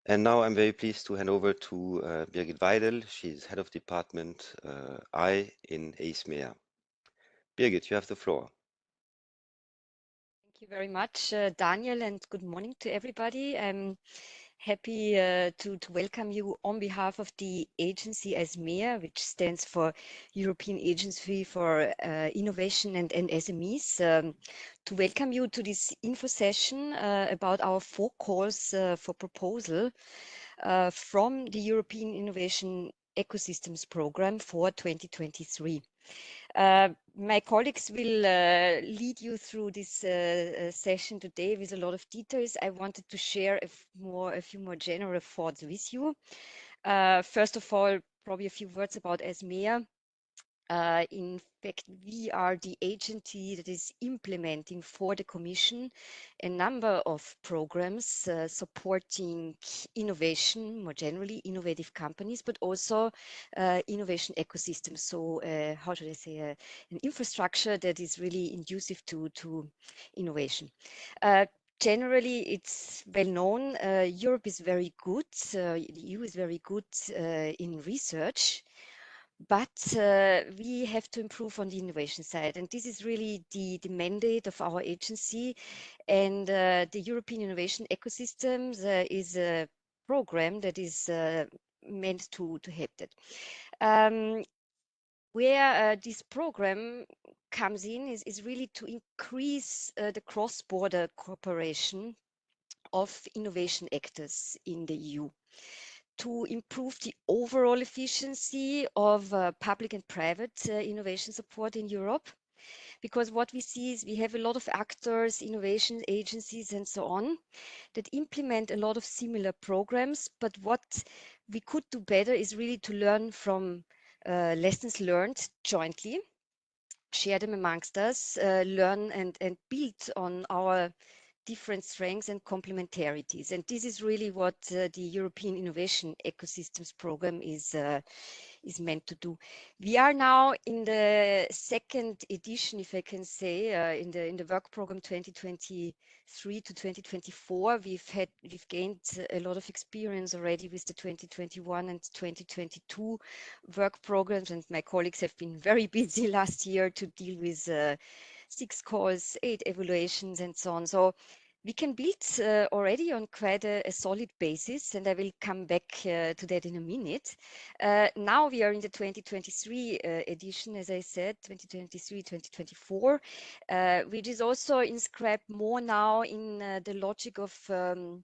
And now I'm very pleased to hand over to Birgit Weidel. She's head of department I in EISMEA. Birgit, you have the floor. Thank you very much, Daniel, and good morning to everybody. I'm happy to welcome you on behalf of the agency EISMEA, which stands for European Agency for Innovation and SMEs, to welcome you to this info session about our 4 calls for proposal from the European Innovation Ecosystems Programme for 2023. My colleagues will lead you through this session today with a lot of details. I wanted to share a few more general thoughts with you. First of all, probably a few words about EISMEA. In fact, we are the agency that is implementing for the Commission a number of programs supporting innovation, more generally, innovative companies, but also innovation ecosystems. So how should I say, an infrastructure that is really conducive to innovation. Generally, it's well known, Europe is very good, the EU is very good in research, but we have to improve on the innovation side. And this is really the mandate of our agency. And the European Innovation Ecosystems is a program that is meant to help that. Where this program comes in is really to increase the cross-border cooperation of innovation actors in the EU, to improve the overall efficiency of public and private innovation support in Europe. Because what we see is we have a lot of actors, innovation agencies, and so on, that implement a lot of similar programs. But what we could do better is really to learn from lessons learned jointly, share them amongst us, learn and build on our different strengths and complementarities. And this is really what the European Innovation Ecosystems Programme is meant to do. We are now in the second edition, if I can say, in the work program 2023 to 2024. We've gained a lot of experience already with the 2021 and 2022 work programs, and my colleagues have been very busy last year to deal with 6 calls, 8 evaluations, and so on. So we can build already on quite a solid basis, and I will come back to that in a minute. Now we are in the 2023 edition, as I said, 2023-2024, which is also inscribed more now in the logic of the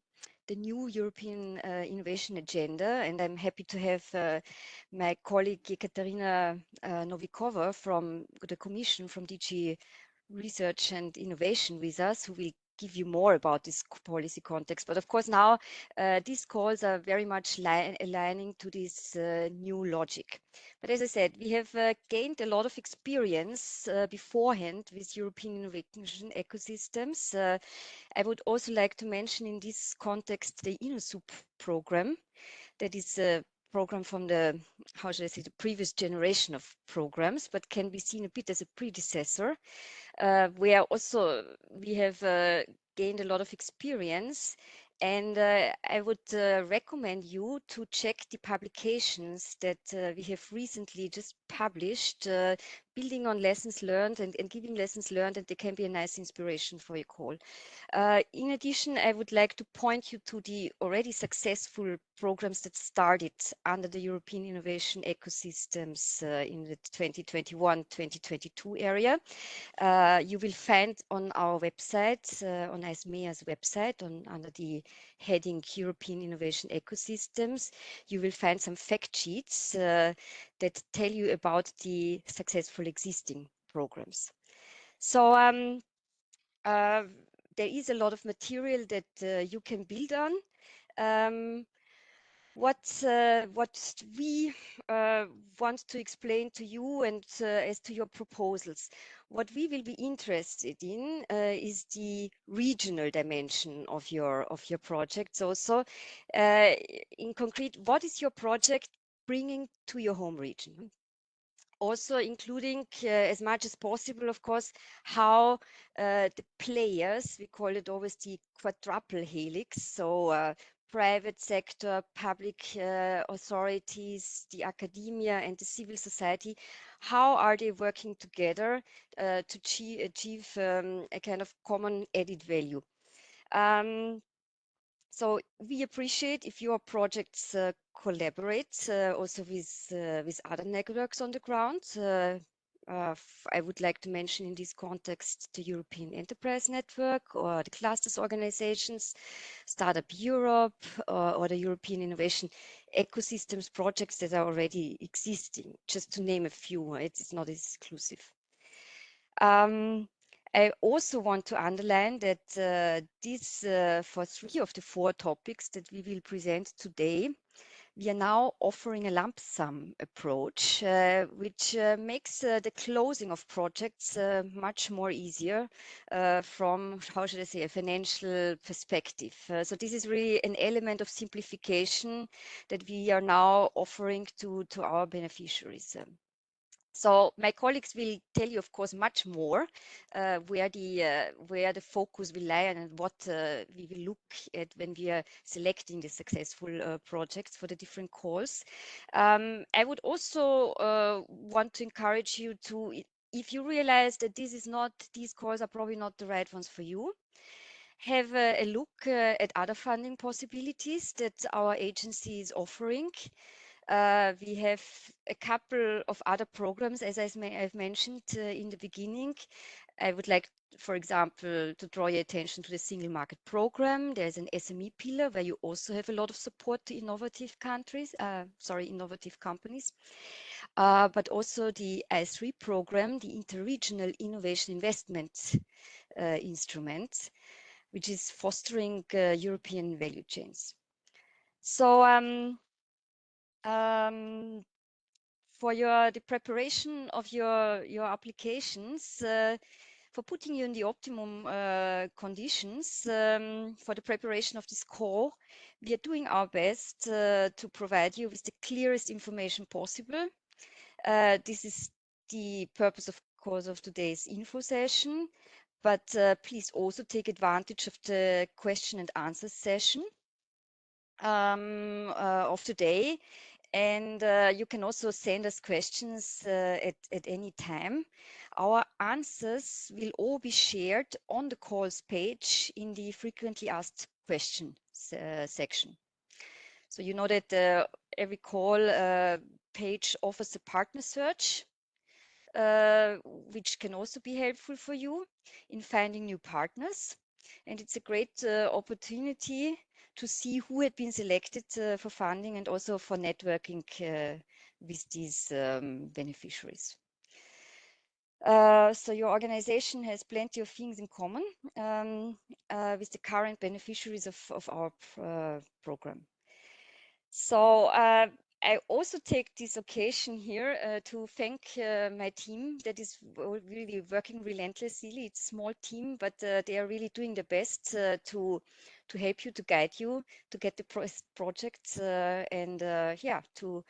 new European innovation agenda. And I'm happy to have my colleague Ekaterina Novikova from the Commission, from DG Research and Innovation with us, who will give you more about this policy context. But of course, now these calls are very much aligning to this new logic. But as I said, we have gained a lot of experience beforehand with European innovation ecosystems. I would also like to mention in this context the InnoSoup program. That is a program from the, how should I say, the previous generation of programs, but can be seen a bit as a predecessor, where also we have gained a lot of experience. And I would recommend you to check the publications that we have recently just published, building on lessons learned and giving lessons learned, and they can be a nice inspiration for your call. In addition, I would like to point you to the already successful programs that started under the European Innovation Ecosystems in the 2021-2022 area. You will find on our website, on EISMEA's website, under the heading European Innovation Ecosystems, you will find some fact sheets that tell you about the successful existing programs. So there is a lot of material that you can build on. What we want to explain to you and as to your proposals, what we will be interested in is the regional dimension of your projects. Also, in concrete, what is your project bringing to your home region? Also including as much as possible, of course, how the players, we call it always the quadruple helix, so private sector, public authorities, the academia, and the civil society. How are they working together to achieve a kind of common added value? So we appreciate if your projects collaborate also with other networks on the ground. I would like to mention in this context the European Enterprise Network or the clusters organizations, Startup Europe, or the European Innovation Ecosystems projects that are already existing, just to name a few. It's not exclusive. I also want to underline that for 3 of the 4 topics that we will present today, we are now offering a lump sum approach, which makes the closing of projects much more easier from, how should I say, a financial perspective. So this is really an element of simplification that we are now offering to our beneficiaries. So my colleagues will tell you, of course, much more where the focus will lie and what we will look at when we are selecting the successful projects for the different calls. I would also want to encourage you to, if you realize that these calls are probably not the right ones for you, have a look at other funding possibilities that our agency is offering. We have a couple of other programs, as I've mentioned in the beginning. I would like, for example, to draw your attention to the Single Market Program. There's an SME pillar where you also have a lot of support to innovative innovative companies. But also the EISMEA program, the Interregional Innovation Investment Instrument, which is fostering European value chains. So for the preparation of your applications, for putting you in the optimum conditions for the preparation of this call, we are doing our best to provide you with the clearest information possible. This is the purpose, of course, of today's info session, but please also take advantage of the question and answer session of today. And you can also send us questions at any time. Our answers will all be shared on the calls page in the frequently asked question section. So you know that every call page offers a partner search, which can also be helpful for you in finding new partners. And it's a great opportunity to see who had been selected for funding and also for networking with these beneficiaries. So your organization has plenty of things in common with the current beneficiaries of our program. So I also take this occasion here to thank my team that is really working relentlessly. It's a small team, but they are really doing their best to help you, to guide you, to get the projects and yeah, to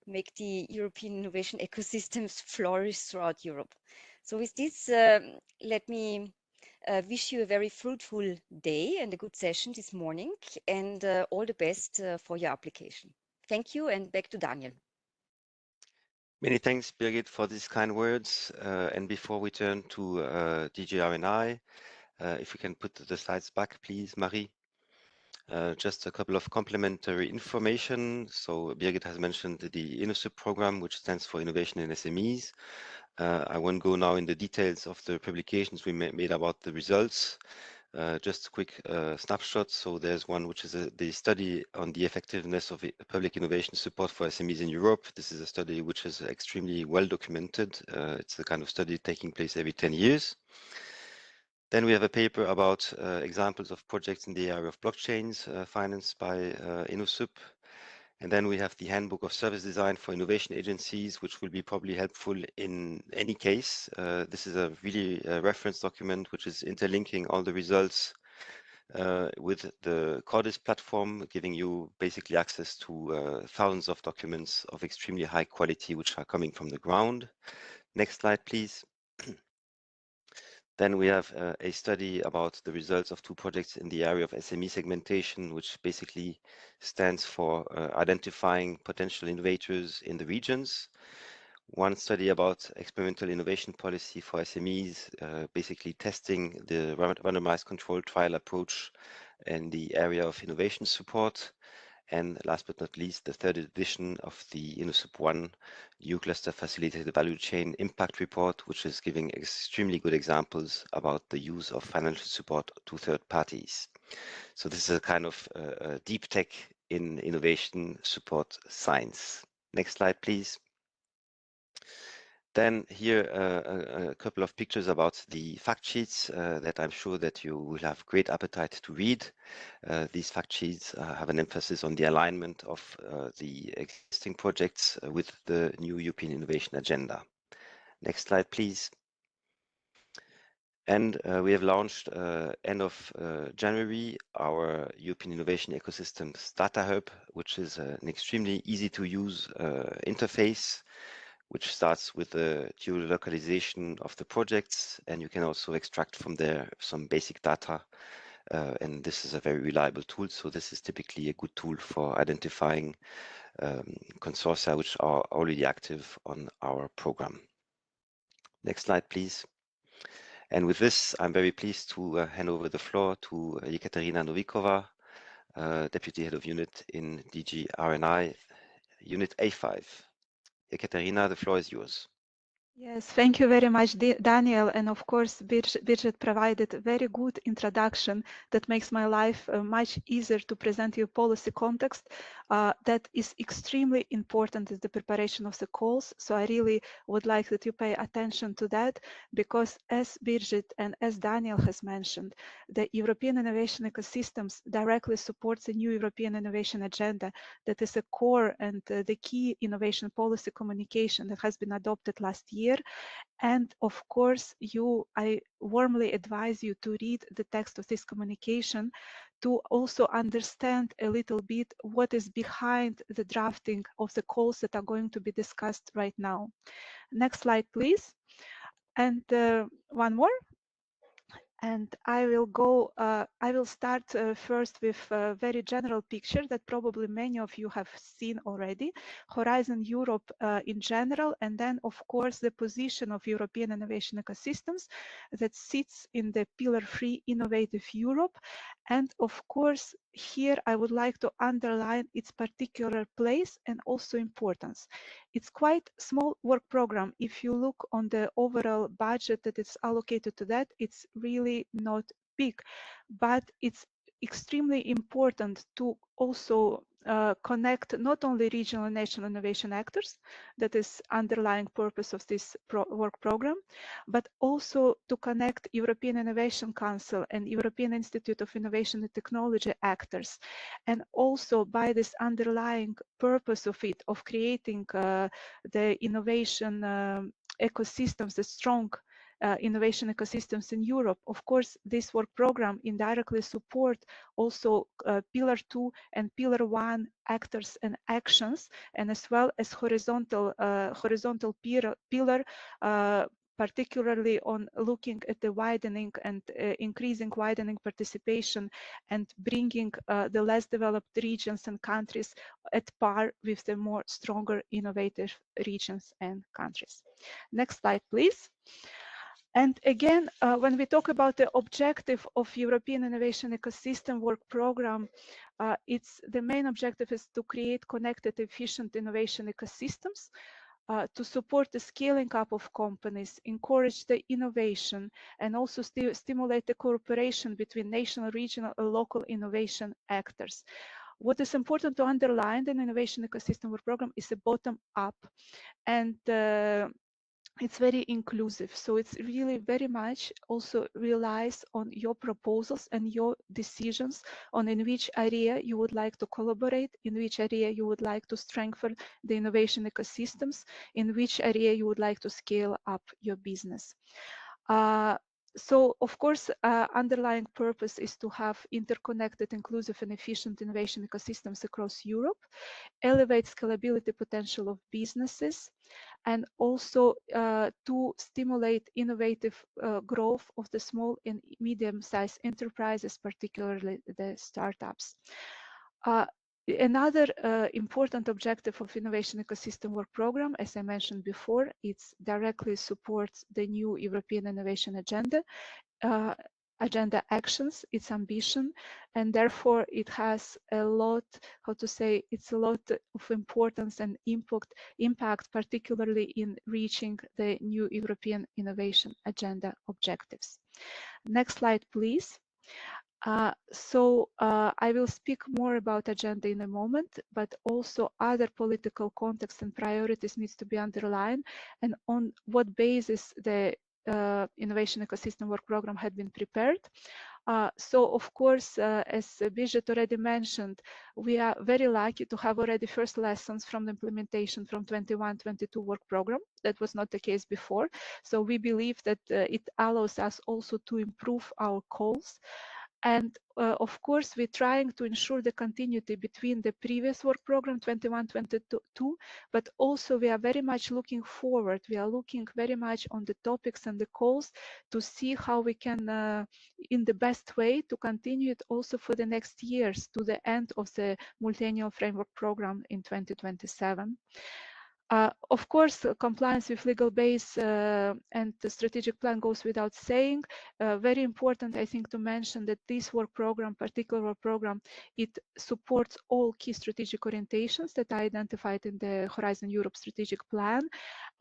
make the European innovation ecosystems flourish throughout Europe. So with this, let me wish you a very fruitful day and a good session this morning, and all the best for your application. Thank you, and back to Daniel. Many thanks, Birgit, for these kind words. And before we turn to DG R&I, if we can put the slides back, please, Marie. Just a couple of complementary information. So Birgit has mentioned the InnoSup program, which stands for Innovation in SMEs. I won't go now in the details of the publications we made about the results. Just a quick snapshot. So there's one which is the study on the effectiveness of public innovation support for SMEs in Europe. This is a study which is extremely well documented. It's a kind of study taking place every 10 years. Then we have a paper about examples of projects in the area of blockchains financed by InnoSup. And then we have the Handbook of Service Design for Innovation Agencies, which will be probably helpful in any case. This is a really reference document, which is interlinking all the results with the Cordis platform, giving you basically access to thousands of documents of extremely high quality, which are coming from the ground. Next slide, please. Then we have a study about the results of two projects in the area of SME segmentation, which basically stands for identifying potential innovators in the regions. One study about experimental innovation policy for SMEs, basically testing the randomized controlled trial approach in the area of innovation support. And last but not least, the third edition of the InnoSup 1 EU Cluster Facilitated Value Chain Impact Report, which is giving extremely good examples about the use of financial support to third parties. So this is a kind of deep tech in innovation support science. Next slide, please. Then here a couple of pictures about the fact sheets that I'm sure that you will have great appetite to read. These fact sheets have an emphasis on the alignment of the existing projects with the new European Innovation Agenda. Next slide, please. And we have launched end of January our European Innovation Ecosystems Data Hub, which is an extremely easy to use interface, which starts with the geolocalization of the projects, and you can also extract from there some basic data. And this is a very reliable tool. So this is typically a good tool for identifying consortia which are already active on our program. Next slide, please. And with this, I'm very pleased to hand over the floor to Ekaterina Novikova, Deputy Head of Unit in DG R&I, Unit A5. Ekaterina, the floor is yours. Yes, thank you very much, Daniel. And of course, Birgit provided a very good introduction that makes my life much easier to present you policy context that is extremely important in the preparation of the calls. So I really would like that you pay attention to that, because as Birgit and as Daniel has mentioned, the European innovation ecosystems directly supports the new European innovation agenda that is a core and the key innovation policy communication that has been adopted last year. And of course, I warmly advise you to read the text of this communication to also understand a little bit what is behind the drafting of the calls that are going to be discussed right now. Next slide, please. And one more. And I will start first with a very general picture that probably many of you have seen already, Horizon Europe in general, and then of course the position of European innovation ecosystems that sits in the pillar 3 Innovative Europe. And of course, here I would like to underline its particular place and also importance. It's quite small work program. If you look on the overall budget that is allocated to that, it's really not big, but it's extremely important to also connect not only regional and national innovation actors, that is underlying purpose of this work program, but also to connect European Innovation Council and European Institute of Innovation and Technology actors. And also by this underlying purpose of it, of creating the innovation ecosystems, the strong innovation ecosystems in Europe. Of course, this work program indirectly support also pillar 2 and pillar 1 actors and actions, and as well as horizontal pillar, particularly on looking at the widening and increasing widening participation and bringing the less developed regions and countries at par with the more stronger innovative regions and countries. Next slide, please. And again, when we talk about the objective of European Innovation Ecosystem Work Programme, the main objective is to create connected, efficient innovation ecosystems, to support the scaling up of companies, encourage the innovation, and also stimulate the cooperation between national, regional, and local innovation actors. What is important to underline in Innovation Ecosystem Work Programme is a bottom-up, and it's very inclusive. So it's really very much also relies on your proposals and your decisions on in which area you would like to collaborate, in which area you would like to strengthen the innovation ecosystems, in which area you would like to scale up your business. So, of course, underlying purpose is to have interconnected, inclusive, and efficient innovation ecosystems across Europe, elevate scalability potential of businesses, and also to stimulate innovative growth of the small and medium-sized enterprises, particularly the startups. Another important objective of Innovation Ecosystem Work Programme, as I mentioned before, it directly supports the new European Innovation Agenda, agenda actions, its ambition, and therefore it has a lot, how to say, it's a lot of importance and impact, particularly in reaching the new European Innovation Agenda objectives. Next slide, please. I will speak more about agenda in a moment, but also other political contexts and priorities needs to be underlined, and on what basis the Innovation Ecosystem Work Programme had been prepared. Of course, as Birgit already mentioned, we are very lucky to have already first lessons from the implementation from 21-22 work programme. That was not the case before. So we believe that it allows us also to improve our calls. And of course, we're trying to ensure the continuity between the previous work program 21-22, but also we are very much looking forward. We are looking very much on the topics and the calls to see how we can, in the best way, to continue it also for the next years to the end of the multi-annual framework program in 2027. Of course, compliance with legal base and the strategic plan goes without saying. Very important, I think, to mention that this work program, particular work program, it supports all key strategic orientations that are identified in the Horizon Europe strategic plan.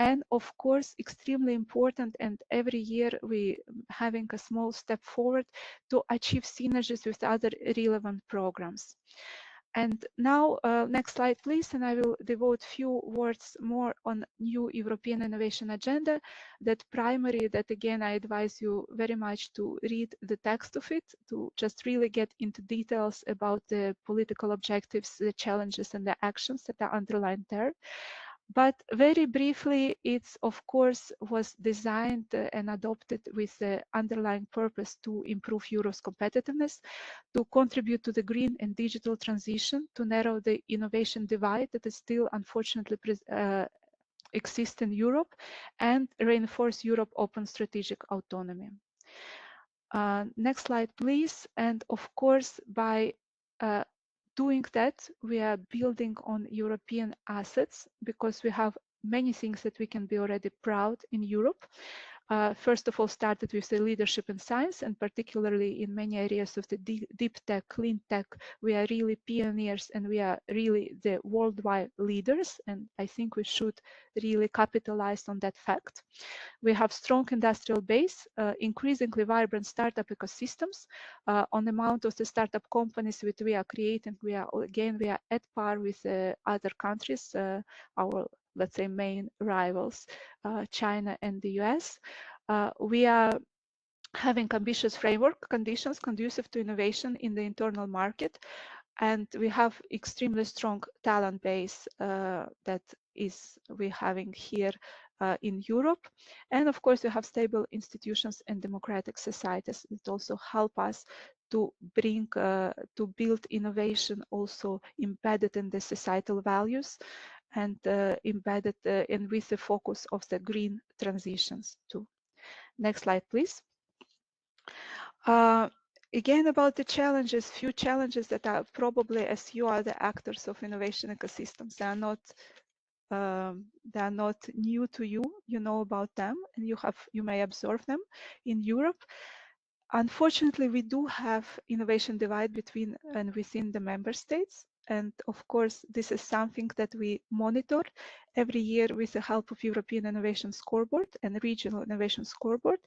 And of course, extremely important, and every year we having a small step forward to achieve synergies with other relevant programs. And now, next slide, please, and I will devote few words more on new European Innovation Agenda. That primary, that again, I advise you very much to read the text of it, to just really get into details about the political objectives, the challenges, and the actions that are underlined there. But very briefly, it's of course was designed and adopted with the underlying purpose to improve Europe's competitiveness, to contribute to the green and digital transition, to narrow the innovation divide that is still unfortunately exists in Europe, and reinforce Europe's open strategic autonomy. Next slide, please. And of course, by doing that, we are building on European assets because we have many things that we can be already proud in Europe. First of all, started with the leadership in science, and particularly in many areas of the deep tech, clean tech, we are really pioneers and we are really the worldwide leaders. And I think we should really capitalize on that fact. We have strong industrial base, increasingly vibrant startup ecosystems. On the amount of the startup companies that we are creating, we are at par with other countries, our, let's say, main rivals, China and the US. We are having ambitious framework conditions conducive to innovation in the internal market, and we have extremely strong talent base that is we're having here in Europe. And of course, we have stable institutions and democratic societies that also help us to bring, to build innovation also embedded in the societal values and embedded in with the focus of the green transitions too. Next slide, please. Again, about the challenges, few challenges that are probably, as you are the actors of innovation ecosystems, they are not new to you. You know about them, and you may observe them in Europe. Unfortunately, we do have innovation divide between and within the member states. And of course, this is something that we monitor every year with the help of European Innovation Scoreboard and Regional Innovation Scoreboard.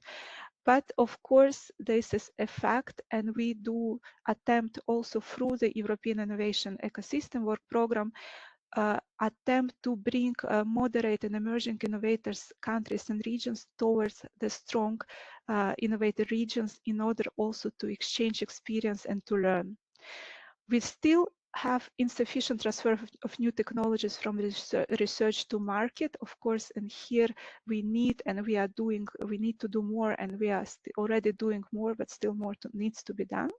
But of course, this is a fact, and we do attempt also through the European Innovation Ecosystem Work Programme attempt to bring moderate and emerging innovators, countries and regions towards the strong innovator regions in order also to exchange experience and to learn. We still have insufficient transfer of new technologies from research to market, of course, and here we need to do more, and we are already doing more, but still more needs to be done.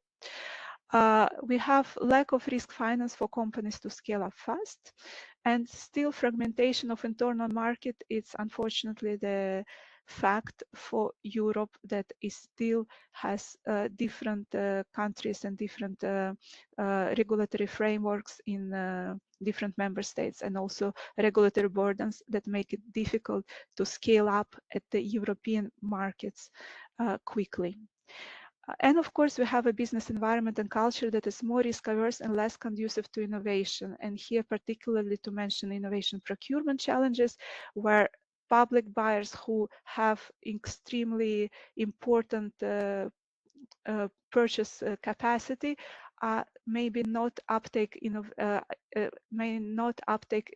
We have lack of risk finance for companies to scale up fast, and still fragmentation of internal market. It's unfortunately the fact for Europe that it still has different countries and different regulatory frameworks in different member states, and also regulatory burdens that make it difficult to scale up at the European markets quickly. And of course, we have a business environment and culture that is more risk averse and less conducive to innovation. And here, particularly to mention innovation procurement challenges, where public buyers who have extremely important purchase capacity may not uptake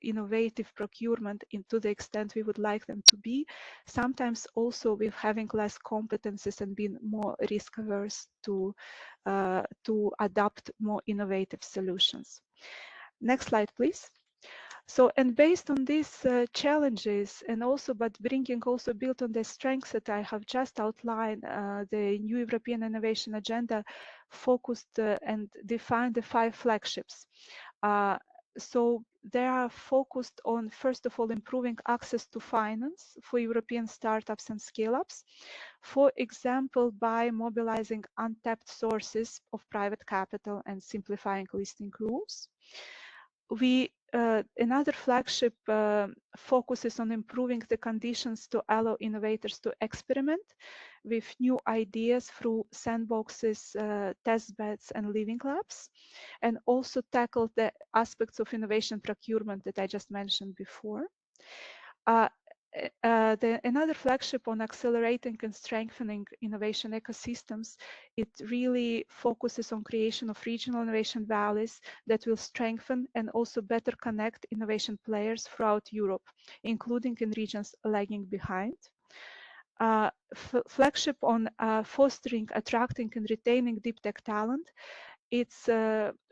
innovative procurement to the extent we would like them to be. Sometimes also with having less competencies and being more risk averse to adopt more innovative solutions. Next slide, please. So, and based on these challenges, and also, but bringing also built on the strengths that I have just outlined, the new European Innovation Agenda focused and defined the 5 flagships. So they are focused on, first of all, improving access to finance for European startups and scale-ups, for example, by mobilizing untapped sources of private capital and simplifying listing rules. Another flagship focuses on improving the conditions to allow innovators to experiment with new ideas through sandboxes, test beds, and living labs, and also tackle the aspects of innovation procurement that I just mentioned before. Another flagship on accelerating and strengthening innovation ecosystems, it really focuses on creation of regional innovation valleys that will strengthen and also better connect innovation players throughout Europe, including in regions lagging behind. Flagship on fostering, attracting, and retaining deep tech talent. Its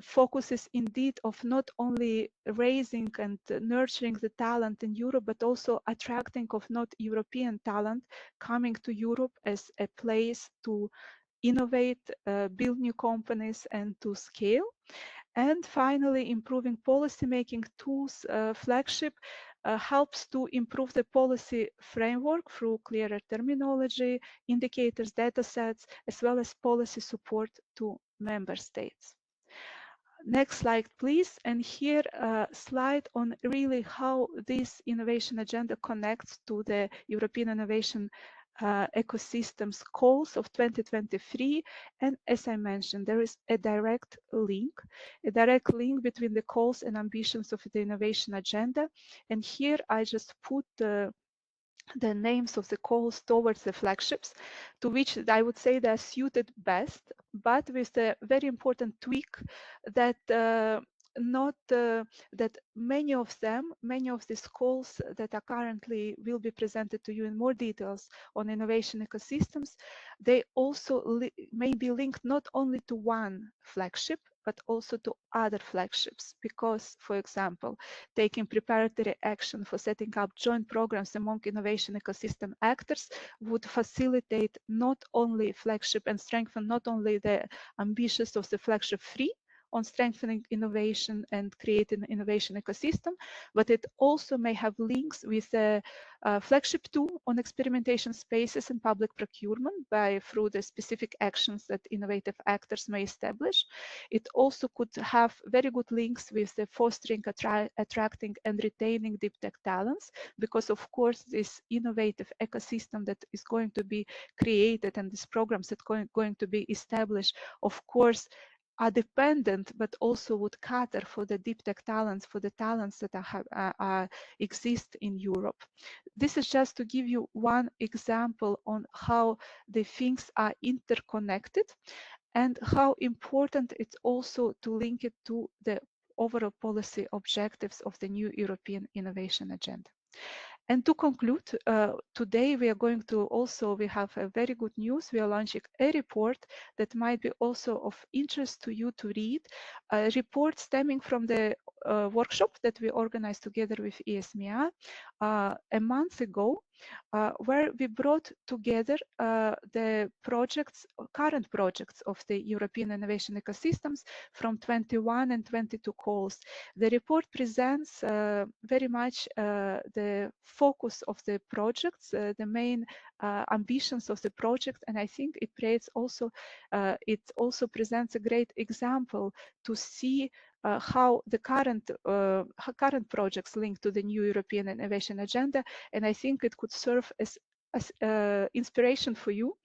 focus is indeed of not only raising and nurturing the talent in Europe, but also attracting of not European talent coming to Europe as a place to innovate, build new companies, and to scale. And finally, improving policy-making tools. Flagship helps to improve the policy framework through clearer terminology, indicators, data sets, as well as policy support to member states. Next slide, please. And here a slide on really how this innovation agenda connects to the European Innovation Ecosystems calls of 2023. And as I mentioned, there is a direct link between the calls and ambitions of the innovation agenda. And here I just put the names of the calls towards the flagships, to which I would say they are suited best, but with a very important tweak that that many of these calls that are currently will be presented to you in more details on innovation ecosystems, they also may be linked not only to one flagship, but also to other flagships, because, for example, taking preparatory action for setting up joint programs among innovation ecosystem actors would facilitate not only flagship and strengthen not only the ambitions of the flagship 3 on strengthening innovation and creating innovation ecosystem, but it also may have links with the flagship 2 on experimentation spaces and public procurement through the specific actions that innovative actors may establish. It also could have very good links with the fostering, attracting, and retaining deep tech talents, because of course this innovative ecosystem that is going to be created and these programs that are going to be established, of course, are dependent, but also would cater for the deep tech talents, for the talents that exist in Europe. This is just to give you one example on how the things are interconnected and how important it's also to link it to the overall policy objectives of the new European Innovation Agenda. And to conclude, today we are going to we have a very good news. We are launching a report that might be also of interest to you to read, a report stemming from the workshop that we organized together with EISMEA a month ago, where we brought together the current projects of the European innovation ecosystems from 21 and 22 calls. The report presents very much the focus of the projects, the main ambitions of the project, and I think it also presents a great example to see how the current projects link to the new European innovation agenda, and I think it could serve as inspiration for you,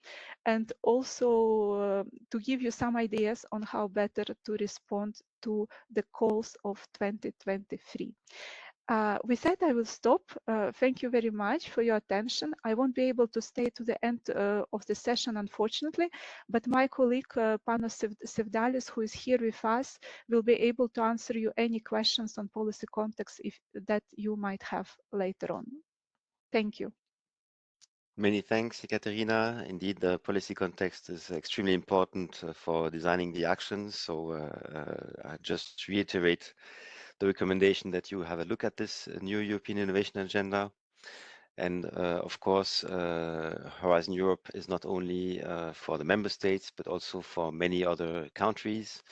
and also to give you some ideas on how better to respond to the calls of 2023. With that, I will stop. Thank you very much for your attention. I won't be able to stay to the end of the session, unfortunately, but my colleague, Panos Sevdalis, who is here with us, will be able to answer you any questions on policy context that you might have later on. Thank you. Many thanks, Ekaterina. Indeed, the policy context is extremely important for designing the actions. So I just reiterate the recommendation that you have a look at this new European Innovation Agenda. And of course, Horizon Europe is not only for the member states, but also for many other countries.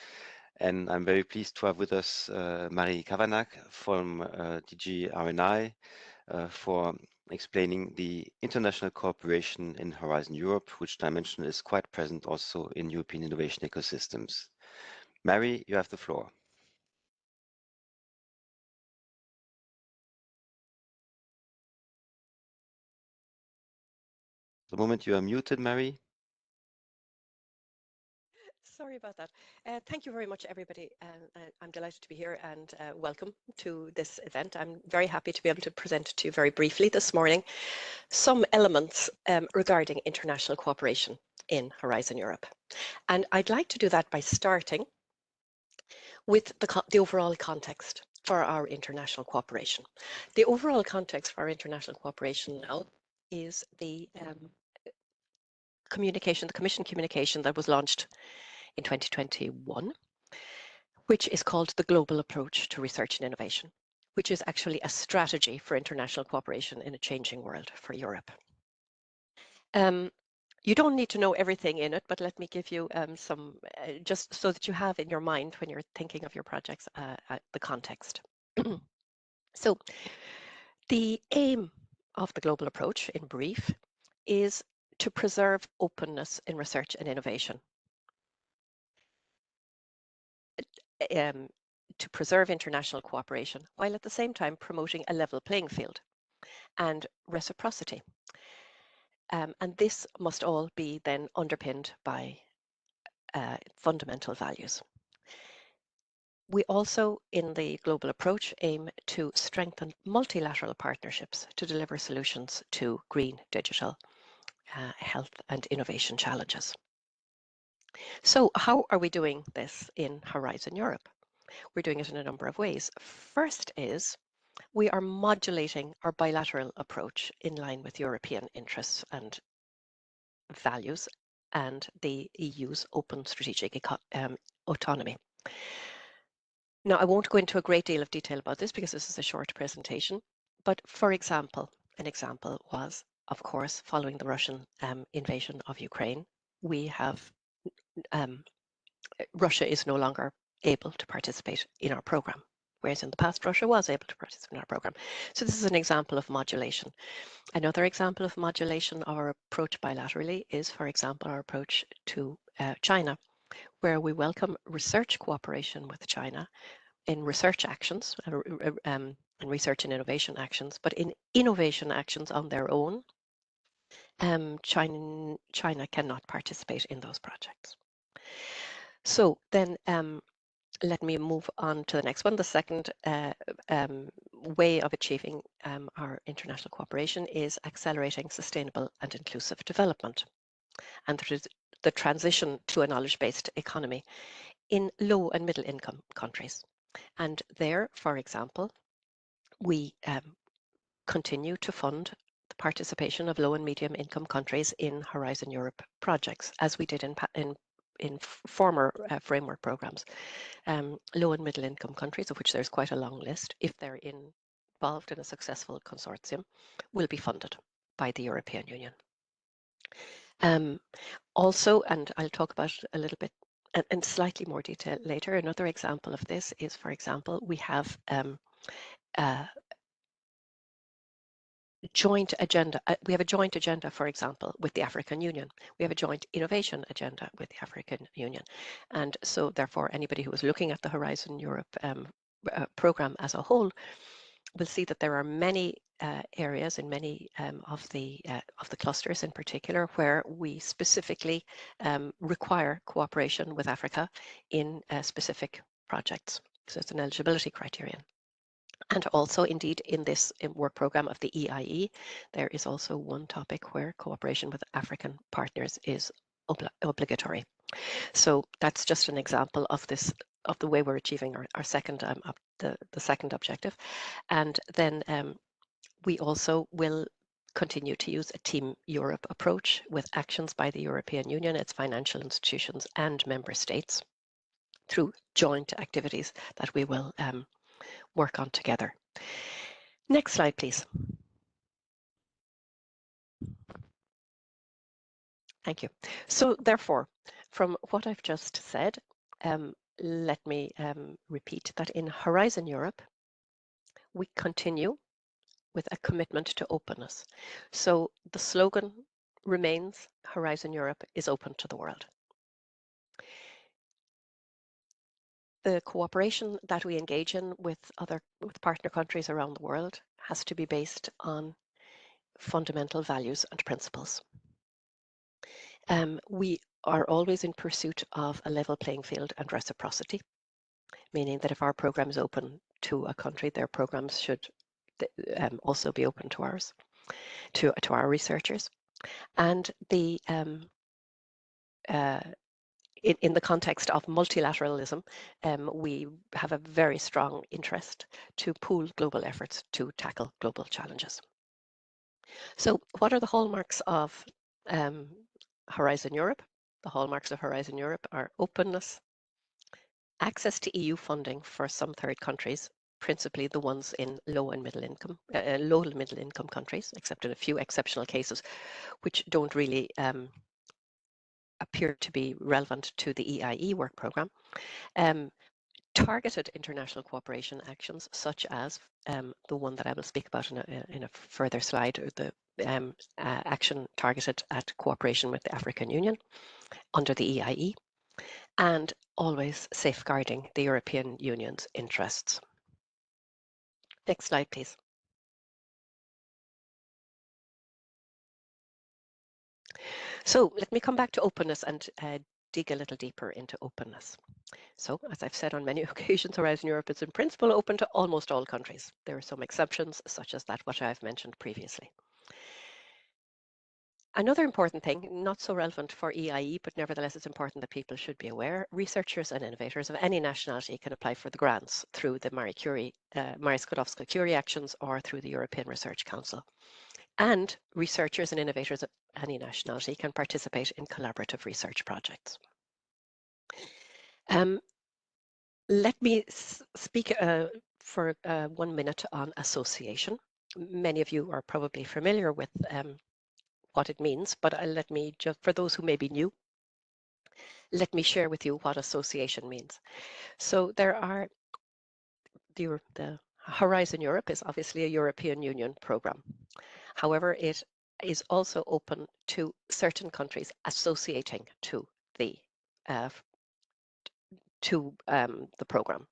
And I'm very pleased to have with us Marie Kavanagh from DG R&I for explaining the international cooperation in Horizon Europe, which dimension is quite present also in European innovation ecosystems. Mary, you have the floor. The moment you are muted, Mary. Sorry about that. Thank you very much, everybody. I'm delighted to be here and welcome to this event. I'm very happy to be able to present to you very briefly this morning some elements regarding international cooperation in Horizon Europe. And I'd like to do that by starting with the overall context for our international cooperation. The overall context for our international cooperation now is the Commission communication that was launched in 2021, which is called the Global Approach to Research and Innovation, which is actually a strategy for international cooperation in a changing world for Europe. You don't need to know everything in it, but let me give you some, just so that you have in your mind when you're thinking of your projects, the context. So the aim of the global approach, in brief, is to preserve openness in research and innovation. To preserve international cooperation, while at the same time promoting a level playing field and reciprocity. And this must all be then underpinned by fundamental values. We also, in the global approach, aim to strengthen multilateral partnerships to deliver solutions to green, digital, health and innovation challenges. So how are we doing this in Horizon Europe? We're doing it in a number of ways. First is we are modulating our bilateral approach in line with European interests and values and the EU's open strategic autonomy. Now, I won't go into a great deal of detail about this because this is a short presentation, but for example, an example was, of course, following the Russian invasion of Ukraine, we have Russia is no longer able to participate in our program, whereas in the past Russia was able to participate in our program. So this is an example of modulation. Another example of modulation of our approach bilaterally is, for example, our approach to China, where we welcome research cooperation with China in research actions and research and innovation actions, but in innovation actions on their own, China cannot participate in those projects. So then let me move on to the next one. The second way of achieving our international cooperation is accelerating sustainable and inclusive development and the transition to a knowledge-based economy in low and middle income countries. And there, for example, we continue to fund the participation of low and medium income countries in Horizon Europe projects, as we did in former framework programs. Low and middle income countries, of which there's quite a long list, if they're involved in a successful consortium, will be funded by the European Union. Also, and I'll talk about it a little bit in slightly more detail later, another example of this is, for example, we have joint agenda. We have a joint agenda, for example, with the African Union. We have a joint innovation agenda with the African Union. And so therefore, anybody who is looking at the Horizon Europe program as a whole will see that there are many areas in many of the clusters in particular where we specifically require cooperation with Africa in specific projects. So it's an eligibility criterion. And also, indeed, in this work programme of the EIE, there is also one topic where cooperation with African partners is obligatory. So that's just an example of this, of the way we're achieving our second, the second objective. And then we also will continue to use a Team Europe approach with actions by the European Union, its financial institutions and member states through joint activities that we will work on together. Next slide, please. Thank you. So therefore, from what I've just said, let me repeat that in Horizon Europe, we continue with a commitment to openness. So the slogan remains, Horizon Europe is open to the world. The cooperation that we engage in with partner countries around the world has to be based on fundamental values and principles. We are always in pursuit of a level playing field and reciprocity, meaning that if our program is open to a country, their programs should also be open to ours, to our researchers. And the in the context of multilateralism, we have a very strong interest to pool global efforts to tackle global challenges. So what are the hallmarks of Horizon Europe? The hallmarks of Horizon Europe are openness, access to EU funding for some third countries, principally the ones in low and middle income countries, except in a few exceptional cases, which don't really appear to be relevant to the EIE Work Programme. Targeted international cooperation actions, such as the one that I will speak about in a further slide, or the action targeted at cooperation with the African Union under the EIE, and always safeguarding the European Union's interests. Next slide, please. So let me come back to openness and dig a little deeper into openness. So, as I've said on many occasions, Horizon Europe is in principle open to almost all countries. There are some exceptions, such as that which I've mentioned previously. Another important thing, not so relevant for EIE, but nevertheless it's important that people should be aware, researchers and innovators of any nationality can apply for the grants through the Marie Skłodowska-Curie actions or through the European Research Council. And researchers and innovators of any nationality can participate in collaborative research projects. Let me speak for 1 minute on association. Many of you are probably familiar with what it means, but let me just, for those who may be new, let me share with you what association means. So there are, the Horizon Europe is obviously a European Union program. However, it is also open to certain countries associating to the program.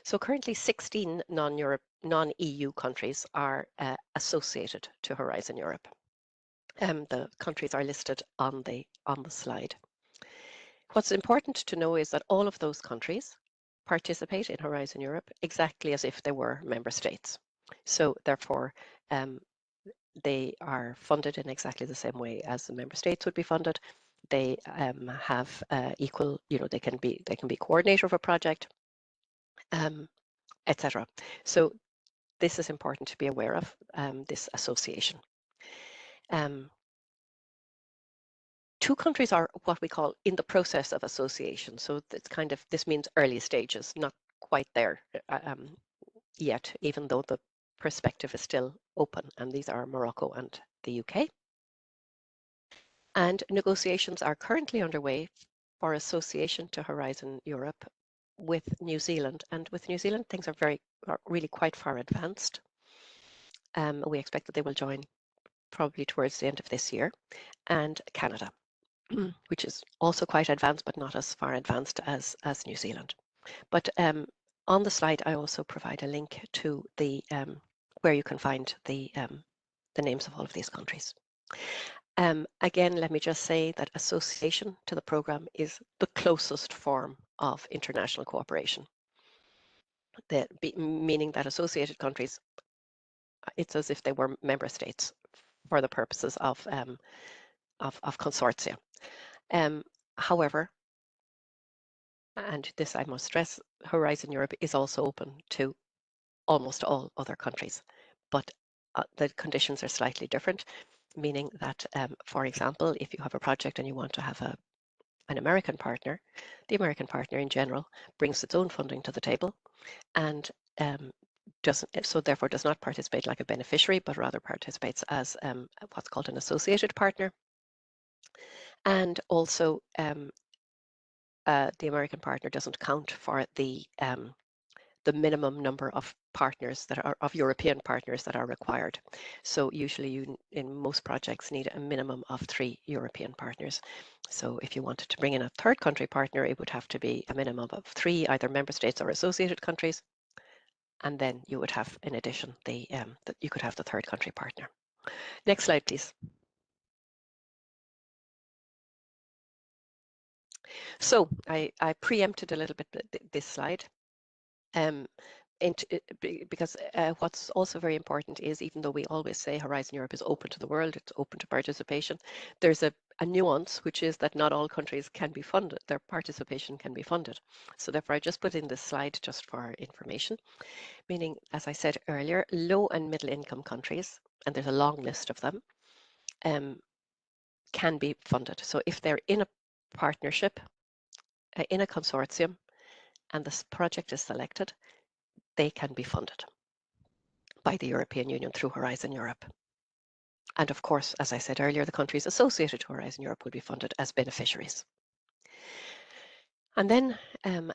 So currently 16 non-EU countries are associated to Horizon Europe. The countries are listed on the slide. What's important to know is that all of those countries participate in Horizon Europe exactly as if they were member states. So therefore, they are funded in exactly the same way as the member states would be funded. They have equal, they can be coordinator of a project, etc. So this is important to be aware of, this association. Two countries are what we call in the process of association. So it's kind of, this means early stages, not quite there yet, even though the perspective is still open. And these are Morocco and the UK. And negotiations are currently underway for association to Horizon Europe with New Zealand. And with New Zealand, things are really quite far advanced. We expect that they will join probably towards the end of this year, and Canada, which is also quite advanced, but not as far advanced as New Zealand. But on the slide, I also provide a link to the where you can find the names of all of these countries. Again, let me just say that association to the programme is the closest form of international cooperation, meaning that associated countries, it's as if they were member states for the purposes of consortia. However, and this I must stress, Horizon Europe is also open to almost all other countries, but the conditions are slightly different, meaning that, for example, if you have a project and you want to have an American partner, the American partner in general brings its own funding to the table and therefore does not participate like a beneficiary, but rather participates as what's called an associated partner. And also the American partner doesn't count for the minimum number of partners that are of European partners that are required. So usually you, in most projects, need a minimum of 3 European partners. So if you wanted to bring in a third country partner, it would have to be a minimum of 3 either member states or associated countries. And then you would have, in addition, you could have the third country partner. Next slide, please. So I preempted a little bit this slide. Because what's also very important is, even though we always say Horizon Europe is open to the world, it's open to participation, there's a nuance, which is that not all countries can be funded, their participation can be funded. So therefore I just put in this slide just for information, meaning, as I said earlier, low and middle income countries, and there's a long list of them, can be funded. So if they're in a partnership, in a consortium, and this project is selected, they can be funded by the European Union through Horizon Europe. And of course, as I said earlier, the countries associated to Horizon Europe will be funded as beneficiaries. And then,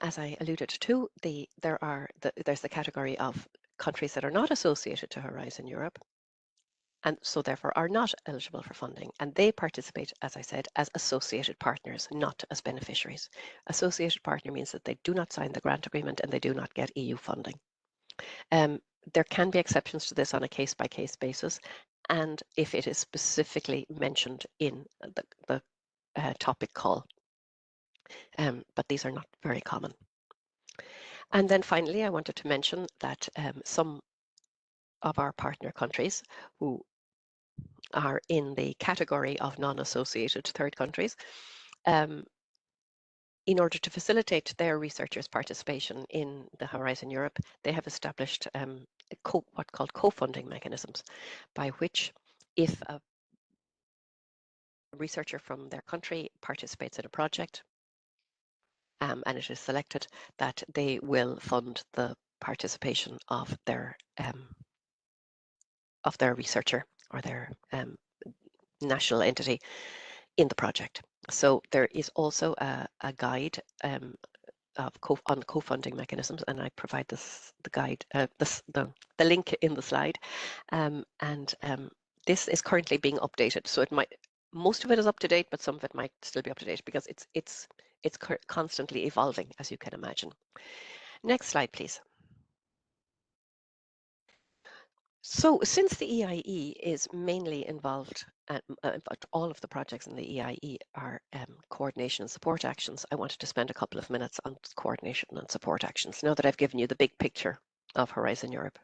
as I alluded to, there's the category of countries that are not associated to Horizon Europe, and so therefore are not eligible for funding. And they participate, as I said, as associated partners, not as beneficiaries. Associated partner means that they do not sign the grant agreement and they do not get EU funding. There can be exceptions to this on a case-by-case basis, and if it is specifically mentioned in the topic call. But these are not very common. And then finally, I wanted to mention that some of our partner countries who are in the category of non-associated third countries, in order to facilitate their researchers' participation in the Horizon Europe, they have established what called co-funding mechanisms, by which if a researcher from their country participates in a project and it is selected, that they will fund the participation of their researcher or their national entity in the project. So there is also a guide on co-funding mechanisms, and I provide the guide, the link in the slide, and this is currently being updated. So most of it is up to date, but some of it might still be up to date because it's constantly evolving, as you can imagine. Next slide, please. So since the EIE is mainly involved, but all of the projects in the EIE are coordination and support actions, I wanted to spend a couple of minutes on coordination and support actions, now that I've given you the big picture of Horizon Europe.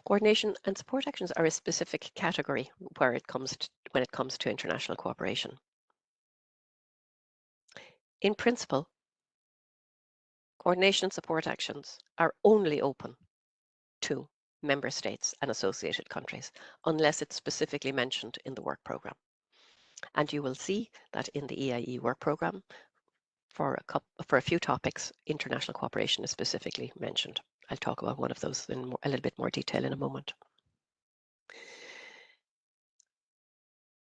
Coordination and support actions are a specific category when it comes to international cooperation. In principle, coordination and support actions are only open to member states and associated countries, unless it's specifically mentioned in the work programme. And you will see that in the EIE Work Programme, for a few topics, international cooperation is specifically mentioned. I'll talk about one of those in a little bit more detail in a moment.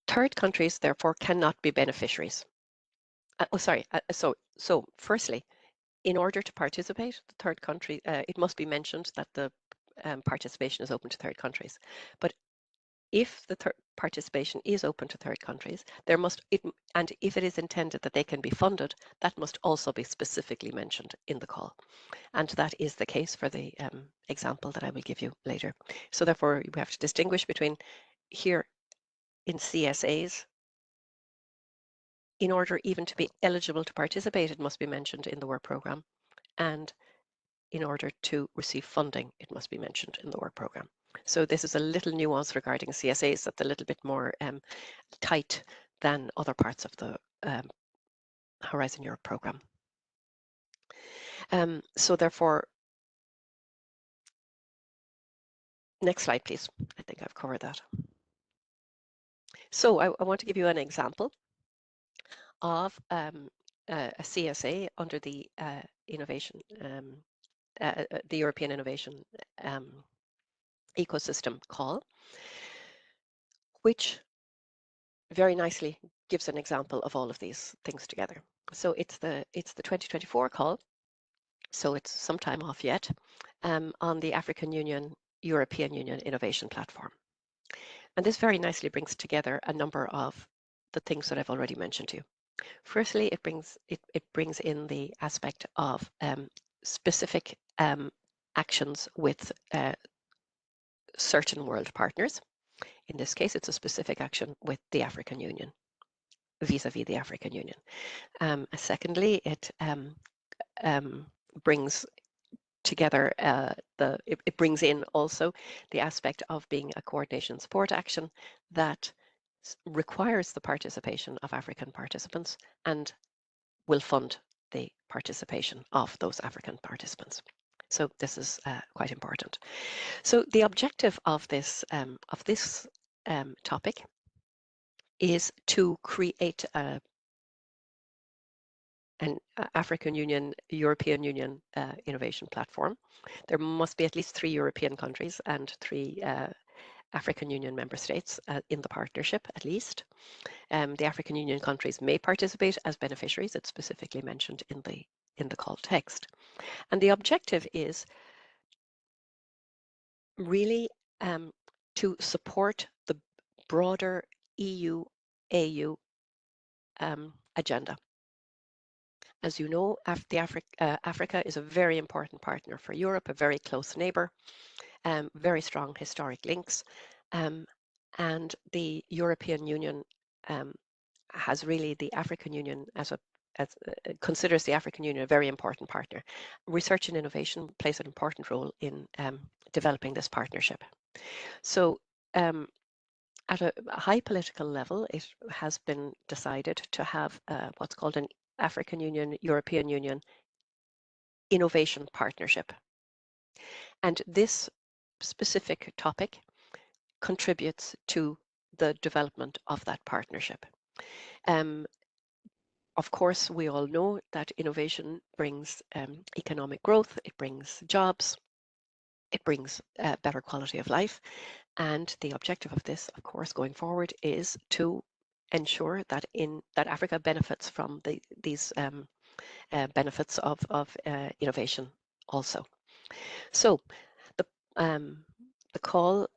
Third countries, therefore, cannot be beneficiaries. So firstly, in order to participate, the third country, it must be mentioned that the participation is open to third countries. But if the participation is open to third countries, and if it is intended that they can be funded, that must also be specifically mentioned in the call. And that is the case for the example that I will give you later. So therefore, we have to distinguish between here in CSAs. In order even to be eligible to participate, it must be mentioned in the work programme. And in order to receive funding, it must be mentioned in the work programme. So this is a little nuance regarding CSAs that's a little bit more tight than other parts of the Horizon Europe programme. So therefore, next slide, please. I think I've covered that. So I want to give you an example of a CSA under the innovation, the European Innovation Ecosystem call, which very nicely gives an example of all of these things together. So it's the 2024 call, so it's some time off yet, on the African Union, European Union Innovation Platform. And this very nicely brings together a number of the things that I've already mentioned to you. Firstly, it brings in the aspect of specific actions with certain world partners. In this case, it's a specific action with the African Union, vis-a-vis the African Union. Secondly, it brings together it brings in also the aspect of being a coordination support action that requires the participation of African participants and will fund the participation of those African participants. So this is quite important. So the objective of this topic is to create an African Union, European Union innovation platform. There must be at least 3 European countries and 3 African Union member states in the partnership, at least. The African Union countries may participate as beneficiaries. It's specifically mentioned in the call text. And the objective is really to support the broader EU-AU agenda. As you know, Africa is a very important partner for Europe, a very close neighbour, very strong historic links, and the European Union has really the African Union considers the African Union a very important partner. Research and innovation plays an important role in developing this partnership. So at a high political level, it has been decided to have what's called an African Union, European Union innovation partnership. And this specific topic contributes to the development of that partnership. Of course, we all know that innovation brings economic growth, it brings jobs, it brings better quality of life. And the objective of this, of course, going forward is to ensure that Africa benefits from these benefits of innovation also. So the call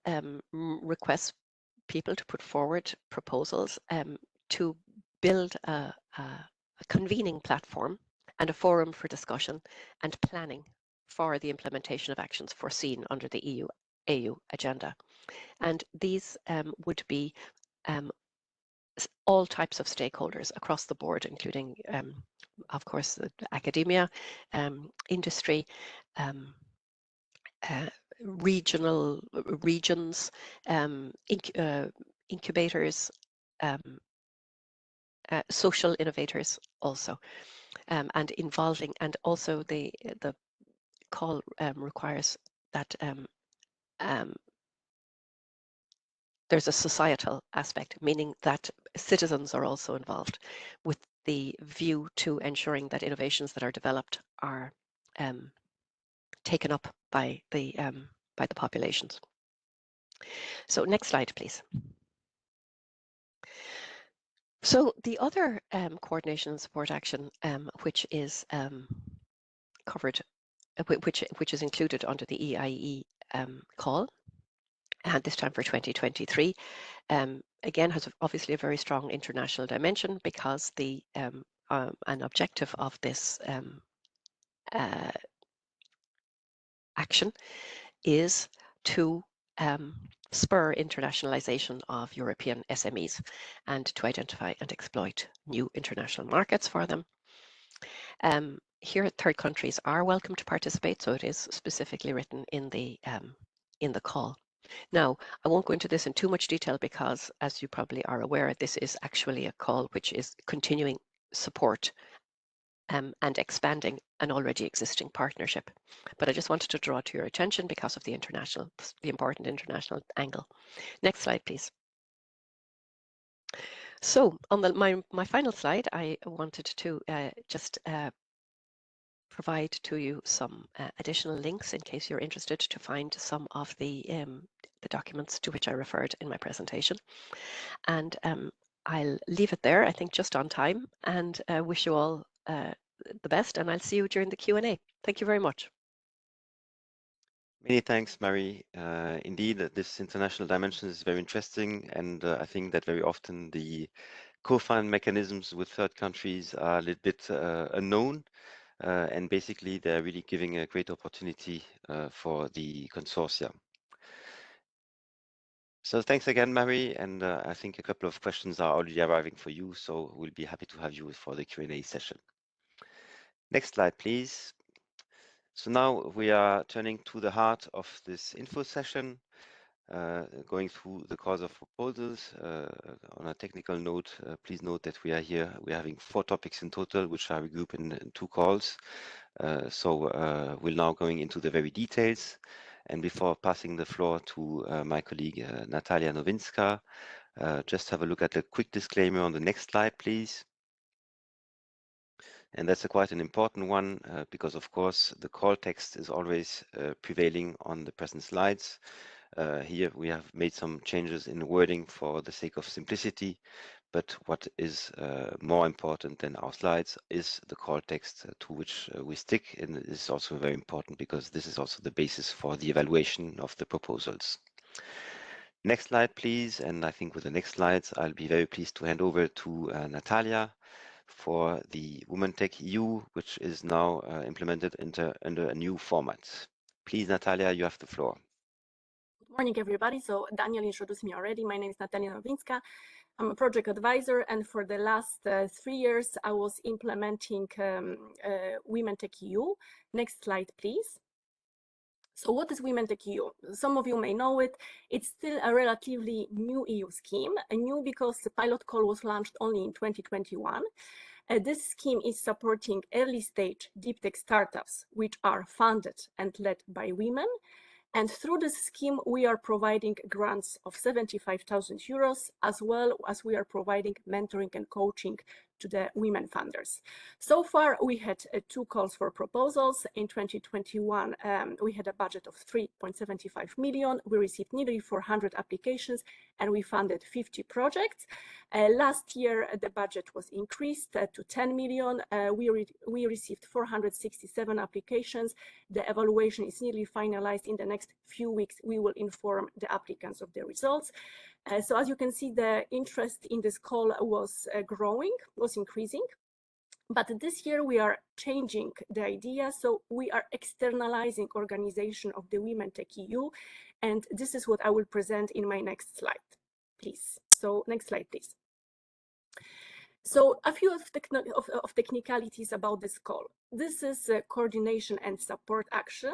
requests people to put forward proposals to build a convening platform and a forum for discussion and planning for the implementation of actions foreseen under the EU-AU agenda. And these would be all types of stakeholders across the board, including, of course, academia, industry, regions, incubators, social innovators also, and involving, and also the call requires that there's a societal aspect, meaning that citizens are also involved with the view to ensuring that innovations that are developed are taken up by the populations. So next slide, please. So the other coordination and support action, which is covered, which is included under the EIE call, and this time for 2023, again has obviously a very strong international dimension, because the an objective of this action is to spur internationalization of European SMEs and to identify and exploit new international markets for them. Here, third countries are welcome to participate, so it is specifically written in the call. Now, I won't go into this in too much detail because, as you probably are aware, this is actually a call which is continuing support and expanding an already existing partnership. But I just wanted to draw to your attention because of the important international angle. Next slide, please. So on my final slide, I wanted to just provide to you some additional links in case you're interested to find some of the documents to which I referred in my presentation. And I'll leave it there, I think, just on time, and wish you all the best, and I'll see you during the Q&A. Thank you very much. Many thanks, Mary. Indeed, this international dimension is very interesting, and I think that very often the co-fund mechanisms with third countries are a little bit unknown, and basically they're really giving a great opportunity for the consortia. So thanks again, Mary, and I think a couple of questions are already arriving for you, so we'll be happy to have you for the Q&A session. Next slide, please. So now we are turning to the heart of this info session, going through the cause of proposals. On a technical note, please note that we are having 4 topics in total, which are regrouped in 2 calls. So we're now going into the very details. And before passing the floor to my colleague Natalia Nowinska, just have a look at a quick disclaimer on the next slide, please. And that's quite an important one because, of course, the call text is always prevailing on the present slides. Here we have made some changes in the wording for the sake of simplicity, but what is more important than our slides is the call text to which we stick, and it is also very important because this is also the basis for the evaluation of the proposals. Next slide, please, and I think with the next slides I'll be very pleased to hand over to Natalia for the Women TechEU, which is now implemented under a new format. Please, Natalia, you have the floor. Good morning, everybody. So Daniel introduced me already. My name is Natalia Nowinska. I'm a project advisor, and for the last 3 years, I was implementing Women TechEU. Next slide, please. So what is Women TechEU? Some of you may know it. It's still a relatively new EU scheme, new because the pilot call was launched only in 2021. This scheme is supporting early stage deep tech startups, which are funded and led by women. And through this scheme, we are providing grants of 75,000 euros, as well as we are providing mentoring and coaching to the women funders. So far, we had 2 calls for proposals. In 2021, we had a budget of 3.75 million. We received nearly 400 applications, and we funded 50 projects. Last year, the budget was increased to 10 million. We received 467 applications. The evaluation is nearly finalized. In the next few weeks, we will inform the applicants of the results. So as you can see, the interest in this call was increasing. But this year we are changing the idea. So we are externalizing organization of the Women TechEU. And this is what I will present in my next slide, please. So next slide, please. So a few of technicalities about this call. This is a coordination and support action.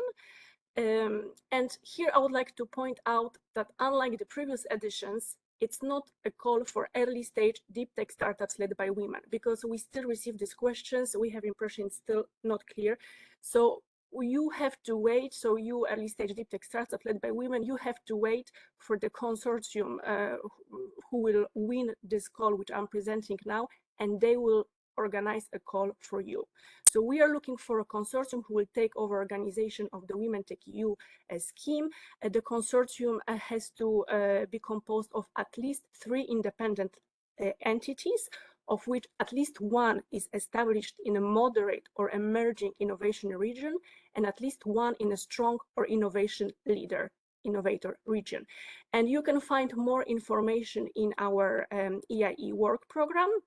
And here I would like to point out that unlike the previous editions, it's not a call for early stage deep tech startups led by women, because we still receive these questions. We have impression it's still not clear. So you have to wait, so you early stage deep tech startup led by women, you have to wait for the consortium who will win this call, which I'm presenting now, and they will organize a call for you. So we are looking for a consortium who will take over organization of the Women TechEU scheme. The consortium has to be composed of at least 3 independent entities, of which at least 1 is established in a moderate or emerging innovation region, and at least 1 in a strong or innovator region. And you can find more information in our EIE Work Programme.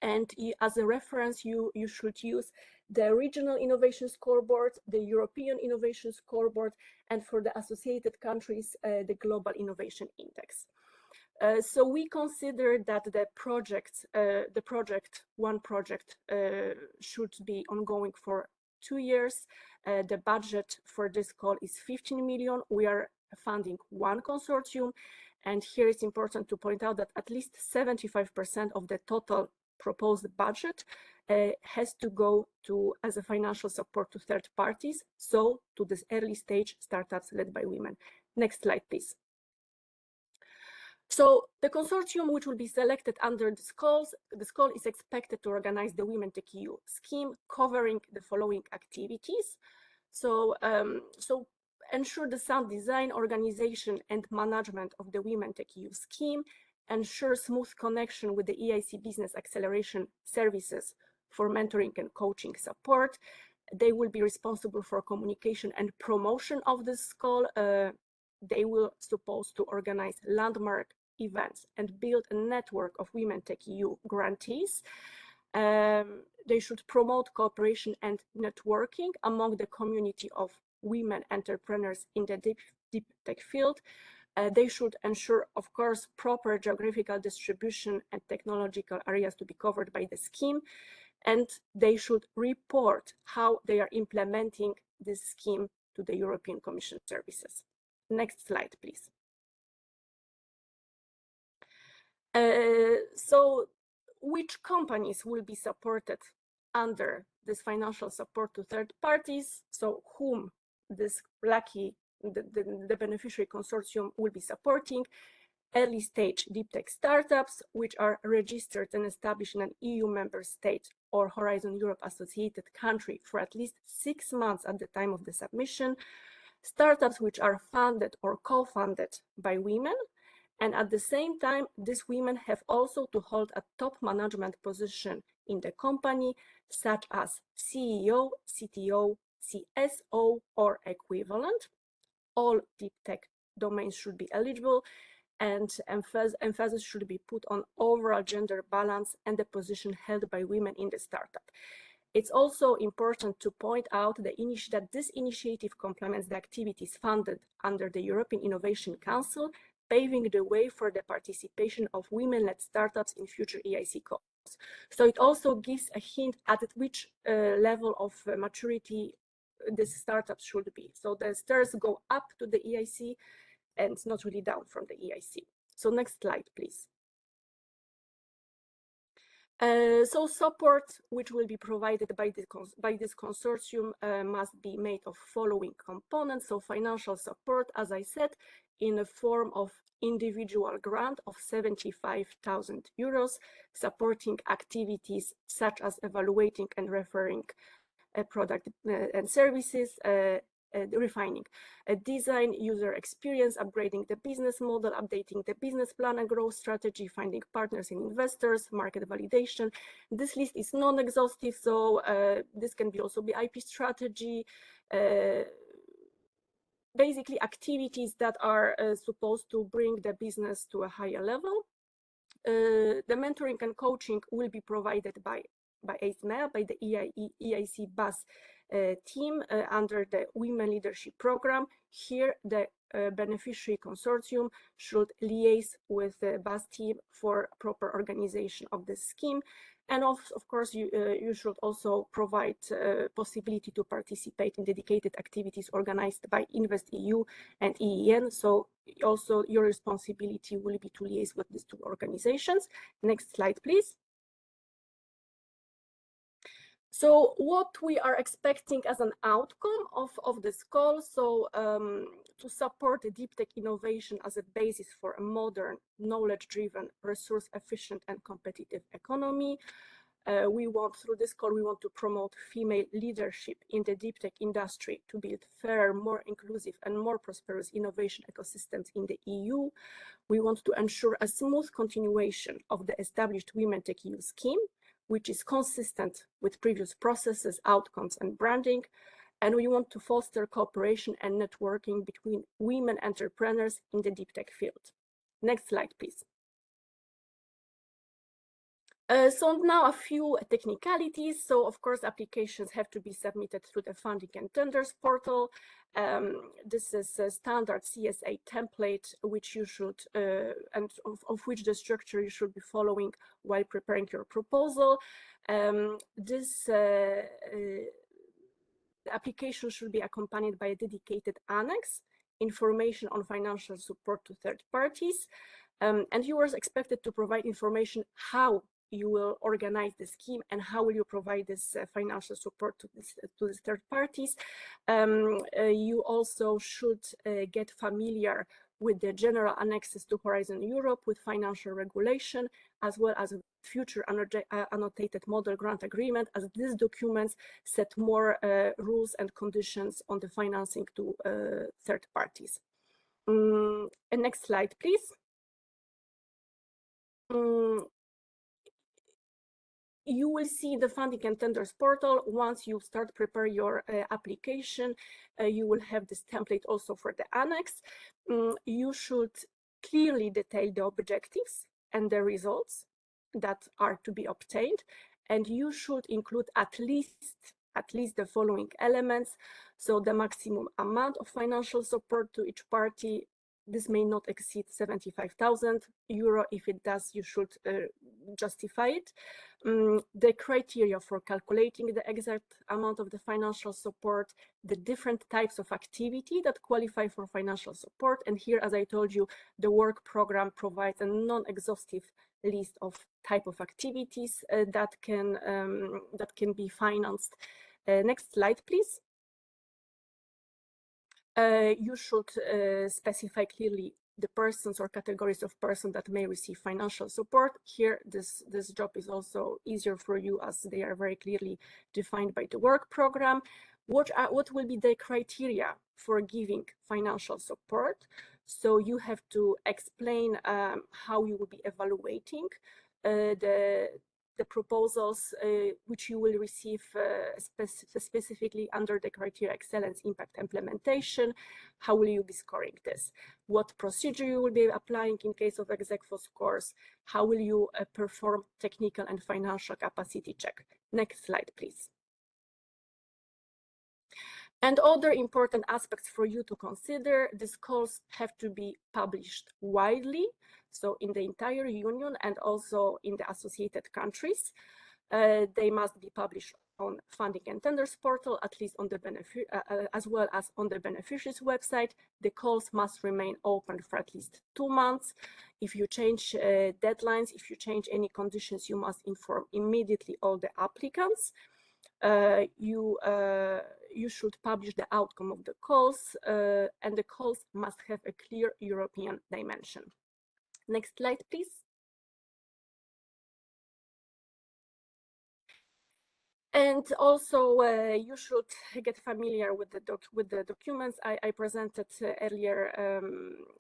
And as a reference, you should use the Regional Innovation Scoreboard, the European Innovation Scoreboard, and for the associated countries, the Global Innovation Index. So we consider that one project should be ongoing for 2 years. The budget for this call is 15 million. We are funding 1 consortium. And here it's important to point out that at least 75% of the total proposed budget has to go to as a financial support to third parties, so to this early stage startups led by women. Next slide, please. So the consortium which will be selected under this call is expected to organize the Women TechEU scheme, covering the following activities. So, ensure the sound design, organization, and management of the Women TechEU scheme, ensure smooth connection with the EIC business acceleration services for mentoring and coaching support. They will be responsible for communication and promotion of this call. They will supposed to organize landmark events and build a network of Women TechEU grantees. They should promote cooperation and networking among the community of women entrepreneurs in the deep tech field. They should ensure, of course, proper geographical distribution and technological areas to be covered by the scheme. And they should report how they are implementing this scheme to the European Commission services. Next slide, please. So which companies will be supported under this financial support to third parties? So whom this the beneficiary consortium will be supporting? Early stage deep tech startups, which are registered and established in an EU member state or Horizon Europe associated country for at least 6 months at the time of the submission. Startups which are funded or co-funded by women. And at the same time, these women have also to hold a top management position in the company, such as CEO, CTO, CSO, or equivalent. All deep tech domains should be eligible, and emphasis should be put on overall gender balance and the position held by women in the startup. It's also important to point out that this initiative complements the activities funded under the European Innovation Council, paving the way for the participation of women-led startups in future EIC calls. So it also gives a hint at which level of maturity this startup should be. So the stairs go up to the EIC and not really down from the EIC. So next slide, please. So support which will be provided by this consortium must be made of following components. So financial support, as I said, in a form of individual grant of 75,000 euros, supporting activities such as evaluating and referring product and services, refining, design, user experience, upgrading the business model, updating the business plan and growth strategy, finding partners and investors, market validation. This list is non-exhaustive, so this can be also be IP strategy, basically activities that are supposed to bring the business to a higher level. The mentoring and coaching will be provided by EISMEA, by the EIC BUS team under the Women Leadership Programme. Here, the beneficiary consortium should liaise with the BUS team for proper organization of the scheme. And of course, you should also provide possibility to participate in dedicated activities organized by InvestEU and EEN. So also your responsibility will be to liaise with these 2 organizations. Next slide, please. So what we are expecting as an outcome of this call, so to support deep tech innovation as a basis for a modern, knowledge-driven, resource-efficient and competitive economy, we want, through this call, we want to promote female leadership in the deep tech industry to build fairer, more inclusive and more prosperous innovation ecosystems in the EU. We want to ensure a smooth continuation of the established Women TechEU scheme, which is consistent with previous processes, outcomes and branding. And we want to foster cooperation and networking between women entrepreneurs in the deep tech field. Next slide, please. So now a few technicalities. So of course, applications have to be submitted through the funding and tenders portal. This is a standard CSA template, which you should, and of which the structure you should be following while preparing your proposal. This application should be accompanied by a dedicated annex, information on financial support to third parties. And you are expected to provide information how you will organize the scheme and how will you provide this financial support to these third parties. You also should get familiar with the general annexes to Horizon Europe with financial regulation, as well as future annotated model grant agreement, as these documents set more rules and conditions on the financing to third parties. And next slide, please. You will see the funding and tenders portal. Once you start prepare your application, you will have this template also for the annex. You should clearly detail the objectives and the results that are to be obtained, and you should include at least the following elements. So the maximum amount of financial support to each party. This may not exceed 75,000 euro. If it does, you should justify it. The criteria for calculating the exact amount of the financial support, the different types of activity that qualify for financial support. And here, as I told you, the work program provides a non-exhaustive list of type of activities that can be financed. Next slide, please. You should specify clearly the persons or categories of persons that may receive financial support. Here, this job is also easier for you as they are very clearly defined by the work program. What will be the criteria for giving financial support? So you have to explain how you will be evaluating the proposals which you will receive specifically under the criteria excellence, impact, implementation. How will you be scoring this? What procedure you will be applying in case of exequo scores? How will you perform technical and financial capacity check? Next slide, please. And other important aspects for you to consider, these calls have to be published widely, so in the entire union and also in the associated countries. They must be published on funding and tenders portal, at least on the as well as on the beneficiary's website. The calls must remain open for at least 2 months. If you change deadlines, if you change any conditions, you must inform immediately all the applicants. You should publish the outcome of the calls, and the calls must have a clear European dimension. Next slide, please. And also, you should get familiar with the documents I presented earlier.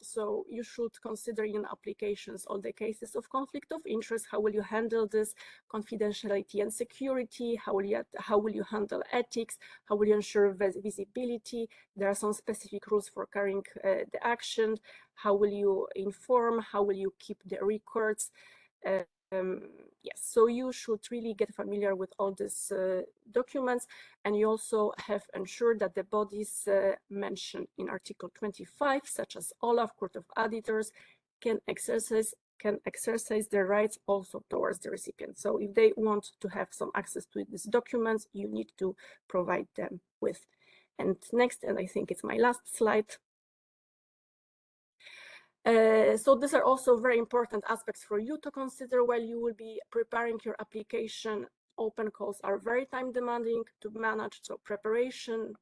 So you should consider in applications all the cases of conflict of interest. How will you handle this? Confidentiality and security. How will you handle ethics? How will you ensure visibility? There are some specific rules for carrying the action. How will you inform? How will you keep the records? Yes, so you should really get familiar with all these documents, and you also have ensured that the bodies mentioned in Article 25, such as OLAF, Court of Auditors, can exercise their rights also towards the recipient. So if they want to have some access to these documents, you need to provide them with. And next, and I think it's my last slide. So these are also very important aspects for you to consider while you will be preparing your application. Open calls are very time demanding to manage, so preparation,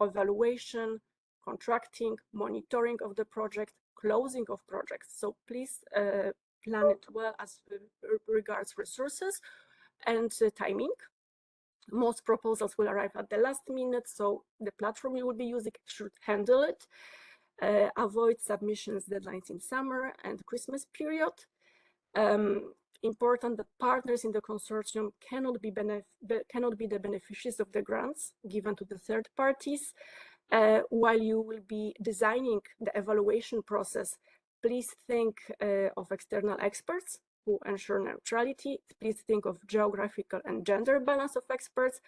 evaluation, contracting, monitoring of the project, closing of projects. So please plan it well as regards resources and timing. Most proposals will arrive at the last minute, so the platform you will be using should handle it. Avoid submissions deadlines in summer and Christmas period. Important that partners in the consortium cannot be the beneficiaries of the grants given to the third parties. While you will be designing the evaluation process, please think of external experts who ensure neutrality. Please think of geographical and gender balance of experts.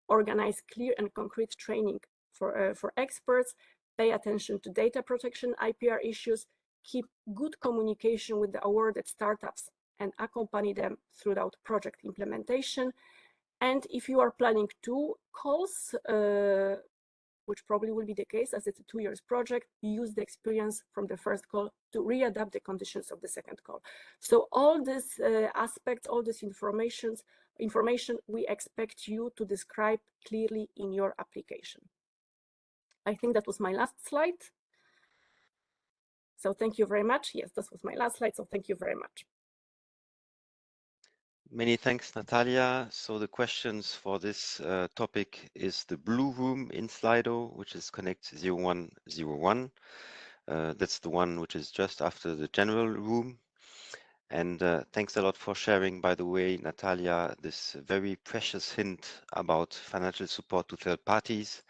Organize clear and concrete training for experts. Pay attention to data protection, IPR issues. Keep good communication with the awarded startups and accompany them throughout project implementation. And if you are planning 2 calls, which probably will be the case as it's a 2 years project, use the experience from the first call to readapt the conditions of the second call. So all these aspects, all this information, we expect you to describe clearly in your application. I think that was my last slide. So thank you very much. Yes, this was my last slide, so thank you very much. Many thanks, Natalia. So the questions for this topic is the blue room in Slido, which is Connect 0101. That's the one which is just after the general room. And thanks a lot for sharing, by the way, Natalia, this very precious hint about financial support to third parties,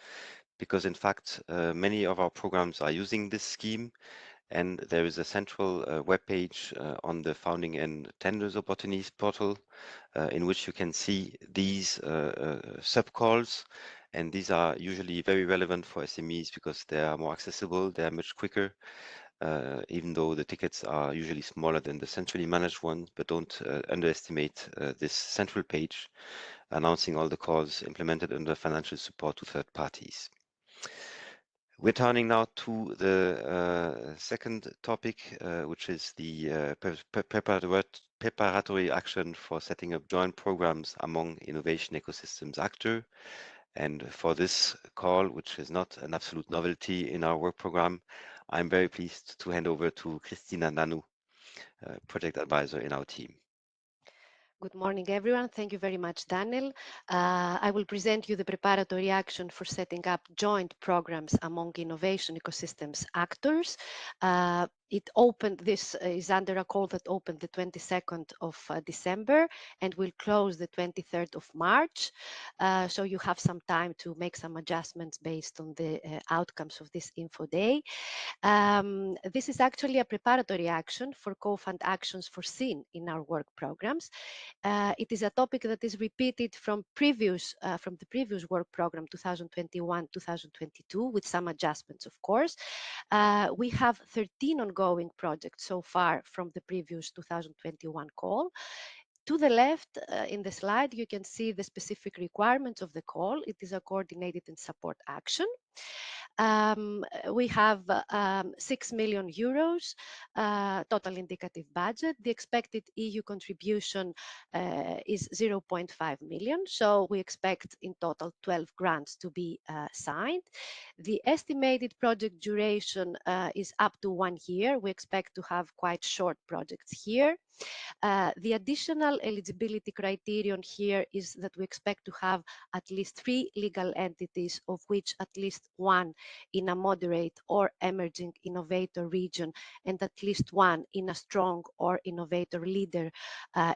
because in fact, many of our programs are using this scheme. And there is a central webpage on the Founding and Tenders Opportunities portal in which you can see these sub-calls. And these are usually very relevant for SMEs because they are more accessible, they are much quicker, even though the tickets are usually smaller than the centrally managed ones. But don't underestimate this central page announcing all the calls implemented under financial support to third parties. We're turning now to the second topic, which is the preparatory action for setting up joint programs among innovation ecosystems actors. And for this call, which is not an absolute novelty in our work program, I'm very pleased to hand over to Christina Nanu, project advisor in our team. Good morning, everyone. Thank you very much, Daniel. I will present you the preparatory action for setting up joint programs among innovation ecosystems actors. This is under a call that opened the 22nd of December and will close the 23rd of March. So you have some time to make some adjustments based on the outcomes of this info day. This is actually a preparatory action for co-fund actions foreseen in our work programs. It is a topic that is repeated from the previous work program 2021-2022 with some adjustments, of course. We have 13 ongoing projects so far from the previous 2021 call. To the left in the slide, you can see the specific requirements of the call. It is a coordinated and support action. We have 6 million euros total indicative budget. The expected EU contribution is 0.5 million. So we expect in total 12 grants to be signed. The estimated project duration is up to 1 year. We expect to have quite short projects here. The additional eligibility criterion here is that we expect to have at least 3 legal entities, of which at least 1 in a moderate or emerging innovator region, and at least 1 in a strong or innovator leader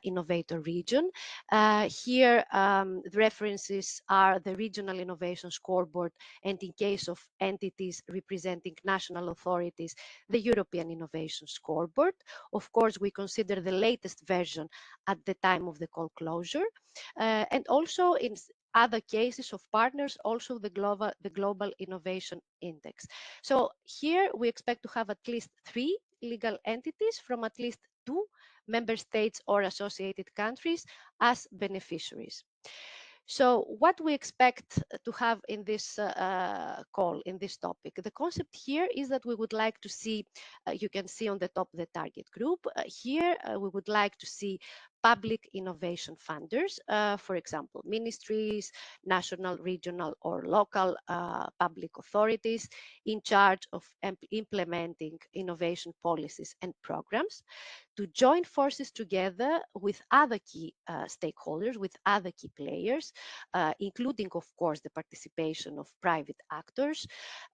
innovator region. Here, the references are the Regional Innovation Scoreboard, and in case of entities representing national authorities, the European Innovation Scoreboard. Of course, we consider the latest version at the time of the call closure, and also in other cases of partners, also the global innovation index. So here we expect to have at least 3 legal entities from at least 2 member states or associated countries as beneficiaries. So what we expect to have in this call, in this topic, the concept here is that we would like to see, you can see on the top the target group. Here we would like to see public innovation funders, for example, ministries, national, regional, or local public authorities in charge of implementing innovation policies and programs, to join forces together with other key stakeholders, with other key players, including, of course, the participation of private actors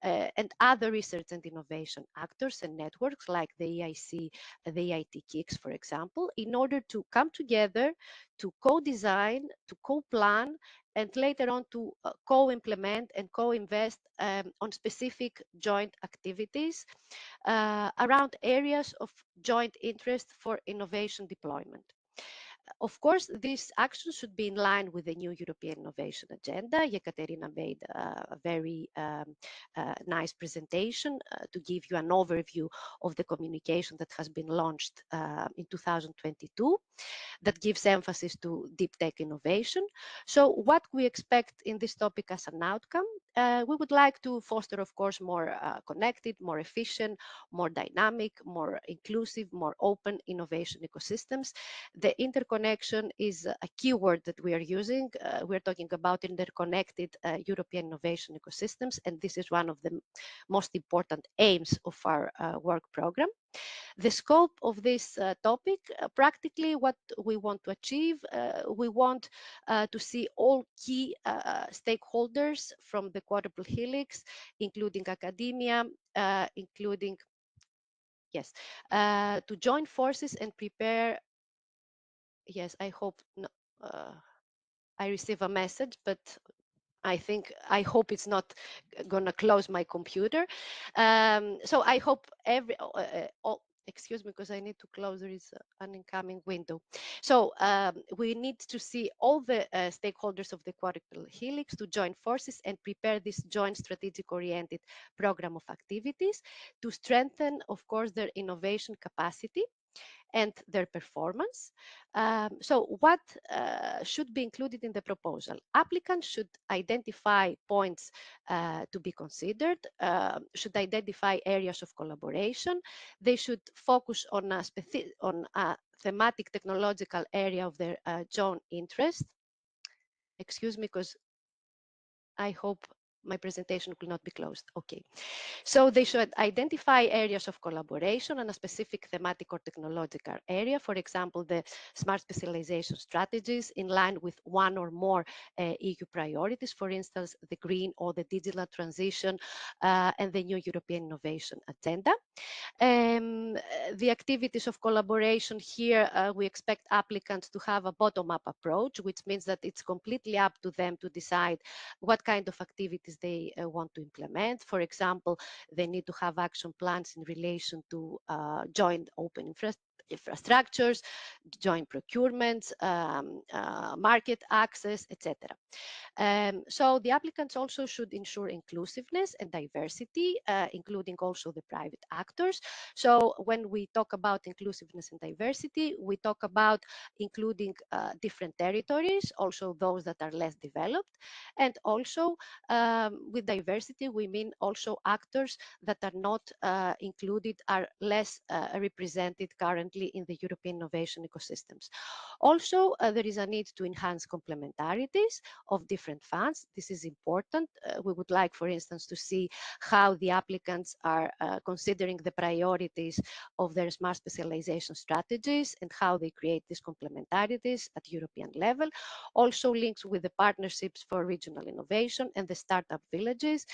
and other research and innovation actors and networks like the EIC, the EIT KICS, for example, in order to come together to co-design, to co-plan, and later on to co-implement and co-invest on specific joint activities around areas of joint interest for innovation deployment. Of course, these actions should be in line with the new European Innovation Agenda. Yekaterina made a very nice presentation to give you an overview of the communication that has been launched in 2022 that gives emphasis to deep tech innovation. So what we expect in this topic as an outcome, we would like to foster, of course, more connected, more efficient, more dynamic, more inclusive, more open innovation ecosystems. The interconnection is a keyword that we are using. We're talking about interconnected European innovation ecosystems, and this is one of the most important aims of our work program. The scope of this topic, practically what we want to achieve, we want to see all key stakeholders from the quadruple helix, including academia, including, yes, to join forces and prepare, yes, I hope, no, I receive a message, but I hope it's not gonna close my computer. So I hope excuse me, because I need to close, there is an incoming window. So we need to see all the stakeholders of the quadruple helix to join forces and prepare this joint strategic oriented program of activities to strengthen, of course, their innovation capacity and their performance. So what should be included in the proposal? Applicants should identify points to be considered, should identify areas of collaboration. They should focus on a thematic technological area of their joint interest. Excuse me, because I hope my presentation will not be closed. Okay. So they should identify areas of collaboration on a specific thematic or technological area. For example, the smart specialization strategies in line with one or more EU priorities, for instance, the green or the digital transition and the new European innovation agenda. The activities of collaboration here, we expect applicants to have a bottom-up approach, which means that it's completely up to them to decide what kind of activities they want to implement. For example, they need to have action plans in relation to joint open infrastructures, joint procurements, market access, etc. So the applicants also should ensure inclusiveness and diversity, including also the private actors. So when we talk about inclusiveness and diversity, we talk about including different territories, also those that are less developed. And also with diversity, we mean also actors that are not included, are less represented currently in the European innovation ecosystems. Also, there is a need to enhance complementarities of different funds. This is important. We would like, for instance, to see how the applicants are considering the priorities of their smart specialization strategies and how they create these complementarities at European level. Also links with the partnerships for regional innovation and the startup villages.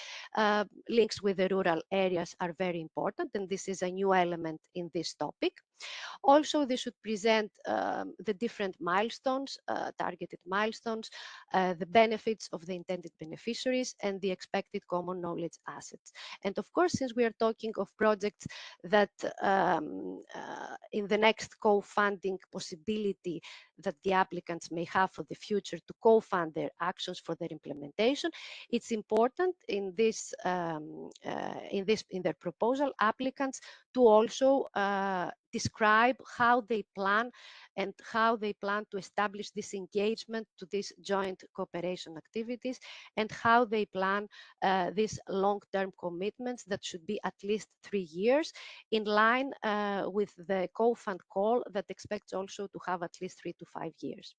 Links with the rural areas are very important, and this is a new element in this topic. Also, they should present the different milestones, targeted milestones, the benefits of the intended beneficiaries, and the expected common knowledge assets. And of course, since we are talking of projects that in the next co-funding possibility that the applicants may have for the future to co-fund their actions for their implementation, it's important in this in their proposal applicants to also describe how they plan and how they plan to establish this engagement to these joint cooperation activities, and how they plan these long-term commitments that should be at least 3 years, in line with the co-fund call that expects also to have at least 3 to 5 years.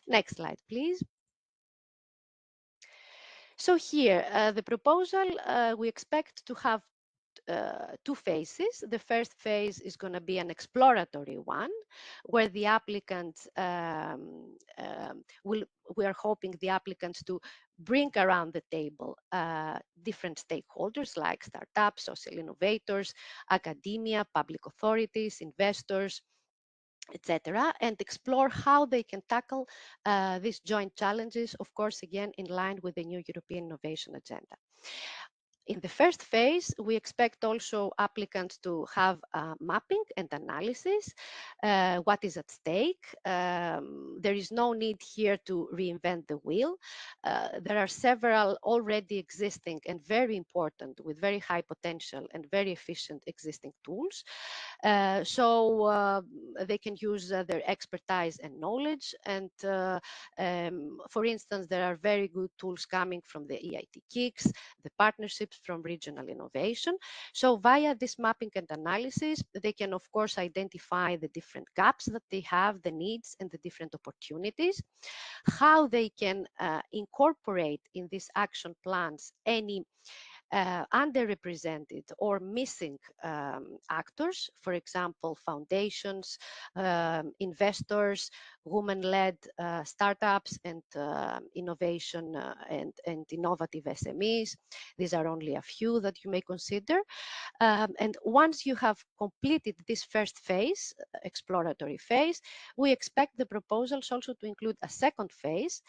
Next slide, please. So here, the proposal, we expect to have 2 phases. The first phase is going to be an exploratory one, where the applicants we are hoping the applicants to bring around the table different stakeholders like startups, social innovators, academia, public authorities, investors, etc., and explore how they can tackle these joint challenges, of course, again, in line with the new European Innovation Agenda. In the first phase, we expect also applicants to have mapping and analysis, what is at stake. There is no need here to reinvent the wheel. There are several already existing and very important, with very high potential and very efficient existing tools. So they can use their expertise and knowledge. And for instance, there are very good tools coming from the EIT KICS, the partnerships from regional innovation. So via this mapping and analysis, they can, of course, identify the different gaps that they have, the needs and the different opportunities, how they can incorporate in these action plans any underrepresented or missing actors, for example, foundations, investors, women-led startups, and innovation and innovative SMEs. These are only a few that you may consider. And once you have completed this first phase, exploratory phase, we expect the proposals also to include a second phase,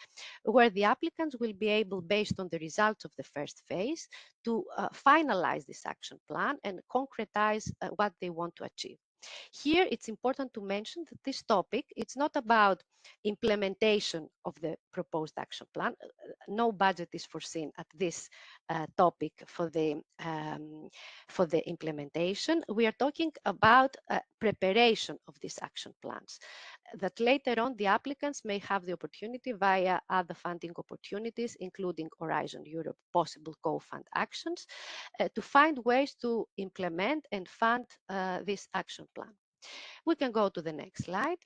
where the applicants will be able, based on the results of the first phase, to finalize this action plan and concretize what they want to achieve. Here, it's important to mention that this topic, it's not about implementation of the proposed action plan. No budget is foreseen at this topic for the implementation. We are talking about preparation of these action plans, that later on the applicants may have the opportunity via other funding opportunities, including Horizon Europe possible co-fund actions, to find ways to implement and fund this action plan. We can go to the next slide.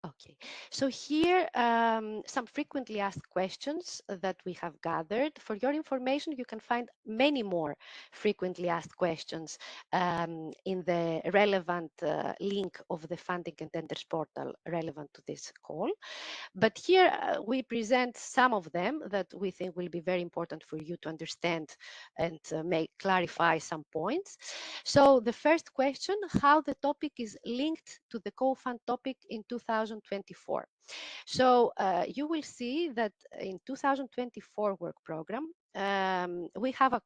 Okay, so here some frequently asked questions that we have gathered. For your information, you can find many more frequently asked questions in the relevant link of the Funding and Tenders portal relevant to this call. But here we present some of them that we think will be very important for you to understand and may clarify some points. So the first question, how the topic is linked to the co-fund topic in 2024. So you will see that in 2024 work program, we have a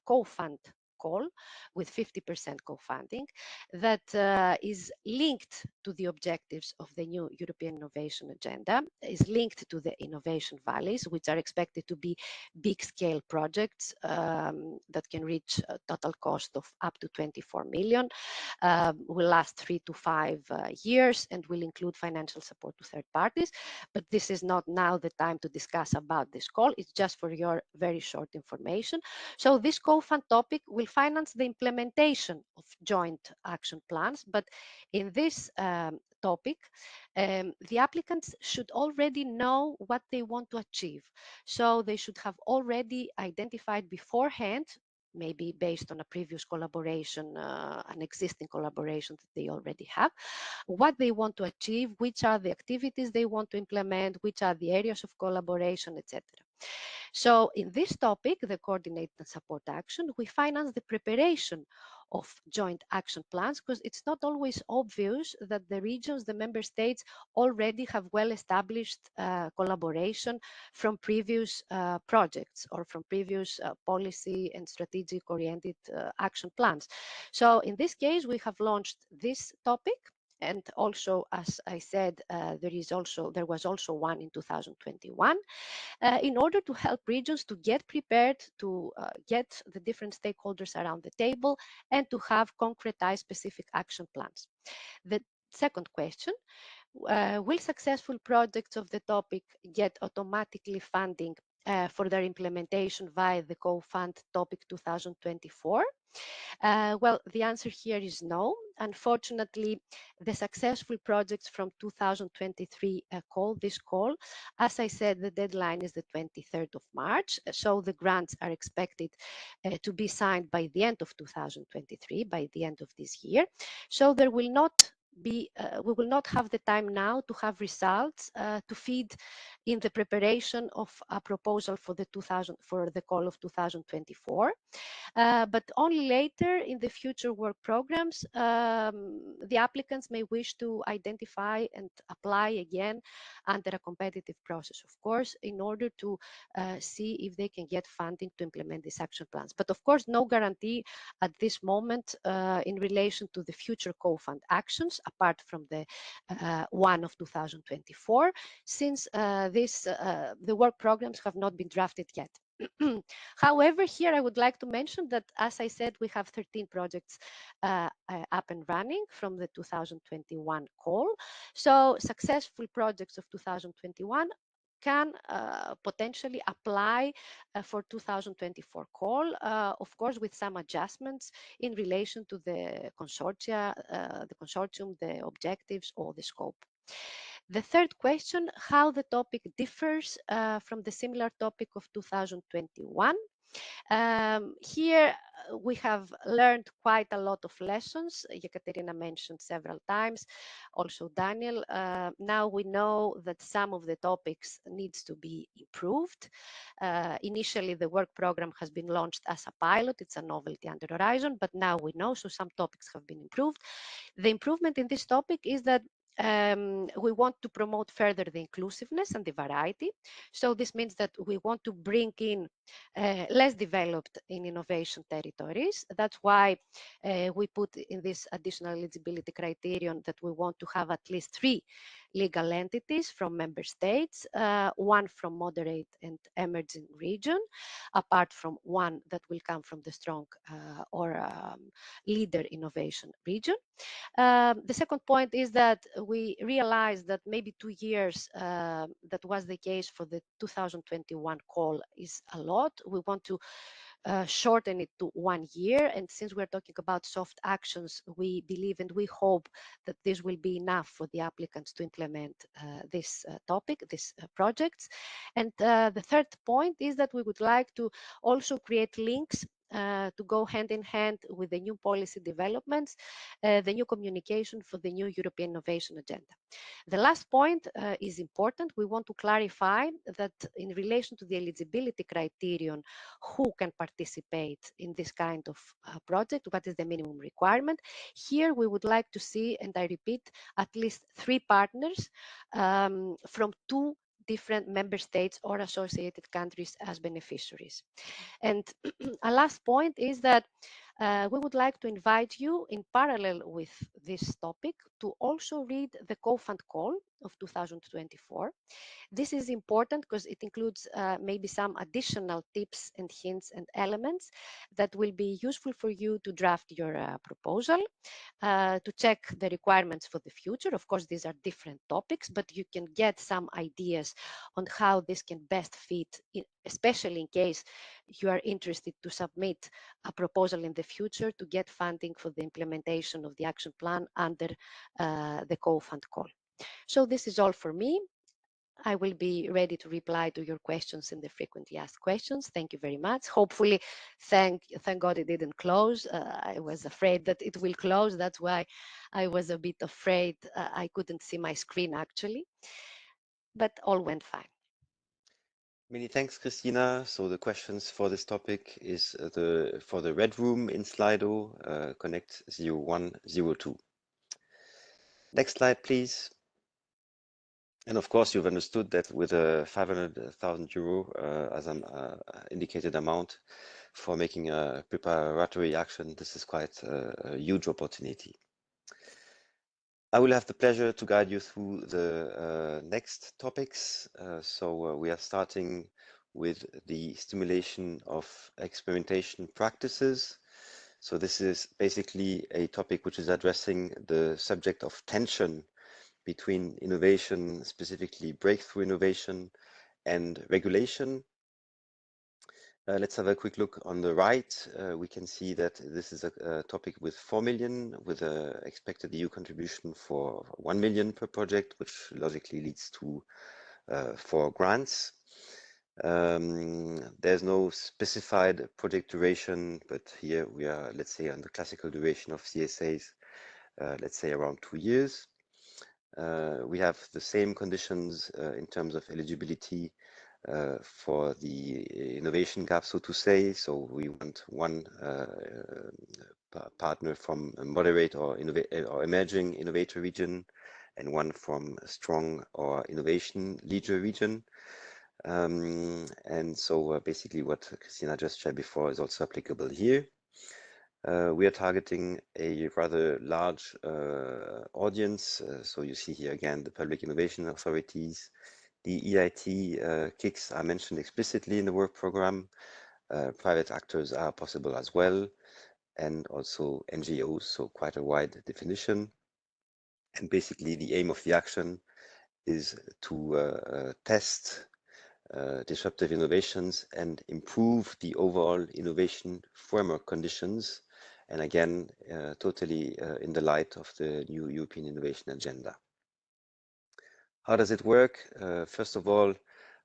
co-fund call with 50% co-funding that is linked to the objectives of the new European Innovation Agenda, is linked to the innovation valleys, which are expected to be big scale projects that can reach a total cost of up to 24 million, will last 3 to 5 years, and will include financial support to third parties. But this is not now the time to discuss about this call. It's just for your very short information. So this co-fund topic will finance the implementation of joint action plans. But in this topic, the applicants should already know what they want to achieve. So they should have already identified beforehand, maybe based on a previous collaboration, an existing collaboration that they already have, what they want to achieve, which are the activities they want to implement, which are the areas of collaboration, etc. So in this topic, the coordinate and support action, we finance the preparation of joint action plans, because it's not always obvious that the regions, the member states already have well-established collaboration from previous projects or from previous policy and strategic oriented action plans. So in this case, we have launched this topic And also, as I said, there was also one in 2021, in order to help regions to get prepared, to get the different stakeholders around the table, and to have concretized specific action plans. The second question, will successful projects of the topic get automatically funding for their implementation via the co-fund topic 2024? Well, the answer here is no. Unfortunately, the successful projects from 2023 this call, as I said, the deadline is the 23rd of March. So the grants are expected to be signed by the end of 2023, by the end of this year. So there will not be, we will not have the time now to have results to feed in the preparation of a proposal for the call of 2024. But only later in the future work programs, the applicants may wish to identify and apply again under a competitive process, of course, in order to see if they can get funding to implement these action plans. But of course, no guarantee at this moment in relation to the future co-fund actions, apart from the one of 2024, since the work programs have not been drafted yet. However, here I would like to mention that, as I said, we have 13 projects up and running from the 2021 call. So successful projects of 2021 can potentially apply for 2024 call, of course, with some adjustments in relation to the consortium, the objectives, or the scope. The third question, how the topic differs from the similar topic of 2021. Here we have learned quite a lot of lessons. Ekaterina mentioned several times, also Daniel. Now we know that some of the topics needs to be improved. Initially, the work program has been launched as a pilot. It's a novelty under Horizon, but now we know, so some topics have been improved. The improvement in this topic is that we want to promote further the inclusiveness and the variety. So this means that we want to bring in less developed in innovation territories. That's why we put in this additional eligibility criterion that we want to have at least 3 legal entities from member states, 1 from moderate and emerging region, apart from 1 that will come from the strong or leader innovation region. The second point is that we realized that maybe 2 years, that was the case for the 2021 call, is a lot. We want to shorten it to 1 year. And since we're talking about soft actions, we believe and we hope that this will be enough for the applicants to implement this topic, these projects. And the third point is that we would like to also create links to go hand in hand with the new policy developments, the new communication for the new European Innovation Agenda. The last point is important. We want to clarify that in relation to the eligibility criterion, who can participate in this kind of project, what is the minimum requirement. Here we would like to see, and I repeat, at least 3 partners from 2 different member states or associated countries as beneficiaries. And a last point is that we would like to invite you, in parallel with this topic, to also read the co-fund call of 2024. This is important because it includes maybe some additional tips and hints and elements that will be useful for you to draft your proposal, to check the requirements for the future. Of course, these are different topics, but you can get some ideas on how this can best fit, especially in case you are interested to submit a proposal in the future to get funding for the implementation of the action plan under the co-fund call. So this is all for me. I will be ready to reply to your questions in the frequently asked questions. Thank you very much. Hopefully, thank God it didn't close. I was afraid that it will close. That's why I was a bit afraid. I couldn't see my screen actually, but all went fine. Many thanks, Christina. So the questions for this topic is for the red room in Slido, connect 0102. Next slide, please. And of course, you've understood that with a 500,000 euro as an indicated amount for making a preparatory action, this is quite a huge opportunity. I will have the pleasure to guide you through the next topics. We are starting with the stimulation of experimentation practices. So this is basically a topic which is addressing the subject of tension between innovation, specifically breakthrough innovation, and regulation. Let's have a quick look on the right. We can see that this is a topic with 4 million, with an expected EU contribution for 1 million per project, which logically leads to 4 grants. There's no specified project duration, but here we are, let's say, on the classical duration of CSAs, let's say around 2 years. We have the same conditions in terms of eligibility for the innovation gap, so to say. So we want one partner from a moderate or emerging innovator region, and one from a strong or innovation leader region. Basically what Christina just shared before is also applicable here. We are targeting a rather large audience. So you see here again the public innovation authorities. The EIT KICs are mentioned explicitly in the work program. Private actors are possible as well, and also NGOs, so quite a wide definition. And basically the aim of the action is to test disruptive innovations and improve the overall innovation framework conditions. And again, totally in the light of the new European Innovation Agenda. How does it work? First of all,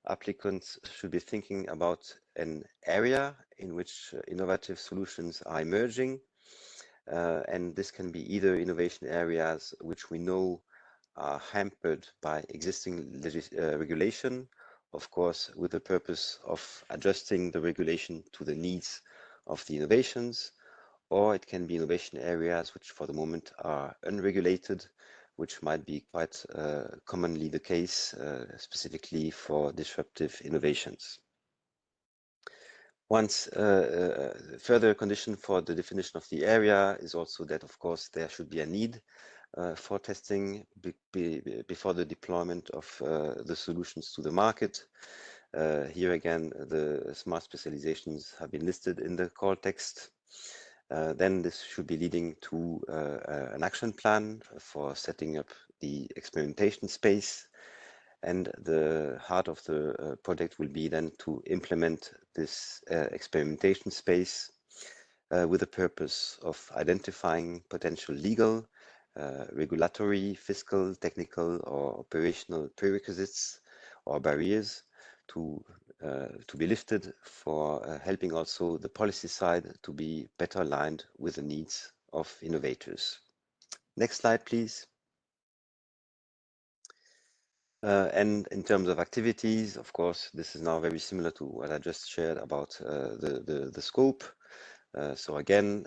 applicants should be thinking about an area in which innovative solutions are emerging. And this can be either innovation areas which we know are hampered by existing regulation, of course, with the purpose of adjusting the regulation to the needs of the innovations, or it can be innovation areas which for the moment are unregulated, which might be quite commonly the case, specifically for disruptive innovations. Once further condition for the definition of the area is also that, of course, there should be a need for testing before the deployment of the solutions to the market. Here again, the smart specializations have been listed in the call text. Then this should be leading to an action plan for setting up the experimentation space. And the heart of the project will be then to implement this experimentation space with the purpose of identifying potential legal, regulatory, fiscal, technical, or operational prerequisites or barriers to be lifted for helping also the policy side to be better aligned with the needs of innovators. Next slide, please. And in terms of activities, of course, this is now very similar to what I just shared about the scope. So again,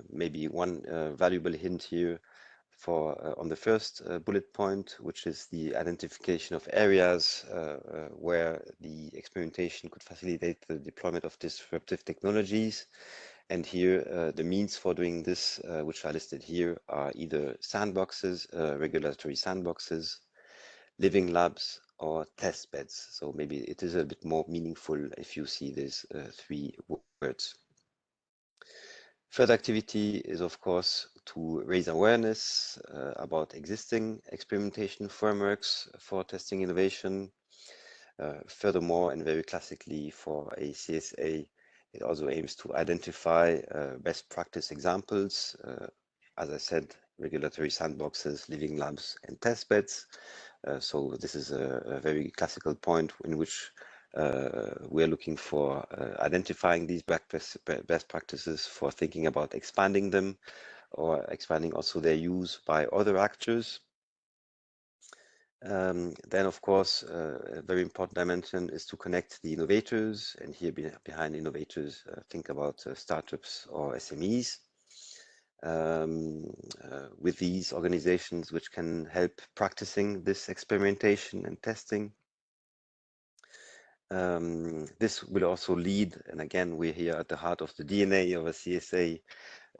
maybe one valuable hint here for on the first bullet point, which is the identification of areas where the experimentation could facilitate the deployment of disruptive technologies. And here, the means for doing this, which are listed here, are either sandboxes, regulatory sandboxes, living labs, or test beds. So maybe it is a bit more meaningful if you see these 3 words. Further activity is, of course, to raise awareness about existing experimentation frameworks for testing innovation. Furthermore, and very classically for a CSA, it also aims to identify best practice examples. As I said, regulatory sandboxes, living labs, and test beds. So this is a very classical point in which we are looking for identifying these best practices, for thinking about expanding them or expanding also their use by other actors. Then, of course, a very important dimension is to connect the innovators, and here behind innovators, think about startups or SMEs. With these organizations which can help practicing this experimentation and testing. This will also lead, and again, we're here at the heart of the DNA of a CSA,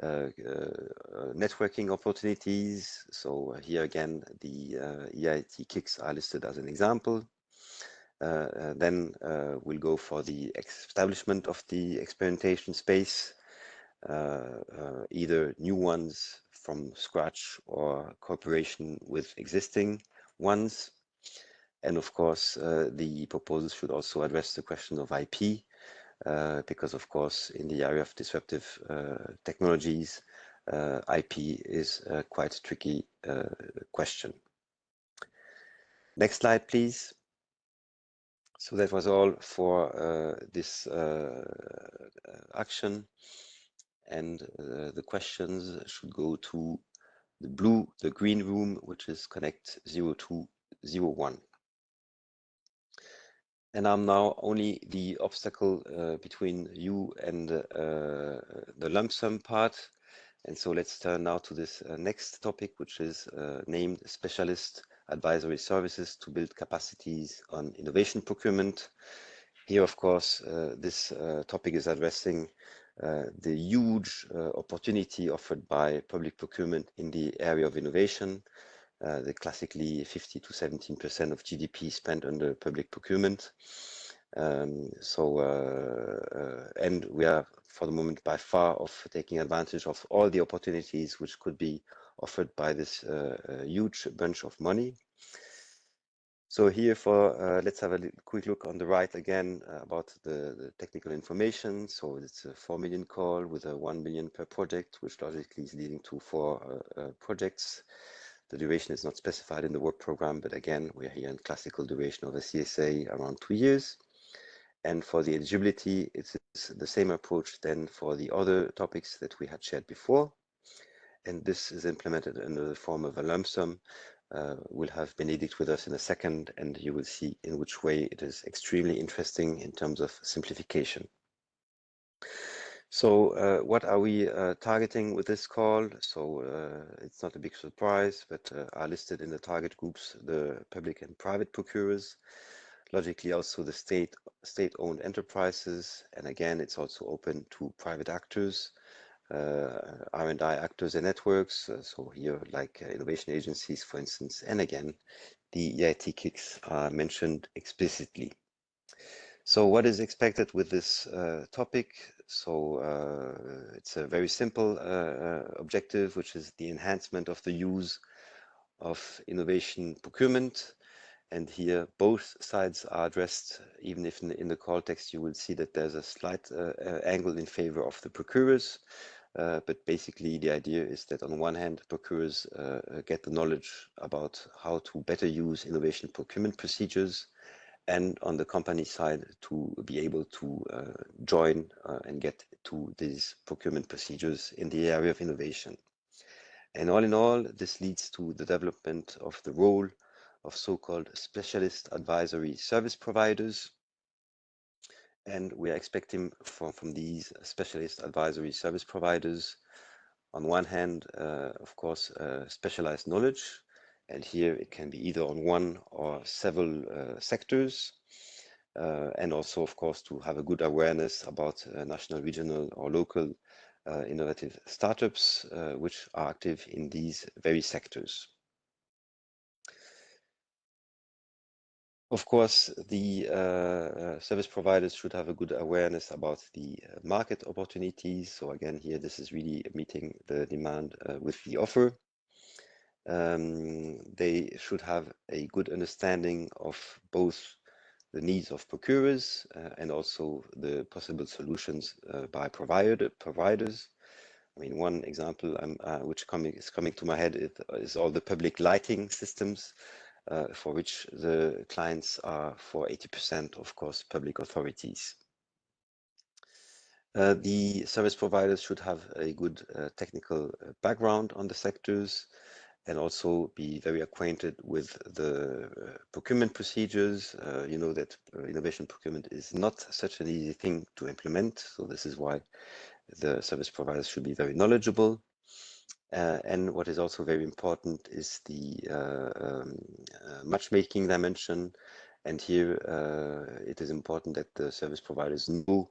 networking opportunities. So here again, the EIT kicks are listed as an example. Then we'll go for the establishment of the experimentation space, either new ones from scratch or cooperation with existing ones. And of course, the proposals should also address the question of IP, because of course, in the area of disruptive technologies, IP is a quite tricky question. Next slide, please. So that was all for this action, and the questions should go to the green room, which is Connect 0201. And I'm now only the obstacle between you and the lump sum part. And so let's turn now to this next topic, which is named Specialist Advisory Services to build capacities on innovation procurement. Here, of course, this topic is addressing the huge opportunity offered by public procurement in the area of innovation. The classically 50 to 17% of GDP spent under public procurement. And we are, for the moment, by far of taking advantage of all the opportunities which could be offered by this huge bunch of money. So here let's have a quick look on the right again about the technical information. So it's a 4 million call with a 1 million per project, which logically is leading to 4 projects. The duration is not specified in the work program, but again, we are here in classical duration of a CSA around 2 years. And for the eligibility, it's the same approach then for the other topics that we had shared before. And this is implemented in the form of a lump sum. We'll have Benedict with us in a second, and you will see in which way it is extremely interesting in terms of simplification. So what are we targeting with this call? So it's not a big surprise, but are listed in the target groups the public and private procurers, logically also the state-owned enterprises, and again it's also open to private actors, R&I actors and networks, so here like innovation agencies, for instance, and again the EIT kicks are mentioned explicitly. So what is expected with this topic? So it's a very simple objective, which is the enhancement of the use of innovation procurement. And here both sides are addressed, even if in the call text you will see that there's a slight angle in favor of the procurers. But basically the idea is that on one hand, procurers get the knowledge about how to better use innovation procurement procedures, and on the company side to be able to join and get to these procurement procedures in the area of innovation. And all in all, this leads to the development of the role of so-called specialist advisory service providers. And we are expecting from these specialist advisory service providers, on one hand, of course, specialized knowledge. And here it can be either on one or several sectors. And also, of course, to have a good awareness about national, regional, or local innovative startups which are active in these very sectors. Of course, the service providers should have a good awareness about the market opportunities. So again, here, this is really meeting the demand with the offer. They should have a good understanding of both the needs of procurers and also the possible solutions by providers. I mean, one example which is coming to my head is all the public lighting systems for which the clients are for 80%, of course, public authorities. The service providers should have a good technical background on the sectors and also be very acquainted with the procurement procedures. You know that innovation procurement is not such an easy thing to implement. So this is why the service providers should be very knowledgeable. And what is also very important is the matchmaking dimension. And here it is important that the service providers know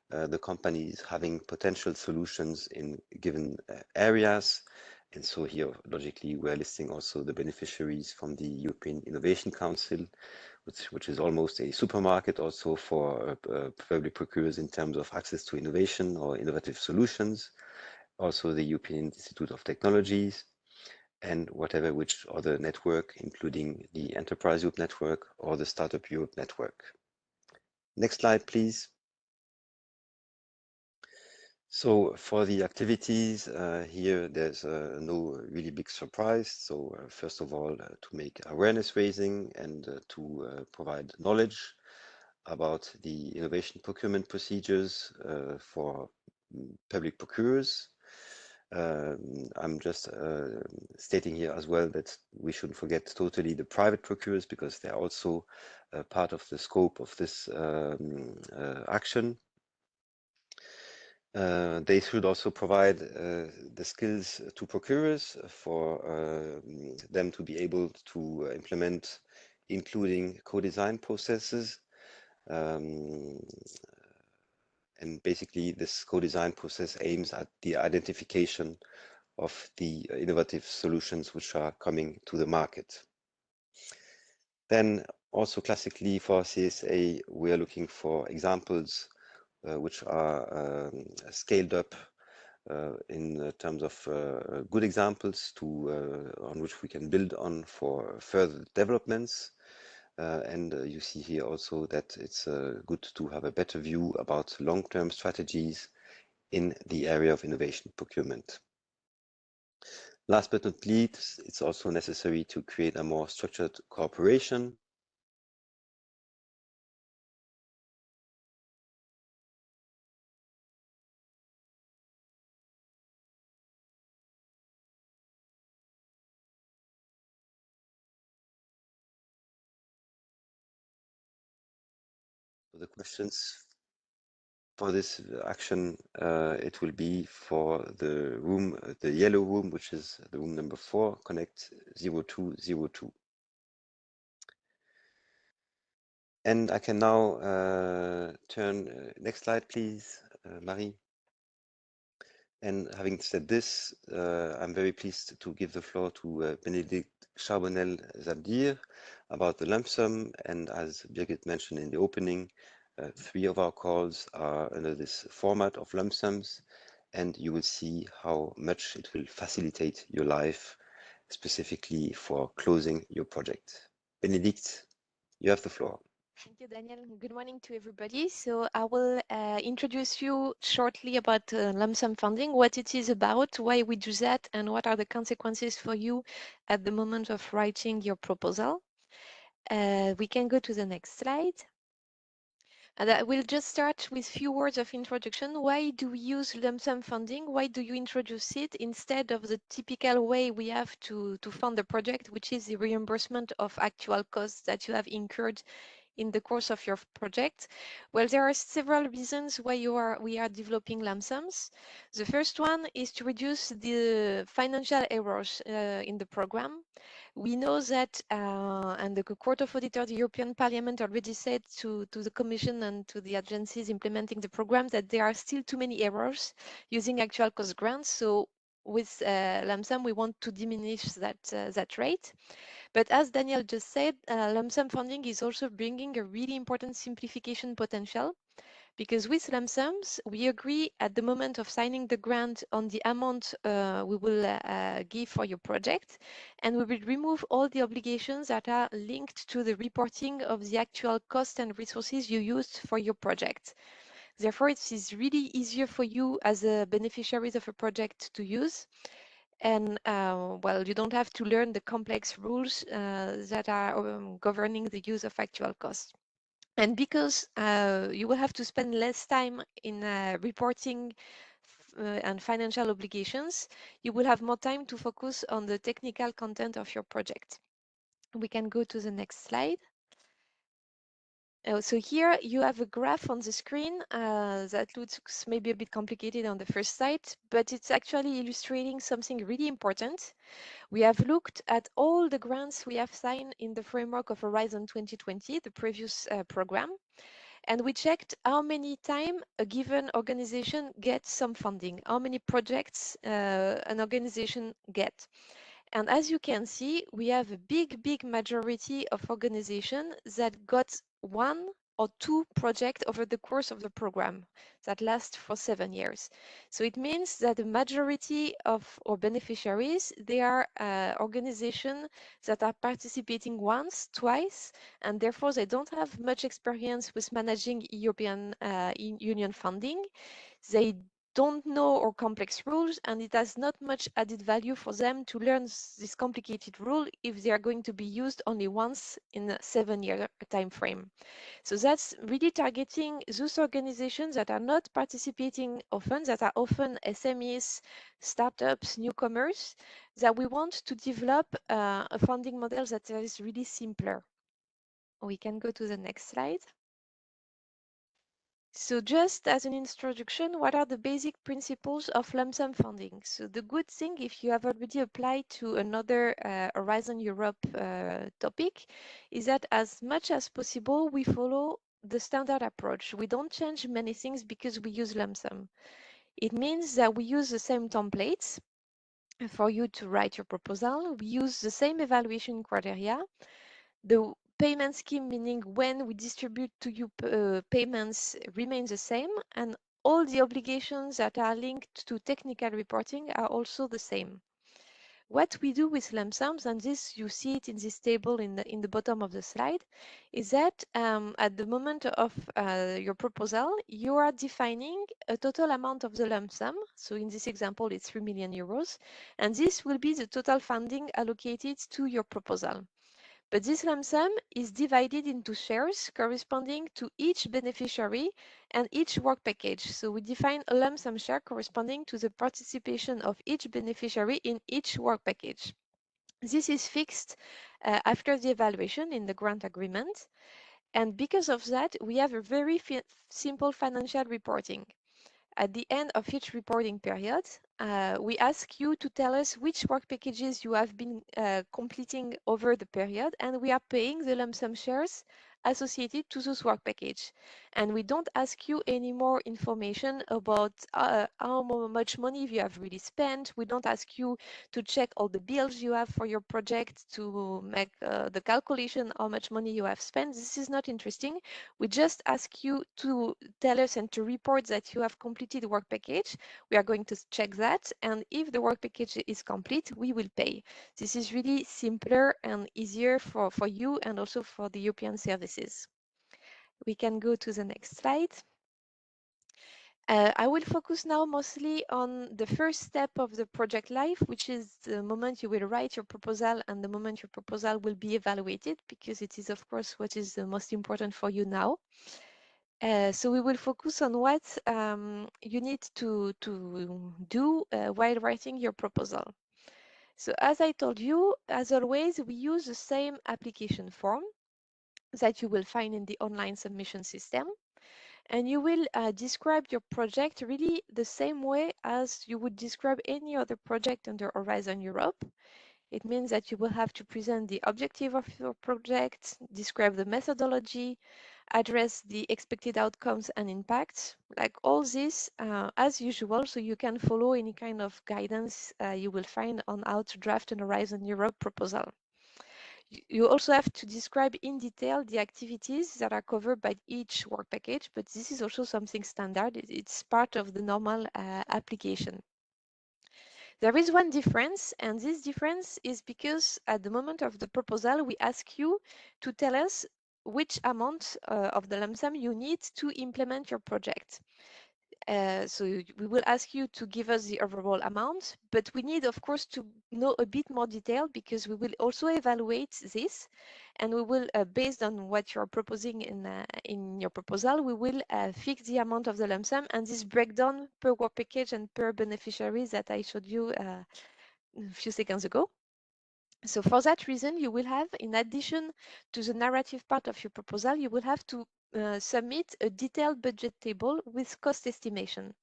the companies having potential solutions in given areas. And so here, logically, we're listing also the beneficiaries from the European Innovation Council, which is almost a supermarket also for public procurers in terms of access to innovation or innovative solutions. Also the European Institute of Technologies, and whatever which other network, including the Enterprise Europe network or the Startup Europe network. Next slide, please. So for the activities, here there's no really big surprise. So first of all, to make awareness raising and to provide knowledge about the innovation procurement procedures for public procurers. I'm just stating here as well that we shouldn't forget totally the private procurers, because they're also part of the scope of this action. They should also provide the skills to procurers for them to be able to implement, including co-design processes. And basically this co-design process aims at the identification of the innovative solutions which are coming to the market. Then also classically for CSA, we are looking for examples which are scaled up in terms of good examples to on which we can build on for further developments. And you see here also that it's good to have a better view about long-term strategies in the area of innovation procurement. Last but not least, it's also necessary to create a more structured cooperation. So the questions for this action, it will be for the room, the yellow room, which is the room number 4, Connect 0202. And I can now turn, next slide, please, Marie. And having said this, I'm very pleased to give the floor to Bénédicte Charbonnel-Zabdir about the lump sum. And as Birgit mentioned in the opening, 3 of our calls are under this format of lump sums, and you will see how much it will facilitate your life, specifically for closing your project. Bénédicte, you have the floor. Thank you, Daniel. Good morning to everybody. So I will introduce you shortly about lump sum funding, what it is about, why we do that, and what are the consequences for you at the moment of writing your proposal. We can go to the next slide. And I will just start with a few words of introduction. Why do we use lump sum funding? Why do you introduce it instead of the typical way we have to fund the project, which is the reimbursement of actual costs that you have incurred in the course of your project? Well, there are several reasons why we are developing lump sums. The first one is to reduce the financial errors in the program. We know that, and the Court of Auditors, the European Parliament already said to the Commission and to the agencies implementing the program that there are still too many errors using actual cost grants. So with lump sum, we want to diminish that rate. But as Daniel just said, lump sum funding is also bringing a really important simplification potential, because with lump sums, we agree at the moment of signing the grant on the amount we will give for your project, and we will remove all the obligations that are linked to the reporting of the actual cost and resources you used for your project. Therefore, it is really easier for you as a beneficiaries of a project to use. And well, you don't have to learn the complex rules that are governing the use of actual costs. And because you will have to spend less time in reporting and financial obligations, you will have more time to focus on the technical content of your project. We can go to the next slide. So here you have a graph on the screen that looks maybe a bit complicated on the first sight, but it's actually illustrating something really important. We have looked at all the grants we have signed in the framework of Horizon 2020, the previous program. And we checked how many time a given organization gets some funding, how many projects an organization gets. And as you can see, we have a big majority of organizations that got 1 or 2 projects over the course of the program that last for 7 years. So it means that the majority of our beneficiaries, they are organizations that are participating once, twice, and therefore they don't have much experience with managing European Union funding. They don't know our complex rules, and it has not much added value for them to learn this complicated rule if they are going to be used only once in a 7-year time frame. So that's really targeting those organizations that are not participating often, that are often SMEs, startups, newcomers, that we want to develop a funding model that is really simpler. We can go to the next slide. So just as an introduction, what are the basic principles of lump sum funding? So the good thing, if you have already applied to another Horizon Europe topic, is that as much as possible, we follow the standard approach. We don't change many things because we use lump sum. It means that we use the same templates for you to write your proposal. We use the same evaluation criteria. The payment scheme, meaning when we distribute to you payments, remains the same, and all the obligations that are linked to technical reporting are also the same. What we do with lump sums, and this you see it in this table in the bottom of the slide, is that at the moment of your proposal, you are defining a total amount of the lump sum. So in this example, it's 3 million euros, and this will be the total funding allocated to your proposal. But this lump sum is divided into shares corresponding to each beneficiary and each work package. So we define a lump sum share corresponding to the participation of each beneficiary in each work package. This is fixed after the evaluation in the grant agreement. And because of that, we have a very simple financial reporting. At the end of each reporting period, we ask you to tell us which work packages you have been completing over the period, and we are paying the lump sum shares associated to those work package. And we don't ask you any more information about how much money you have really spent. We don't ask you to check all the bills you have for your project to make the calculation how much money you have spent. This is not interesting. We just ask you to tell us and to report that you have completed the work package. We are going to check that, and if the work package is complete, we will pay. This is really simpler and easier for you and also for the European services. We can go to the next slide. I will focus now mostly on the first step of the project life, which is the moment you will write your proposal and the moment your proposal will be evaluated, because it is, of course, what is the most important for you now. So we will focus on what you need to do while writing your proposal. So as I told you, as always, we use the same application form that you will find in the online submission system. And you will describe your project really the same way as you would describe any other project under Horizon Europe. It means that you will have to present the objective of your project, describe the methodology, address the expected outcomes and impacts, like all this as usual, so you can follow any kind of guidance you will find on how to draft an Horizon Europe proposal. You also have to describe in detail the activities that are covered by each work package, but this is also something standard. It's part of the normal application. There is one difference, and this difference is because at the moment of the proposal, we ask you to tell us which amount of the lump sum you need to implement your project. So we will ask you to give us the overall amount, but we need, of course, to know a bit more detail because we will also evaluate this, and we will, based on what you're proposing in your proposal, we will fix the amount of the lump sum and this breakdown per work package and per beneficiaries that I showed you a few seconds ago. So for that reason, you will have, in addition to the narrative part of your proposal, you will have to submit a detailed budget table with cost estimation.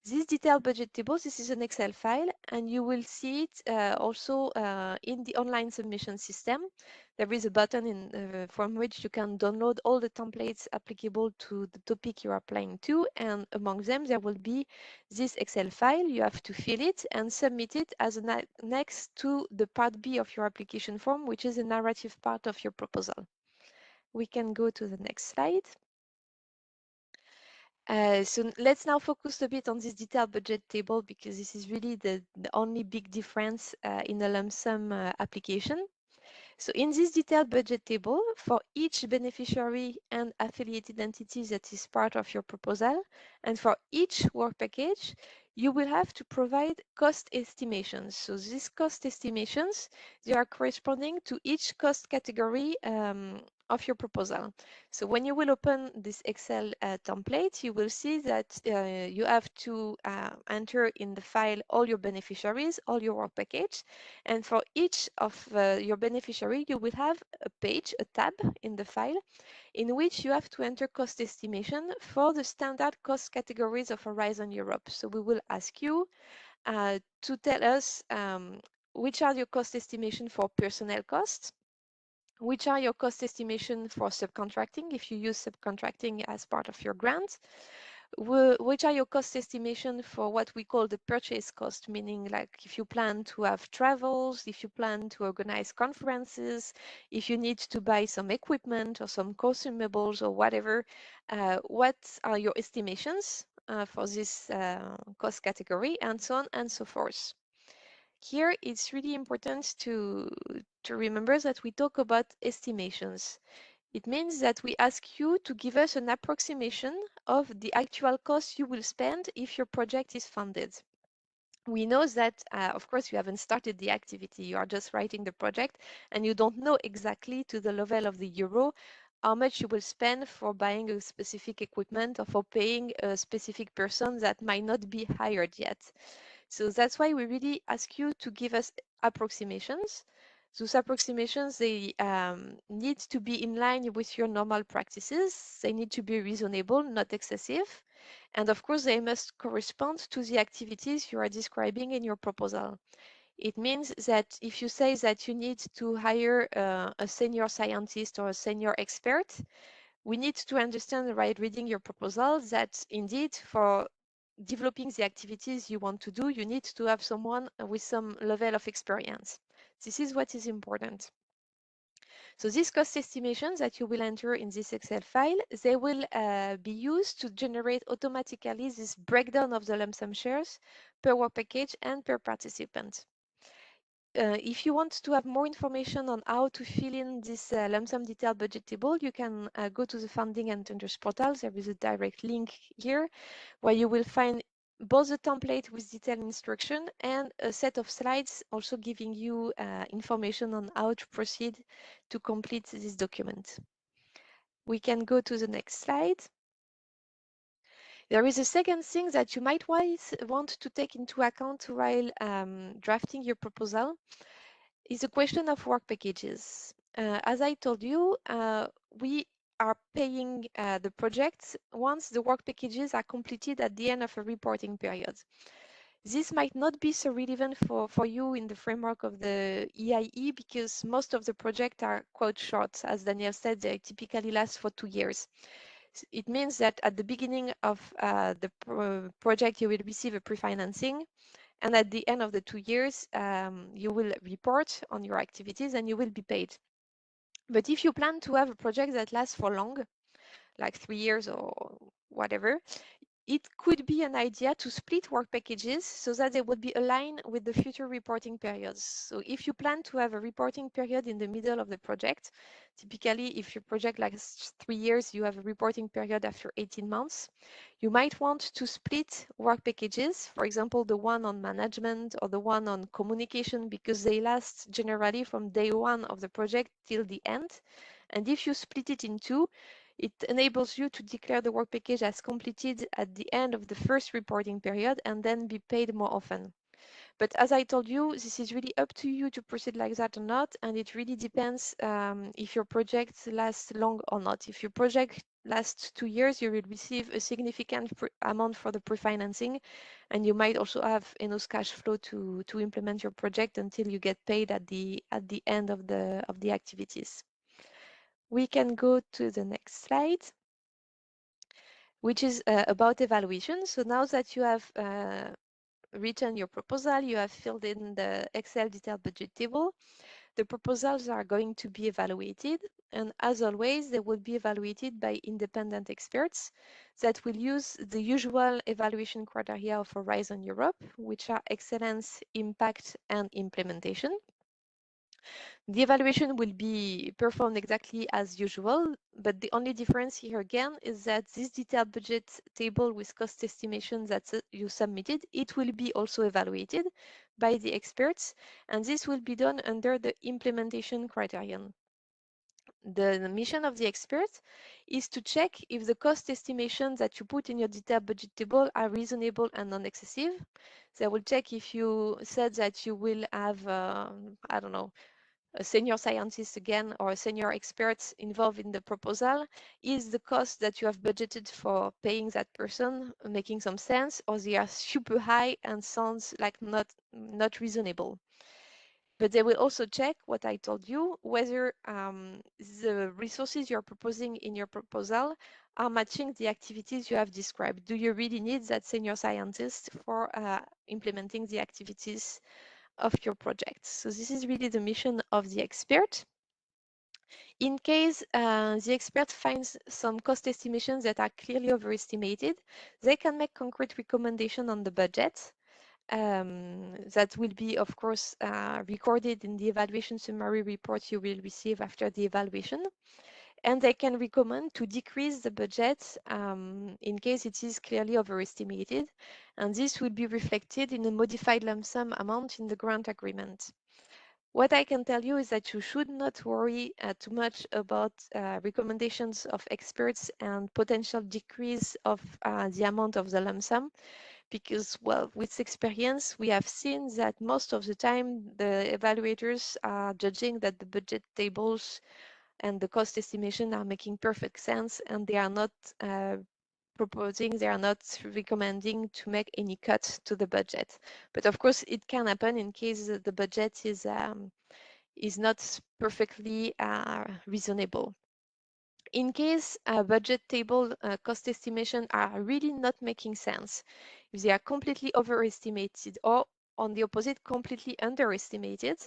This detailed budget table, this is an Excel file, and you will see it also in the online submission system. there is a button from which you can download all the templates applicable to the topic you are applying to, and among them there will be this Excel file. You have to fill it and submit it as next to the part B of your application form, which is the narrative part of your proposal. We can go to the next slide. So let's now focus a bit on this detailed budget table, because this is really the only big difference in the lump sum application. So in this detailed budget table, for each beneficiary and affiliated entity that is part of your proposal, and for each work package, you will have to provide cost estimations. So these cost estimations, they are corresponding to each cost category of your proposal. So when you will open this Excel template, you will see that you have to enter in the file all your beneficiaries, all your work package, and for each of your beneficiary, you will have a page, a tab in the file, in which you have to enter cost estimation for the standard cost categories of Horizon Europe. So we will ask you to tell us which are your cost estimation for personnel costs, which are your cost estimation for subcontracting, if you use subcontracting as part of your grant, which are your cost estimation for what we call the purchase cost, meaning like if you plan to have travels, if you plan to organize conferences, if you need to buy some equipment or some consumables or whatever, what are your estimations for this cost category, and so on and so forth. Here, it's really important to remember that we talk about estimations. It means that we ask you to give us an approximation of the actual cost you will spend if your project is funded. We know that, of course, you haven't started the activity. You are just writing the project, and you don't know exactly to the level of the euro how much you will spend for buying a specific equipment or for paying a specific person that might not be hired yet. So that's why we really ask you to give us approximations. Those approximations, they need to be in line with your normal practices. They need to be reasonable, not excessive. And of course, they must correspond to the activities you are describing in your proposal. It means that if you say that you need to hire a senior scientist or a senior expert, we need to understand by reading your proposal that indeed for developing the activities you want to do, you need to have someone with some level of experience. This is what is important. So these cost estimations that you will enter in this Excel file, they will be used to generate automatically this breakdown of the lump sum shares per work package and per participant. If you want to have more information on how to fill in this lump sum detailed budget table, you can go to the funding and tenders portal. There is a direct link here where you will find both the template with detailed instruction and a set of slides also giving you information on how to proceed to complete this document. We can go to the next slide. There is a second thing that you might want to take into account while drafting your proposal, is a question of work packages. As I told you, we are paying the projects once the work packages are completed at the end of a reporting period. This might not be so relevant for you in the framework of the EIE, because most of the projects are quite short. As Daniel said, they typically last for 2 years. It means that at the beginning of the project, you will receive a pre-financing, and at the end of the 2 years, you will report on your activities and you will be paid. But if you plan to have a project that lasts for long, like 3 years or whatever, it could be an idea to split work packages so that they would be aligned with the future reporting periods. So if you plan to have a reporting period in the middle of the project, typically if your project lasts 3 years, you have a reporting period after 18 months, you might want to split work packages, for example, the one on management or the one on communication, because they last generally from day one of the project till the end. And if you split it in two, it enables you to declare the work package as completed at the end of the first reporting period and then be paid more often. But as I told you, this is really up to you to proceed like that or not, and it really depends if your project lasts long or not. If your project last 2 years, you will receive a significant amount for the pre-financing, and you might also have enough cash flow to implement your project until you get paid at the end of the activities. We can go to the next slide, which is about evaluation. So now that you have written your proposal, you have filled in the Excel detailed budget table, the proposals are going to be evaluated, and as always, they will be evaluated by independent experts that will use the usual evaluation criteria of Horizon Europe, which are excellence, impact, and implementation. The evaluation will be performed exactly as usual, but the only difference here again is that this detailed budget table with cost estimation that you submitted, it will be also evaluated by the experts, and this will be done under the implementation criterion. The mission of the experts is to check if the cost estimations that you put in your detailed budget table are reasonable and non-excessive. They will check if you said that you will have, I don't know, a senior scientist again or a senior expert involved in the proposal. Is the cost that you have budgeted for paying that person making some sense, or they are super high and sounds like not reasonable? But they will also check what I told you, whether the resources you're proposing in your proposal are matching the activities you have described. Do you really need that senior scientist for implementing the activities of your project? So this is really the mission of the expert. In case the expert finds some cost estimations that are clearly overestimated, they can make concrete recommendations on the budget. That will be, of course, recorded in the evaluation summary report you will receive after the evaluation. And they can recommend to decrease the budget in case it is clearly overestimated. And this will be reflected in a modified lump sum amount in the grant agreement. What I can tell you is that you should not worry too much about recommendations of experts and potential decrease of the amount of the lump sum, because, well, with experience, we have seen that most of the time the evaluators are judging that the budget tables and the cost estimation are making perfect sense, and they are not they are not recommending to make any cut to the budget. But of course, it can happen in case the budget is not perfectly reasonable. In case a budget table cost estimation are really not making sense, if they are completely overestimated or on the opposite, completely underestimated,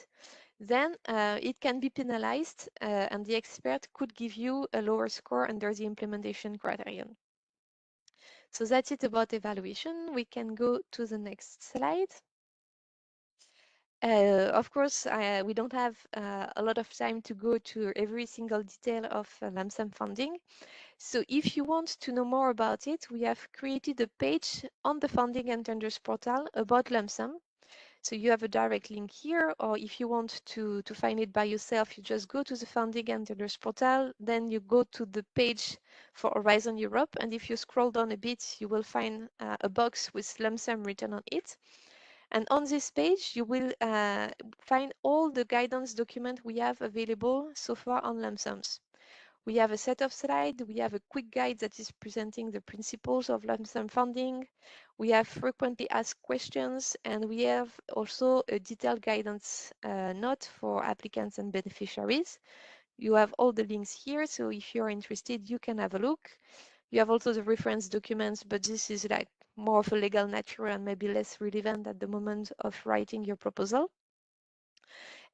then it can be penalized and the expert could give you a lower score under the implementation criterion. So that's it about evaluation. We can go to the next slide. Of course, we don't have a lot of time to go to every single detail of lump sum funding. So if you want to know more about it, we have created a page on the Funding and Tenders portal about lump sum. So you have a direct link here, or if you want to find it by yourself, you just go to the Funding and Tenders portal, then you go to the page for Horizon Europe, and if you scroll down a bit, you will find a box with lump sum written on it. And on this page, you will find all the guidance document we have available so far on lump sums. We have a set of slides, we have a quick guide that is presenting the principles of lump sum funding, we have frequently asked questions, and we have also a detailed guidance note for applicants and beneficiaries. You have all the links here, so if you're interested, you can have a look. You have also the reference documents, but this is like more of a legal nature and maybe less relevant at the moment of writing your proposal.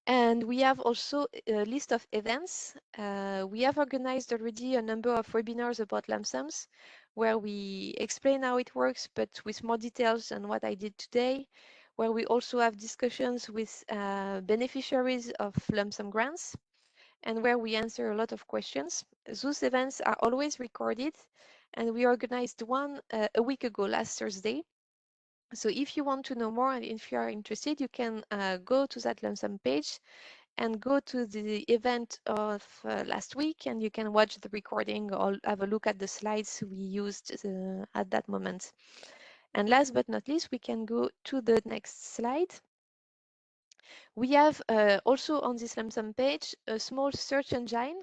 And we have also a list of events. We have organized already a number of webinars about lump sums where we explain how it works, but with more details than what I did today, where we also have discussions with beneficiaries of lump sum grants, and where we answer a lot of questions. Those events are always recorded, and we organized one a week ago, last Thursday. So if you want to know more and if you are interested, you can go to that lump sum page and go to the event of last week, and you can watch the recording or have a look at the slides we used at that moment. And last but not least, we can go to the next slide. We have also on this lump sum page a small search engine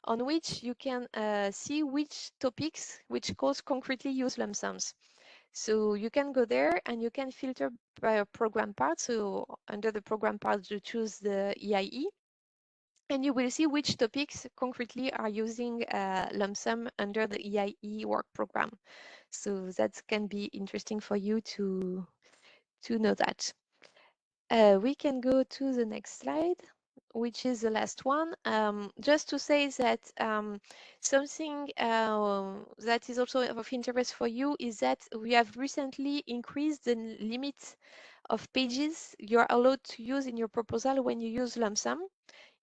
on which you can see which topics, which course concretely use lump sums. So you can go there and you can filter by program part. So under the program part, you choose the EIE, and you will see which topics concretely are using lump sum under the EIE Work Programme. So that can be interesting for you to know that. We can go to the next slide, which is the last one. Just to say that something that is also of interest for you is that we have recently increased the limit of pages you're allowed to use in your proposal when you use lump sum.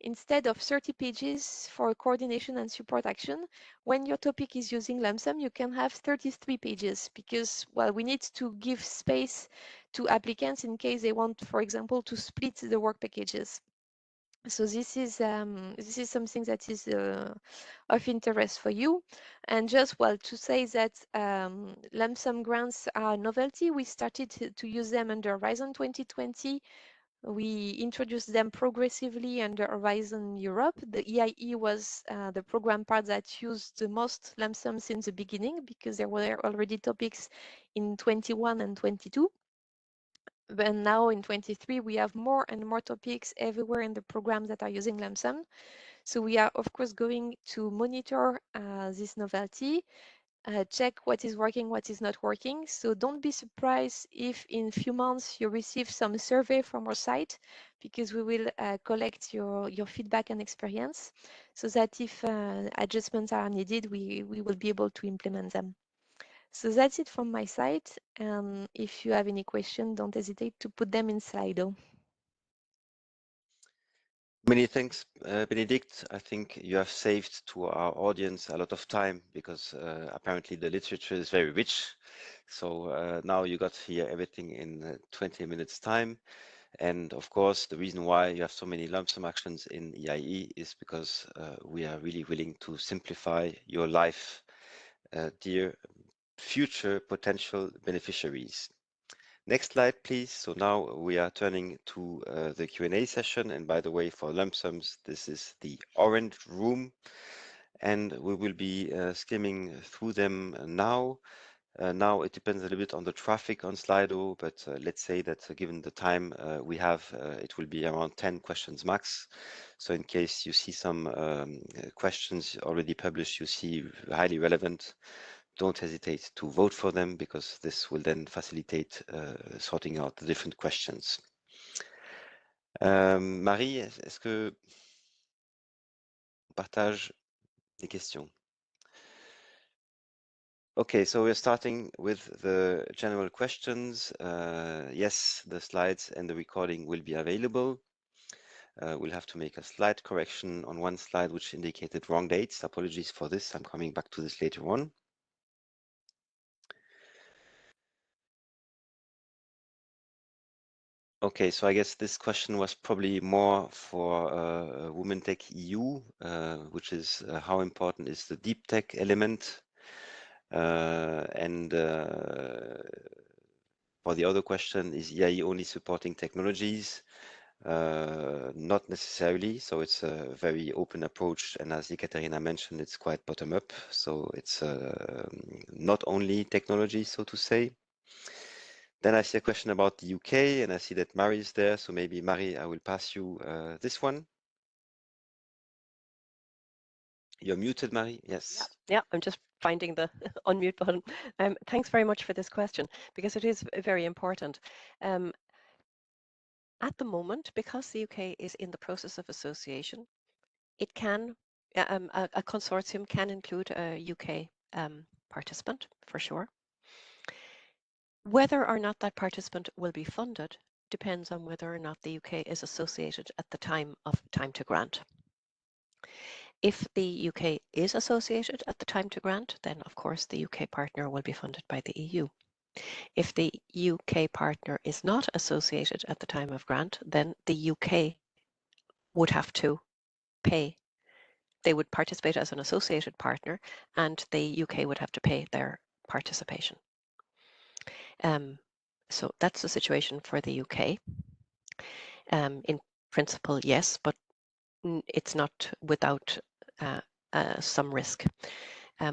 Instead of 30 pages for coordination and support action, when your topic is using lump sum, you can have 33 pages because, well, we need to give space to applicants in case they want, for example, to split the work packages. So this is something that is of interest for you. And just, well, to say that lump sum grants are a novelty. We started to use them under Horizon 2020. We introduced them progressively under Horizon Europe. The EIE was the program part that used the most lump sum since the beginning because there were already topics in 21 and 22. But now in 23, we have more and more topics everywhere in the program that are using lump sum. So we are, of course, going to monitor this novelty, check what is working, what is not working. So don't be surprised if in a few months you receive some survey from our site, because we will collect your feedback and experience so that if adjustments are needed, we will be able to implement them. So that's it from my side. And if you have any questions, don't hesitate to put them in Slido. Many thanks, Benedict. I think you have saved to our audience a lot of time because apparently the literature is very rich. So now you got here everything in 20 minutes time. And of course, the reason why you have so many lump sum actions in EIE is because we are really willing to simplify your life, dear future potential beneficiaries. Next slide, please. So now we are turning to the Q&A session. And by the way, for lump sums, this is the orange room. And we will be skimming through them now. Now it depends a little bit on the traffic on Slido, but let's say that given the time we have, it will be around 10 questions max. So in case you see some questions already published, you see highly relevant, don't hesitate to vote for them because this will then facilitate sorting out the different questions. Marie, est-ce que on partage les questions? Okay, so we're starting with the general questions. Yes, the slides and the recording will be available. We'll have to make a slight correction on one slide which indicated wrong dates. Apologies for this. I'm coming back to this later on. Okay, so I guess this question was probably more for Women Tech EU, which is how important is the deep tech element? And for the other question, is EIE only supporting technologies? Not necessarily. So it's a very open approach. And as Ekaterina mentioned, it's quite bottom up. So it's not only technology, so to say. Then I see a question about the UK, and I see that Marie is there. So maybe, Marie, I will pass you this one. You're muted, Marie. Yes. Yeah, I'm just finding the unmute button. Thanks very much for this question, because it is very important. At the moment, because the UK is in the process of association, it can, a consortium can include a UK participant, for sure. Whether or not that participant will be funded depends on whether or not the UK is associated at the time of time to grant. If the UK is associated at the time to grant, then of course the UK partner will be funded by the EU. If the UK partner is not associated at the time of grant, then the UK would have to pay. They would participate as an associated partner, and the UK would have to pay their participation. So that's the situation for the UK. In principle, yes, but it's not without some risk.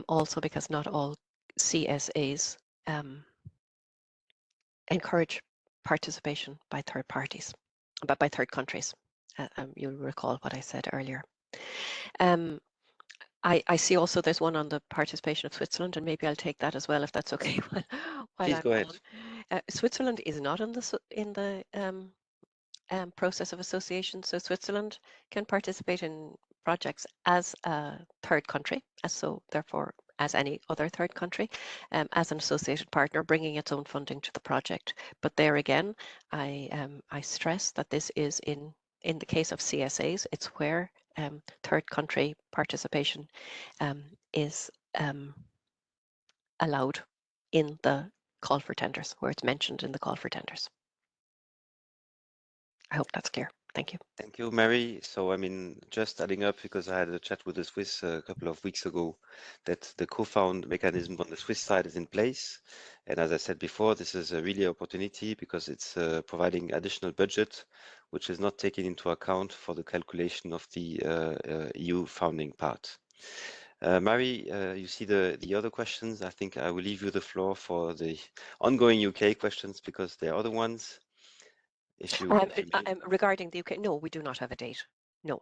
Also because not all CSAs encourage participation by third parties, but by third countries. You'll recall what I said earlier. I see also there's one on the participation of Switzerland, and maybe I'll take that as well if that's okay. Please go ahead. Switzerland is not in the process of association, so Switzerland can participate in projects as a third country, so therefore as any other third country, as an associated partner, bringing its own funding to the project. But there again, I stress that this is in the case of CSAs, it's where third country participation is allowed in the call for tenders, where it's mentioned in the call for tenders. I hope that's clear. Thank you. Thank you, Mary. So, I mean, just adding up, because I had a chat with the Swiss a couple of weeks ago, that the co-found mechanism on the Swiss side is in place. And as I said before, this is a really opportunity because it's providing additional budget, which is not taken into account for the calculation of the EU founding part. Mary, you see the other questions. I think I will leave you the floor for the ongoing UK questions because there are other ones. If you regarding the UK, no, we do not have a date. No,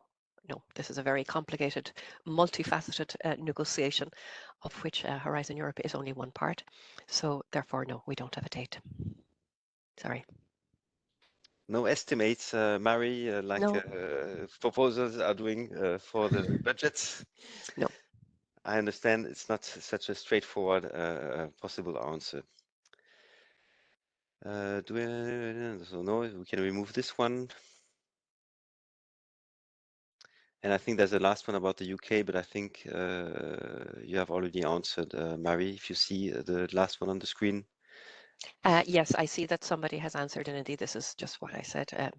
this is a very complicated, multifaceted negotiation, of which Horizon Europe is only one part. So therefore, no, we don't have a date. Sorry. No estimates, Mary, like No. proposals are doing for the budgets? No. I understand it's not such a straightforward possible answer. So no, we can remove this one. And I think there's a last one about the UK, but I think you have already answered, Mary, if you see the last one on the screen. Yes, I see that somebody has answered, and indeed this is just what I said.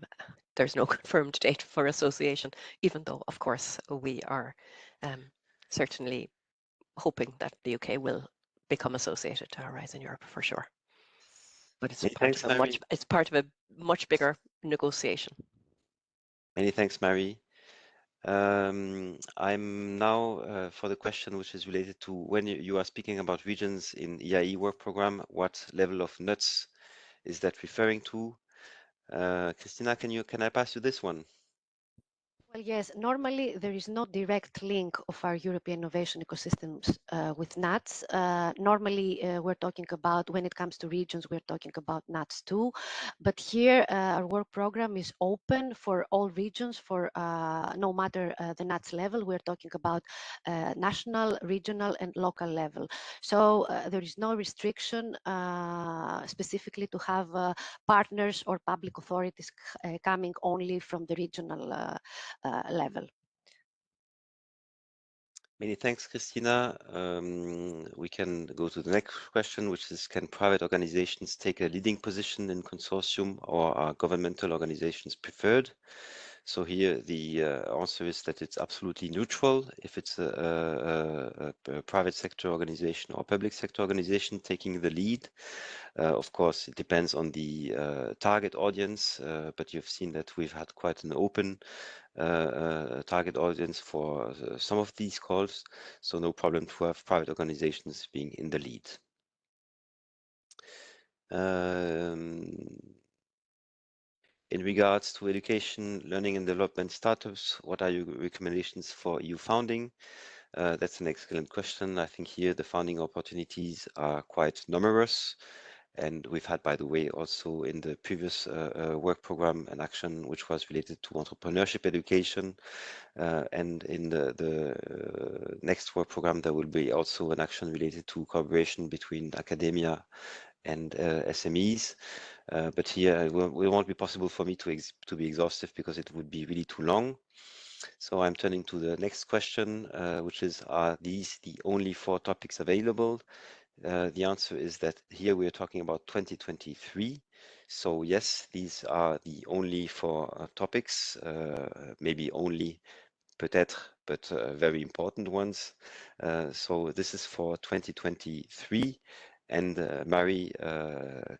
There's no confirmed date for association, even though, of course, we are certainly hoping that the UK will become associated to Horizon Europe for sure. But it's part of a much bigger negotiation. Many thanks, Mary. I'm now for the question which is related to when you are speaking about regions in EIE Work Programme, what level of nuts is that referring to? Christina, can I pass you this one? Well, yes, normally there is no direct link of our European innovation ecosystems with NATS. Normally we're talking about, when it comes to regions, we're talking about NATS 2. But here our work program is open for all regions, for no matter the NATS level. We're talking about national, regional and local level. So there is no restriction specifically to have partners or public authorities coming only from the regional level. Many thanks, Christina. We can go to the next question, which is, can private organizations take a leading position in consortium, or are governmental organizations preferred? So here the answer is that it's absolutely neutral if it's a private sector organization or public sector organization taking the lead. Of course, it depends on the target audience, but you've seen that we've had quite an open target audience for some of these calls, so no problem to have private organizations being in the lead. In regards to education, learning and development startups, what are your recommendations for EU founding? That's an excellent question. I think here the founding opportunities are quite numerous. And we've had, by the way, also in the previous work program an action which was related to entrepreneurship education. And in the next work program, there will be also an action related to cooperation between academia and SMEs. But here it won't be possible for me to be exhaustive because it would be really too long. So I'm turning to the next question, which is, are these the only 4 topics available? The answer is that here we are talking about 2023. So yes, these are the only 4 topics, maybe only peut-être, but very important ones. So this is for 2023. And Marie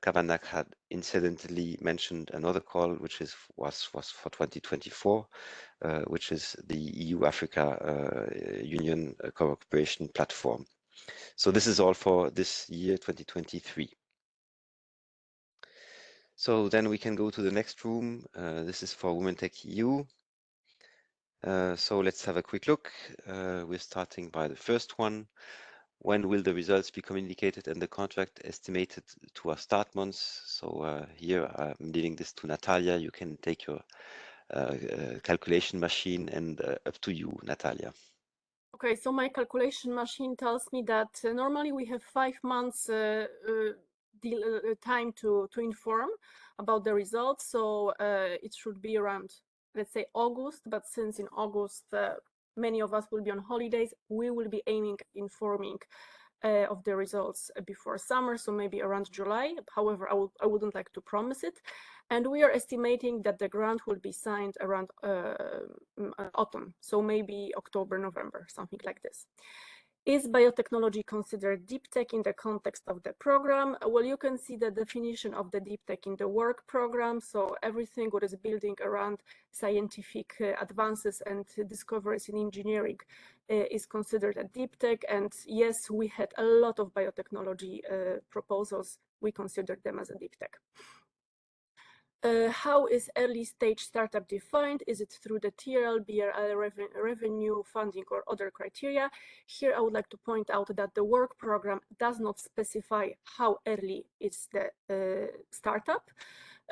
Kavanagh had incidentally mentioned another call, which was for 2024, which is the EU-Africa Union Cooperation Platform. So this is all for this year, 2023. So then we can go to the next room. This is for Women Tech EU. So let's have a quick look. We're starting by the first one. When will the results be communicated and the contract estimated to our start months? So here I'm leaving this to Natalia. You can take your calculation machine and up to you, Natalia. Okay, so my calculation machine tells me that normally we have 5 months time to inform about the results. So it should be around, let's say, August. But since in August, many of us will be on holidays, we will be aiming at informing of the results before summer, so maybe around July. However, I wouldn't like to promise it. And we are estimating that the grant will be signed around autumn, so maybe October, November, something like this. Is biotechnology considered deep tech in the context of the program? Well, you can see the definition of the deep tech in the work program. So everything what is building around scientific advances and discoveries in engineering is considered a deep tech. And yes, we had a lot of biotechnology proposals. We considered them as a deep tech. How is early stage startup defined? Is it through the TRL, BRL, revenue, funding, or other criteria? Here, I would like to point out that the work program does not specify how early is the startup.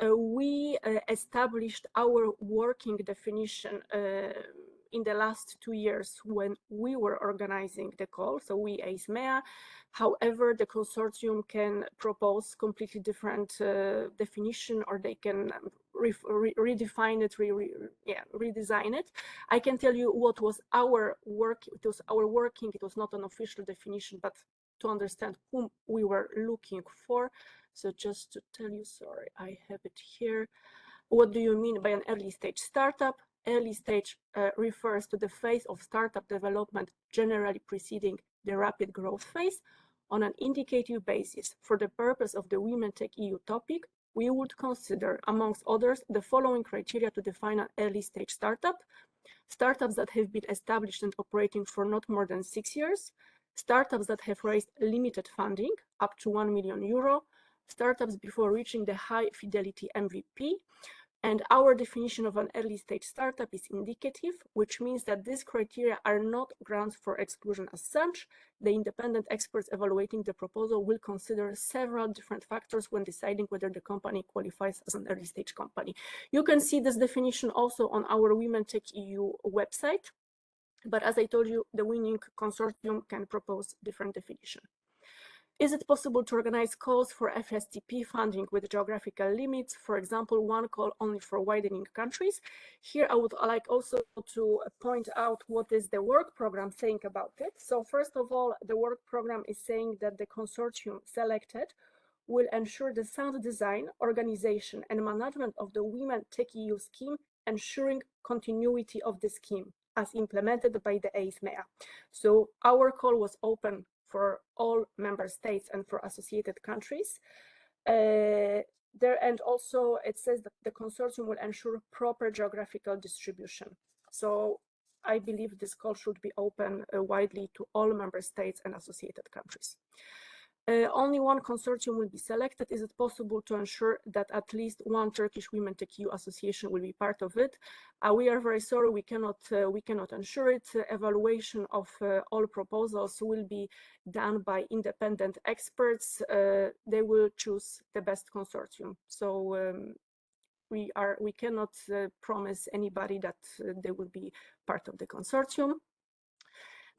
We established our working definition in the last 2 years when we were organizing the call, so we EISMEA. However, the consortium can propose completely different definition, or they can redefine it, redesign it. I can tell you what was our work. It was our working. It was not an official definition, but to understand whom we were looking for. So just to tell you, sorry, I have it here. What do you mean by an early stage startup? Early stage refers to the phase of startup development generally preceding the rapid growth phase. On an indicative basis, for the purpose of the Women Tech EU topic, we would consider, amongst others, the following criteria to define an early stage startup: startups that have been established and operating for not more than 6 years, startups that have raised limited funding, up to €1 million, startups before reaching the high fidelity MVP. And our definition of an early stage startup is indicative, which means that these criteria are not grounds for exclusion as such. The independent experts evaluating the proposal will consider several different factors when deciding whether the company qualifies as an early stage company. You can see this definition also on our Women Tech EU website. But as I told you, the winning consortium can propose different definition. Is it possible to organize calls for FSTP funding with geographical limits? For example, one call only for widening countries. Here, I would like also to point out what is the work program saying about it. So first of all, the work program is saying that the consortium selected will ensure the sound design, organization, and management of the Women Tech EU scheme, ensuring continuity of the scheme as implemented by the EISMEA. So our call was open for all member states and for associated countries. And also it says that the consortium will ensure proper geographical distribution. So I believe this call should be open widely to all member states and associated countries. Only one consortium will be selected. Is it possible to ensure that at least one Turkish Women Tech EU association will be part of it? We are very sorry, we cannot ensure it. Evaluation of all proposals will be done by independent experts. They will choose the best consortium. So we cannot promise anybody that they will be part of the consortium.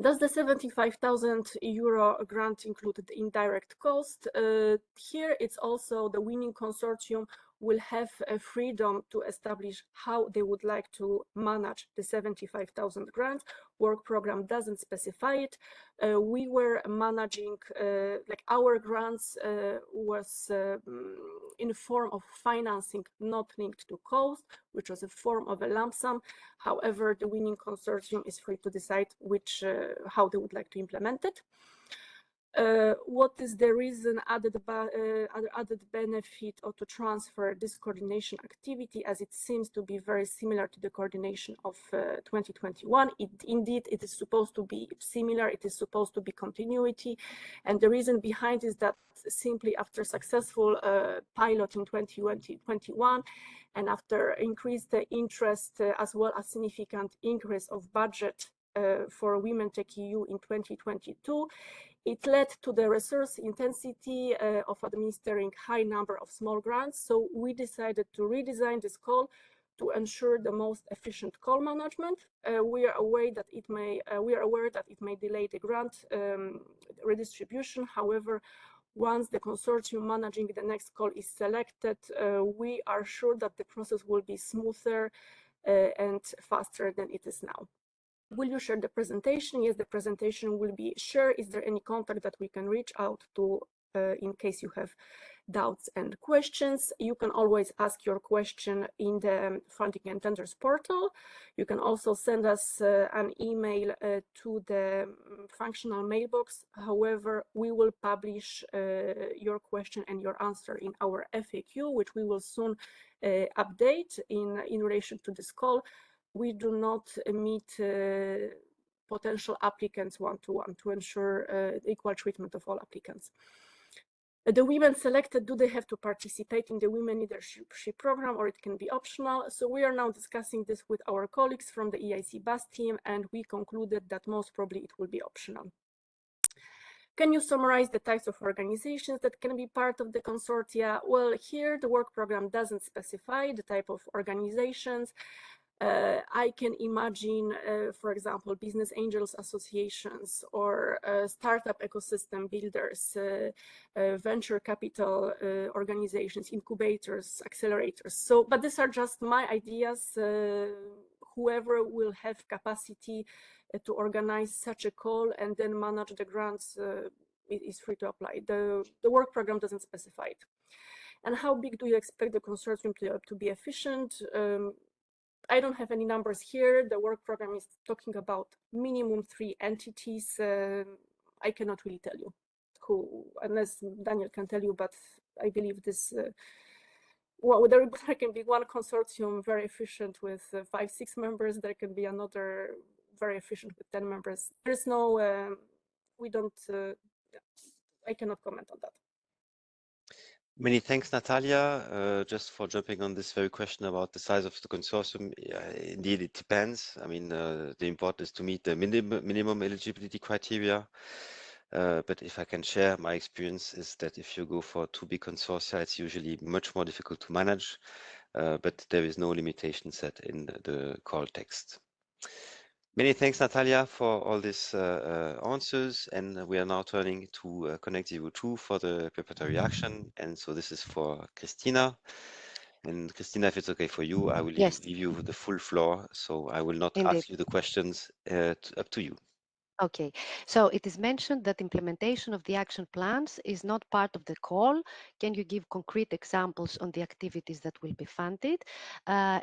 Does the €75,000 grant include the indirect cost? Here it's also the winning consortium will have a freedom to establish how they would like to manage the 75,000 grant. Work program doesn't specify it. We were managing, like our grants was in form of financing not linked to cost, which was a form of a lump sum. However, the winning consortium is free to decide which how they would like to implement it. what is the reason added benefit or to transfer this coordination activity, as it seems to be very similar to the coordination of 2021. Indeed, it is supposed to be similar, it is supposed to be continuity, and the reason behind is that simply after successful pilot in 2021 and after increased interest as well as significant increase of budget for Women TechEU in 2022, it led to the resource intensity of administering high number of small grants. So we decided to redesign this call to ensure the most efficient call management. We are aware that it may delay the grant redistribution. However, once the consortium managing the next call is selected, we are sure that the process will be smoother and faster than it is now. Will you share the presentation? Yes, the presentation will be shared. Is there any contact that we can reach out to in case you have doubts and questions? You can always ask your question in the Funding and Tenders portal. You can also send us an email to the functional mailbox. However, we will publish your question and your answer in our FAQ, which we will soon update in relation to this call. We do not meet potential applicants one-to-one to ensure equal treatment of all applicants. The women selected, do they have to participate in the Women Leadership Program, or it can be optional? So we are now discussing this with our colleagues from the EIC BUS team, and we concluded that most probably it will be optional. Can you summarize the types of organizations that can be part of the consortia? Well, here the work program doesn't specify the type of organizations. I can imagine, for example, business angels associations or startup ecosystem builders, venture capital organizations, incubators, accelerators. So, but these are just my ideas. Whoever will have capacity to organize such a call and then manage the grants is free to apply. The work program doesn't specify it. And how big do you expect the consortium to be efficient? I don't have any numbers here. The work program is talking about minimum 3 entities. I cannot really tell you who, unless Daniel can tell you, but I believe this, well, there can be one consortium very efficient with 5-6 members. There can be another very efficient with 10 members. There's no, we don't, I cannot comment on that. Many thanks, Natalia, just for jumping on this very question about the size of the consortium. Indeed, it depends. I mean, the important is to meet the minimum eligibility criteria. But if I can share my experience is that if you go for too big consortia, it's usually much more difficult to manage, but there is no limitation set in the call text. Many thanks, Natalia, for all these answers. And we are now turning to Connect 02 for the preparatory action. And so this is for Christina. And Christina, if it's okay for you, I will Yes. give you the full floor. So I will not Indeed. ask you the questions, up to you. Okay, so it is mentioned that implementation of the action plans is not part of the call. Can you give concrete examples on the activities that will be funded?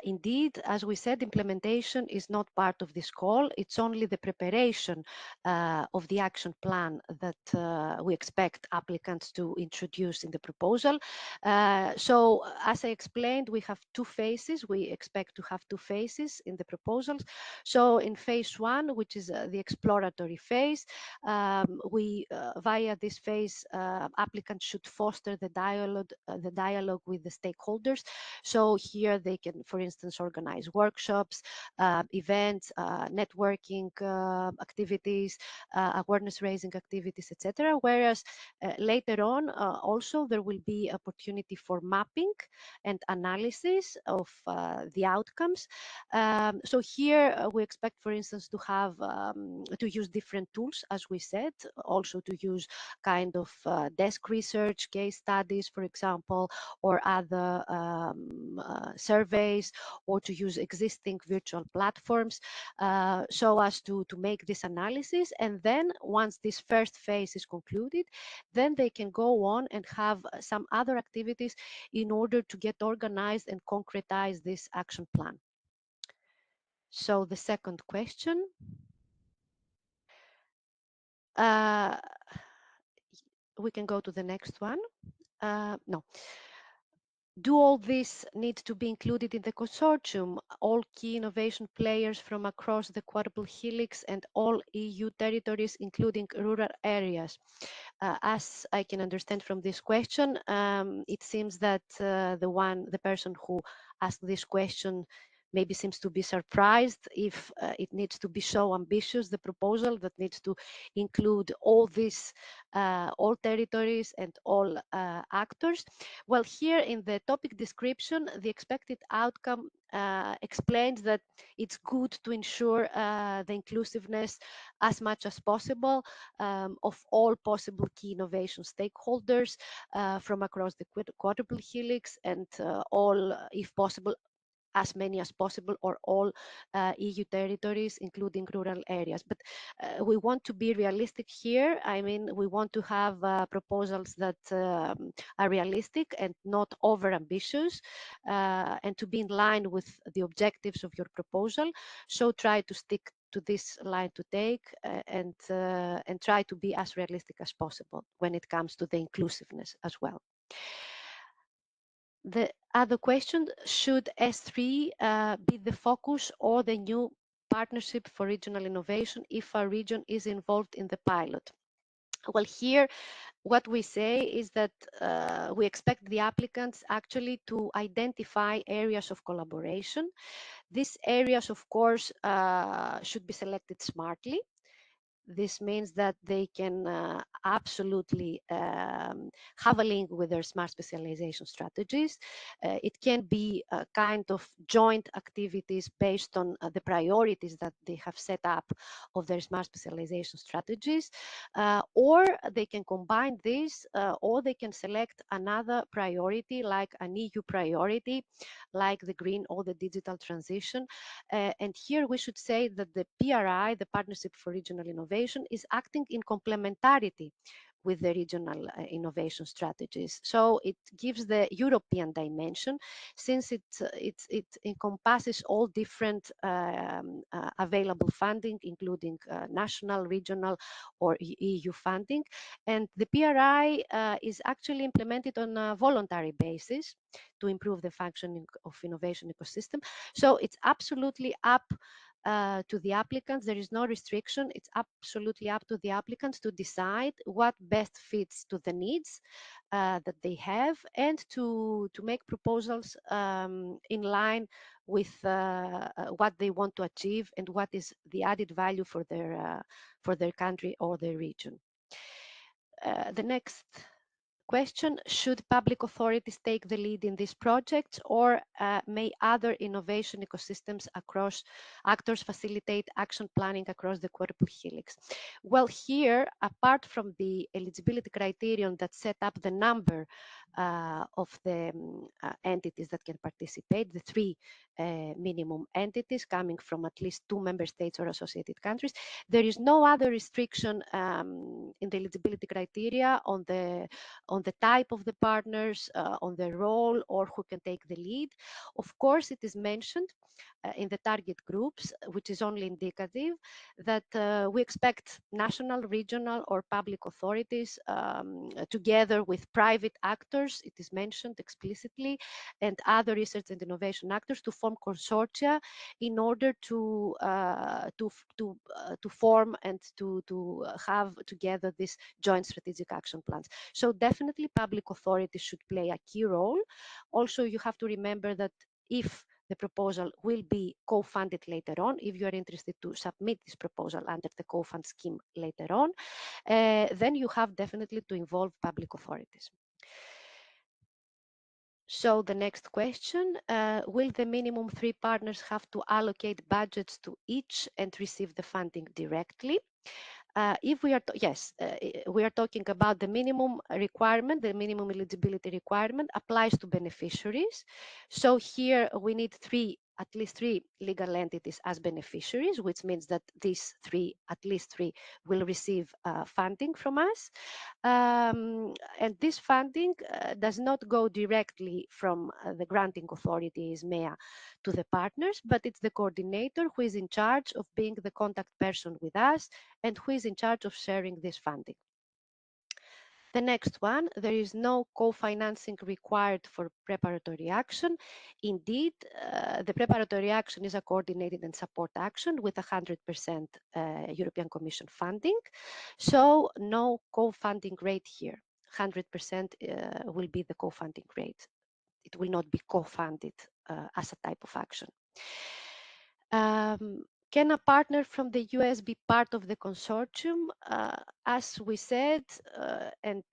Indeed, as we said, implementation is not part of this call. It's only the preparation of the action plan that we expect applicants to introduce in the proposal. So as I explained, we have 2 phases. We expect to have 2 phases in the proposals. So in phase 1, which is the exploratory phase, via this phase, applicants should foster the dialogue with the stakeholders. So here they can, for instance, organize workshops, events, networking activities, awareness raising activities, etc. Whereas later on, also there will be opportunity for mapping and analysis of the outcomes. So here we expect, for instance, to have to use different tools, as we said, also to use kind of desk research, case studies, for example, or other surveys, or to use existing virtual platforms, so as to make this analysis. And then once this first phase is concluded, then they can go on and have some other activities in order to get organized and concretize this action plan. So the second question. we can go to the next one. No. Do all this need to be included in the consortium? All key innovation players from across the quadruple helix and all EU territories, including rural areas? As I can understand from this question, it seems that the person who asked this question maybe seems to be surprised if it needs to be so ambitious, the proposal that needs to include all these, all territories and all actors. Well, here in the topic description, the expected outcome explains that it's good to ensure the inclusiveness as much as possible of all possible key innovation stakeholders from across the quadruple helix and all, if possible, as many as possible, or all EU territories, including rural areas. But we want to be realistic here. I mean, we want to have proposals that are realistic and not over ambitious, and to be in line with the objectives of your proposal. So try to stick to this line to take and try to be as realistic as possible when it comes to the inclusiveness as well. The other question, should S3 be the focus or the new partnership for regional innovation if a region is involved in the pilot? Well, here what we say is that we expect the applicants actually to identify areas of collaboration. These areas, of course, should be selected smartly. This means that they can absolutely have a link with their smart specialization strategies. It can be a kind of joint activities based on the priorities that they have set up of their smart specialization strategies, or they can combine this, or they can select another priority like an EU priority, like the green or the digital transition. And here we should say that the PRI, the Partnership for Regional Innovation, is acting in complementarity with the regional innovation strategies. So it gives the European dimension, since it encompasses all different available funding, including national, regional, or EU funding. And the PRI is actually implemented on a voluntary basis to improve the functioning of innovation ecosystem. So it's absolutely up to the applicants. There is no restriction. It's absolutely up to the applicants to decide what best fits to the needs that they have, and to make proposals in line with what they want to achieve and what is the added value for their country or their region. The next question, should public authorities take the lead in these projects, or may other innovation ecosystems across actors facilitate action planning across the quadruple helix? Well, here, apart from the eligibility criterion that set up the number of the entities that can participate, the three minimum entities coming from at least 2 member states or associated countries, there is no other restriction in the eligibility criteria on the type of the partners, on their role, or who can take the lead. Of course, it is mentioned in the target groups, which is only indicative, that we expect national, regional, or public authorities together with private actors, it is mentioned explicitly, and other research and innovation actors to form consortia in order to form and to have together these joint strategic action plans. So definitely public authorities should play a key role. Also, you have to remember that if the proposal will be co-funded later on, if you are interested to submit this proposal under the co-fund scheme later on, then you have definitely to involve public authorities. So the next question, will the minimum 3 partners have to allocate budgets to each and receive the funding directly? If we are, yes, we are talking about the minimum requirement, the minimum eligibility requirement applies to beneficiaries. So here we need at least three legal entities as beneficiaries, which means that these at least three will receive funding from us. And this funding does not go directly from the granting authority, EISMEA, to the partners, but it's the coordinator who is in charge of being the contact person with us and who is in charge of sharing this funding. The next one, there is no co-financing required for preparatory action. Indeed, the preparatory action is a coordinated and support action with 100% European Commission funding. So no co-funding rate here. 100% will be the co-funding rate. It will not be co-funded as a type of action. Can a partner from the US be part of the consortium? As we said, and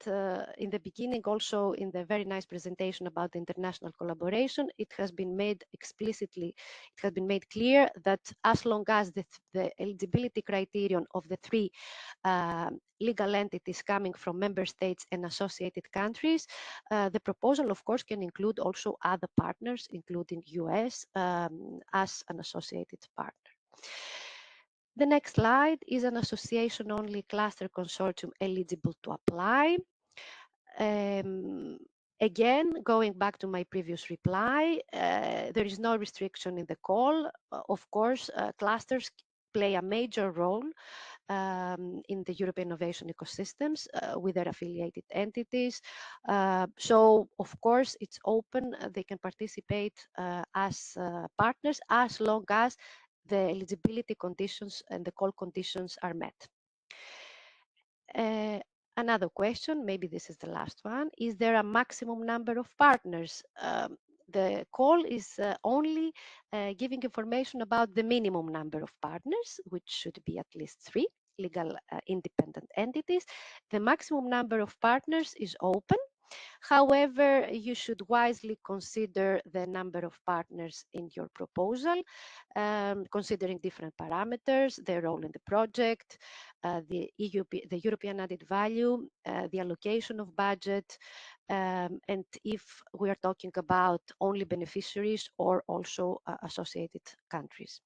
in the beginning, also in the very nice presentation about the international collaboration, it has been made explicitly, it has been made clear that as long as the eligibility criterion of the three legal entities coming from member states and associated countries, the proposal, of course, can include also other partners, including US, as an associated partner. The next slide is an association-only cluster consortium eligible to apply. Again, going back to my previous reply, there is no restriction in the call. Of course, clusters play a major role in the European innovation ecosystems with their affiliated entities. So, of course, it's open. They can participate as partners as long as the eligibility conditions and the call conditions are met. Another question, maybe this is the last one, is there a maximum number of partners? The call is only giving information about the minimum number of partners, which should be at least 3 legal independent entities. The maximum number of partners is open. However, you should wisely consider the number of partners in your proposal, considering different parameters, their role in the project, the European added value, the allocation of budget, and if we are talking about only beneficiaries or also associated countries.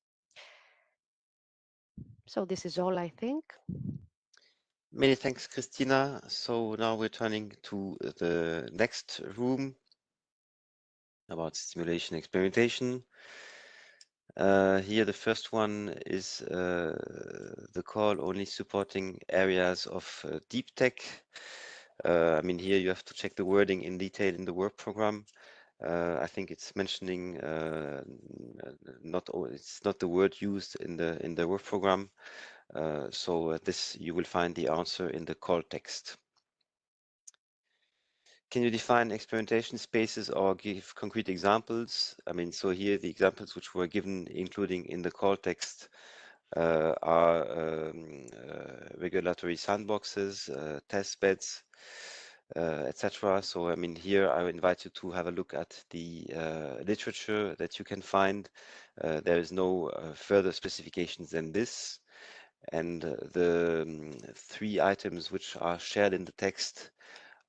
So this is all, I think. Many thanks, Christina. So now we're turning to the next room about simulation experimentation. Here, the first one is the call only supporting areas of deep tech. I mean, here you have to check the wording in detail in the work program. I think it's mentioning it's not the word used in the work program. So this you will find the answer in the call text. Can you define experimentation spaces or give concrete examples? I mean, so here the examples which were given, including in the call text, are regulatory sandboxes, test beds, etc. So, I mean, here I invite you to have a look at the literature that you can find. There is no further specifications than this. And the 3 items which are shared in the text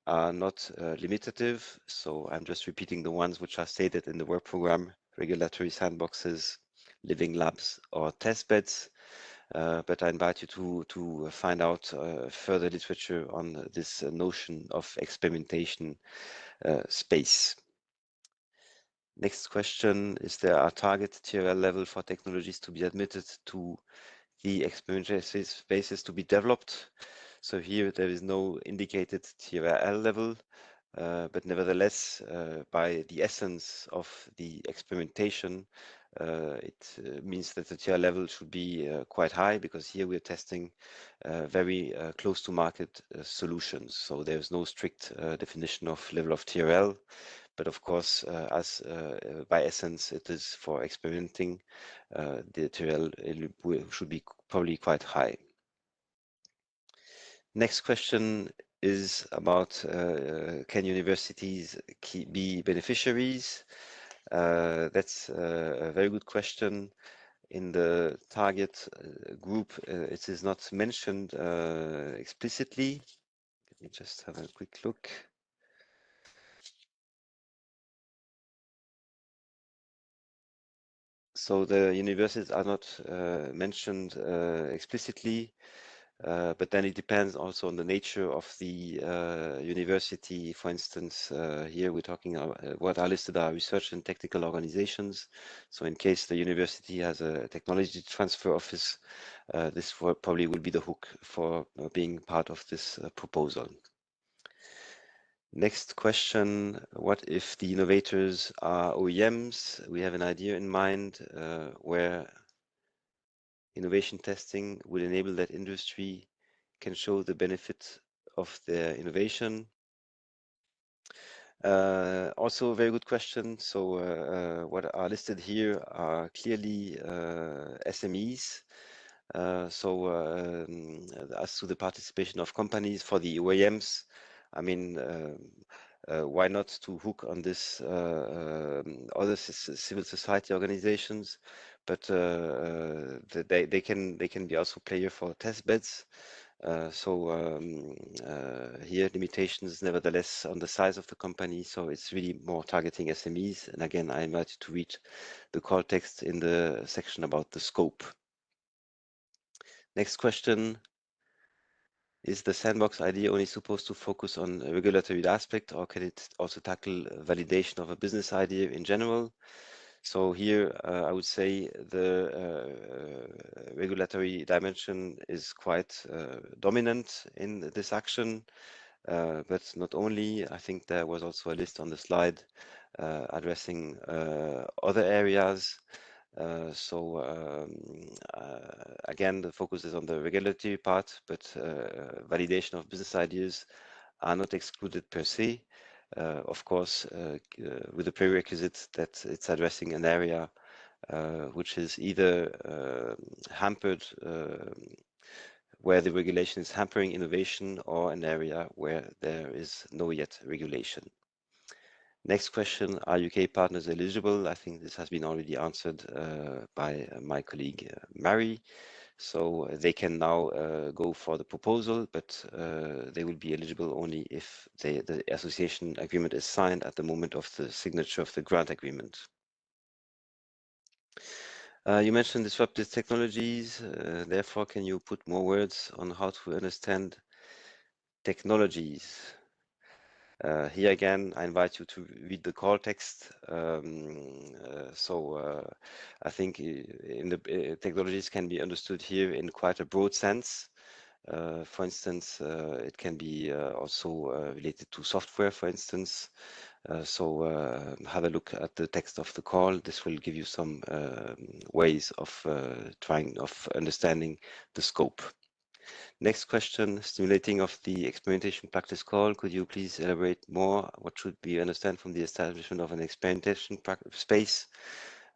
are not limitative. So I'm just repeating the ones which are stated in the work program: regulatory sandboxes, living labs, or test beds. But I invite you to find out further literature on this notion of experimentation space. Next question: is there a target TRL level for technologies to be admitted to the experimentation spaces to be developed? So here there is no indicated TRL level, but nevertheless, by the essence of the experimentation, it means that the TRL level should be quite high, because here we're testing very close to market solutions. So there's no strict definition of level of TRL, but of course, as by essence it is for experimenting, the TRL should be probably quite high. Next question is about can universities be beneficiaries? That's a very good question. In the target group, it is not mentioned explicitly. Let me just have a quick look. So the universities are not mentioned explicitly. But then it depends also on the nature of the university. For instance, here we're talking about what are listed are research and technical organizations. So in case the university has a technology transfer office, this probably will be the hook for being part of this proposal. Next question, what if the innovators are OEMs? We have an idea in mind where innovation testing will enable that industry can show the benefit of their innovation. Also a very good question. So what are listed here are clearly SMEs. As to the participation of companies for the OEMs, I mean, why not to hook on this other civil society organizations, but they can be also player for test beds. Here limitations nevertheless on the size of the company, so it's really more targeting SMEs. And again, I invite you to read the call text in the section about the scope. Next question. Is the sandbox idea only supposed to focus on a regulatory aspect, or can it also tackle validation of a business idea in general? So here, I would say the regulatory dimension is quite dominant in this action, but not only. I think there was also a list on the slide addressing other areas. Again, the focus is on the regulatory part, but validation of business ideas are not excluded per se. Of course, with the prerequisite that it's addressing an area which is either hampered, where the regulation is hampering innovation, or an area where there is no yet regulation. Next question, are UK partners eligible? I think this has been already answered by my colleague Mary. So they can now go for the proposal, but they will be eligible only if the association agreement is signed at the moment of the signature of the grant agreement. You mentioned disruptive technologies. Therefore, can you put more words on how to understand technologies? Here again, I invite you to read the call text. I think in the technologies can be understood here in quite a broad sense. For instance, it can be also related to software, for instance. Have a look at the text of the call. This will give you some ways of understanding the scope. Next question, stimulating of the experimentation practice call. Could you please elaborate more? What should we understand from the establishment of an experimentation space?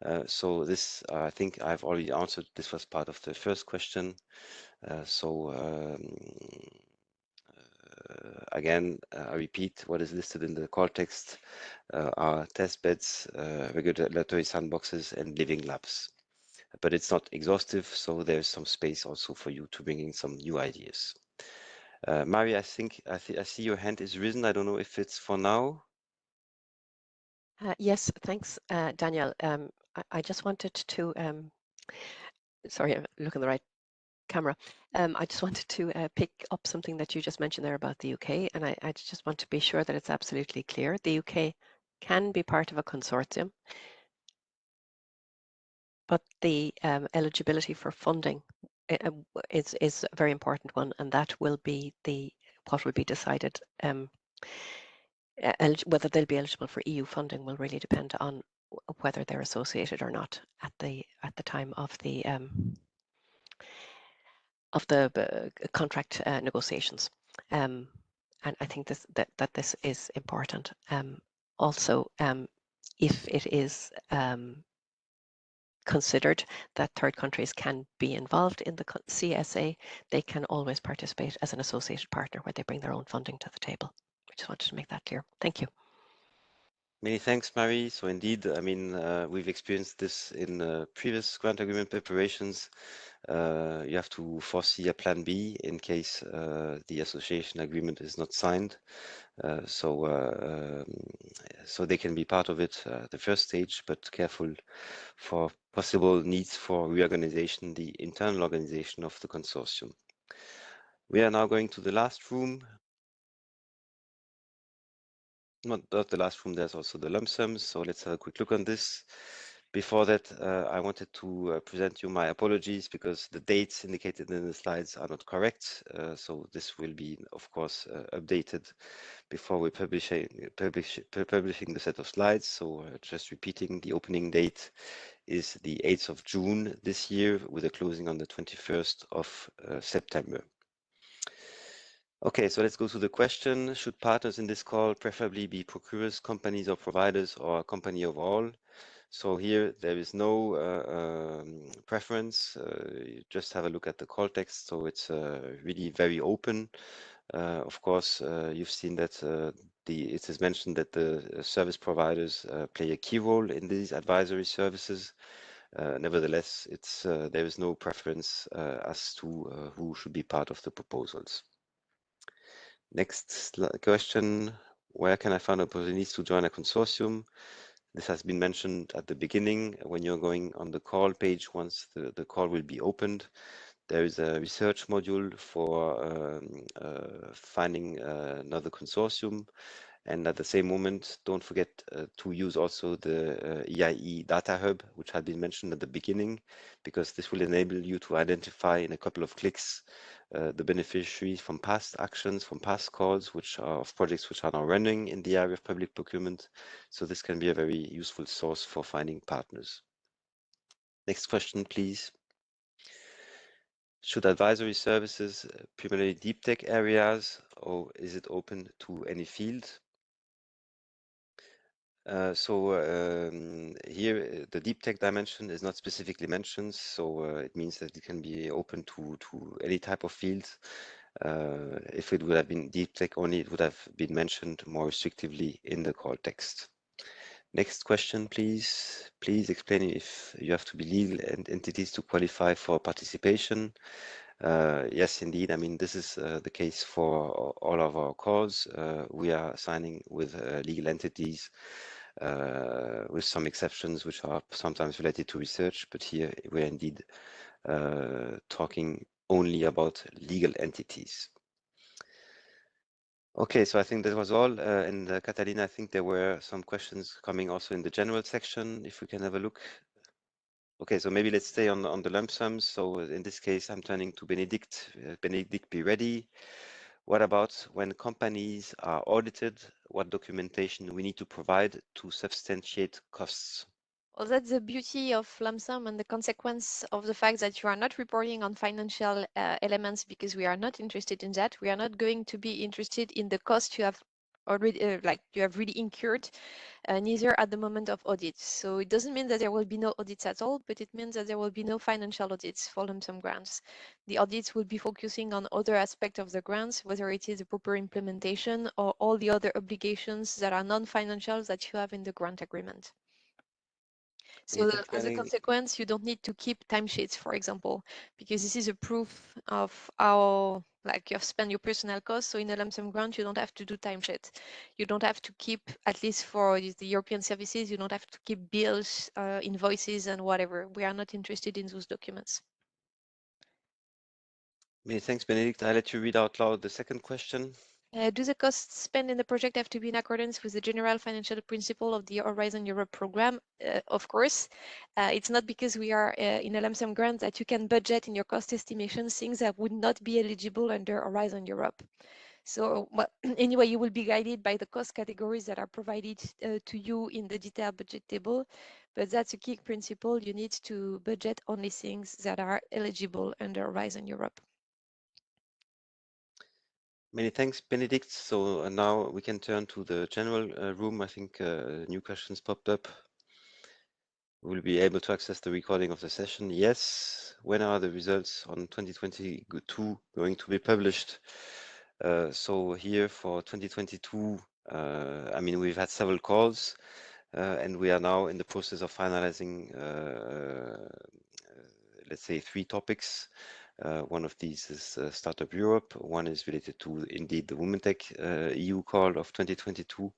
This, I think I've already answered. This was part of the first question. Again, I repeat what is listed in the call text are test beds, regulatory sandboxes, and living labs. But it's not exhaustive, so there's some space also for you to bring in some new ideas. Mari, I see your hand is risen. I don't know if it's for now. Yes, thanks, Daniel. I just wanted to, sorry, I'm looking at the right camera. I just wanted to pick up something that you just mentioned there about the UK, and I just want to be sure that it's absolutely clear. The UK can be part of a consortium, but the eligibility for funding is a very important one, and that will be what will be decided. Whether they'll be eligible for EU funding will really depend on whether they're associated or not at the time of the contract negotiations. And I think that this is important. Also, if it is considered that third countries can be involved in the CSA, they can always participate as an associated partner where they bring their own funding to the table. I just wanted to make that clear. Thank you. Many thanks, Mary. So indeed, I mean, we've experienced this in previous grant agreement preparations. You have to foresee a plan B in case the association agreement is not signed. So they can be part of it at the first stage, but careful for possible needs for reorganization, the internal organization of the consortium. We are now going to the last room. Not the last room, there's also the lump sums. So let's have a quick look on this. Before that, I wanted to present you my apologies because the dates indicated in the slides are not correct. So this will be, of course, updated before we publishing the set of slides. So just repeating, the opening date is the 8th of June this year with a closing on the 21st of September. Okay, so let's go to the question. Should partners in this call preferably be procurers, companies or providers, or a company overall? So here there is no preference. You just have a look at the call text. So it's really very open. Of course, you've seen that it is mentioned that the service providers play a key role in these advisory services. Nevertheless, there is no preference as to who should be part of the proposals. Next question, where can I find opportunities to join a consortium? This has been mentioned at the beginning when you're going on the call page. Once the call will be opened, there is a research module for finding another consortium. And at the same moment, don't forget to use also the EIE Data Hub, which had been mentioned at the beginning, because this will enable you to identify in a couple of clicks the beneficiaries from past actions, from past calls, which are of projects which are now running in the area of public procurement. So this can be a very useful source for finding partners. Next question, please. Should advisory services primarily deep tech areas, or is it open to any field? Here the deep tech dimension is not specifically mentioned, so it means that it can be open to any type of field. If it would have been deep tech only, it would have been mentioned more restrictively in the call text. Next question, please. Please explain if you have to be legal entities to qualify for participation. Yes, indeed. I mean, this is the case for all of our calls. We are signing with legal entities with some exceptions which are sometimes related to research, but here we're indeed talking only about legal entities. Okay, so I think that was all. And Catalina, I think there were some questions coming also in the general section, if we can have a look. Okay, so maybe let's stay on the lump sums. So in this case, I'm turning to Benedict. Benedict, be ready. What about when companies are audited? What documentation we need to provide to substantiate costs? Well, that's the beauty of lump sum and the consequence of the fact that you are not reporting on financial elements, because we are not interested in that. We are not going to be interested in the cost you have already, you have really incurred, neither at the moment of audits. So it doesn't mean that there will be no audits at all, but it means that there will be no financial audits for lump sum grants. The audits will be focusing on other aspects of the grants, whether it is the proper implementation or all the other obligations that are non-financial that you have in the grant agreement. So as a consequence, you don't need to keep timesheets, for example, because this is a proof of how you have spent your personnel costs. So in a lump sum grant, you don't have to do timesheets. You don't have to keep, at least for the European services, you don't have to keep bills, invoices, and whatever. We are not interested in those documents. Many thanks, Benedict. I'll let you read out loud the second question. Do the costs spent in the project have to be in accordance with the general financial principle of the Horizon Europe program? Of course. It's not because we are in a lump sum grant that you can budget in your cost estimation things that would not be eligible under Horizon Europe. So anyway, you will be guided by the cost categories that are provided to you in the detailed budget table, but that's a key principle. You need to budget only things that are eligible under Horizon Europe. Many thanks, Benedict. So now we can turn to the general room. I think new questions popped up. We'll be able to access the recording of the session. Yes. When are the results on 2022 going to be published? So here for 2022, I mean, we've had several calls and we are now in the process of finalizing, let's say, 3 topics. One of these is Startup Europe. One is related to indeed the Women Tech EU call of 2022.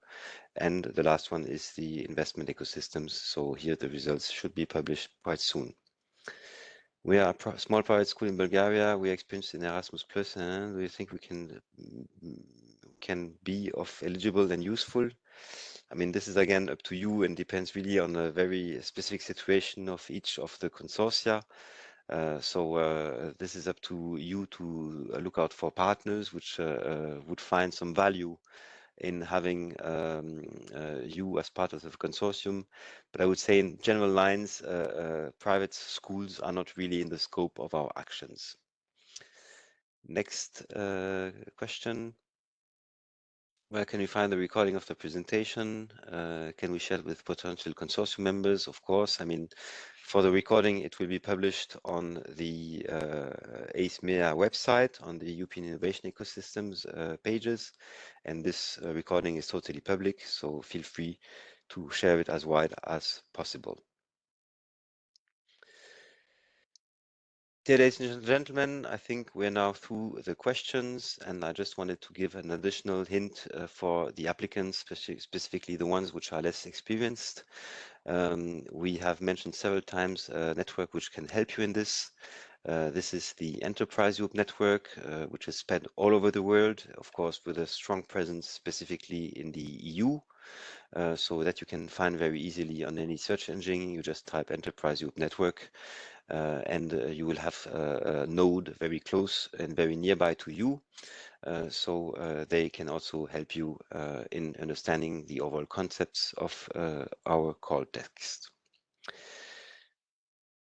And the last one is the investment ecosystems. So here the results should be published quite soon. We are a small private school in Bulgaria. We are experienced in Erasmus+. And we think we can be of eligible and useful. I mean, this is again up to you and depends really on a very specific situation of each of the consortia. So this is up to you to look out for partners which would find some value in having you as part of the consortium. But I would say in general lines, private schools are not really in the scope of our actions. Next question. Where can we find the recording of the presentation? Can we share it with potential consortium members? Of course. I mean, for the recording, it will be published on the EISMEA website, on the European Innovation Ecosystems pages. And this recording is totally public, so feel free to share it as wide as possible. Dear ladies and gentlemen, I think we're now through the questions, and I just wanted to give an additional hint for the applicants, specifically the ones which are less experienced. We have mentioned several times a network which can help you in this. This is the Enterprise Europe network, which is spread all over the world, of course, with a strong presence specifically in the EU. So that you can find very easily on any search engine. You just type Enterprise Europe network, and you will have a node very close and very nearby to you. So they can also help you in understanding the overall concepts of our call text.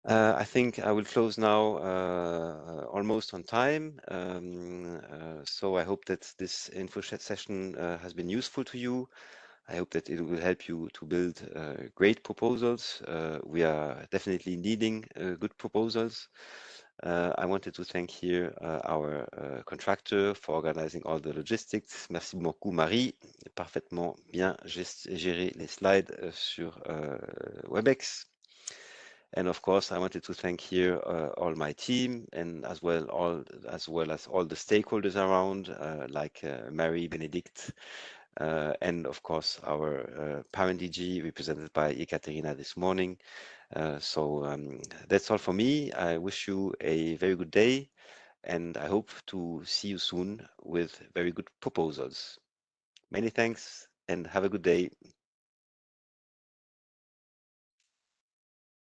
I think I will close now almost on time. So I hope that this info session has been useful to you. I hope that it will help you to build great proposals. We are definitely needing good proposals. I wanted to thank here our contractor for organizing all the logistics. Merci beaucoup, Marie. Parfaitement bien géré les slides sur WebEx. And of course, I wanted to thank here all my team and as well as all the stakeholders around, like Mary, Benedict, and of course our parent DG represented by Ekaterina this morning. So that's all for me. I wish you a very good day, and I hope to see you soon with very good proposals. Many thanks and have a good day.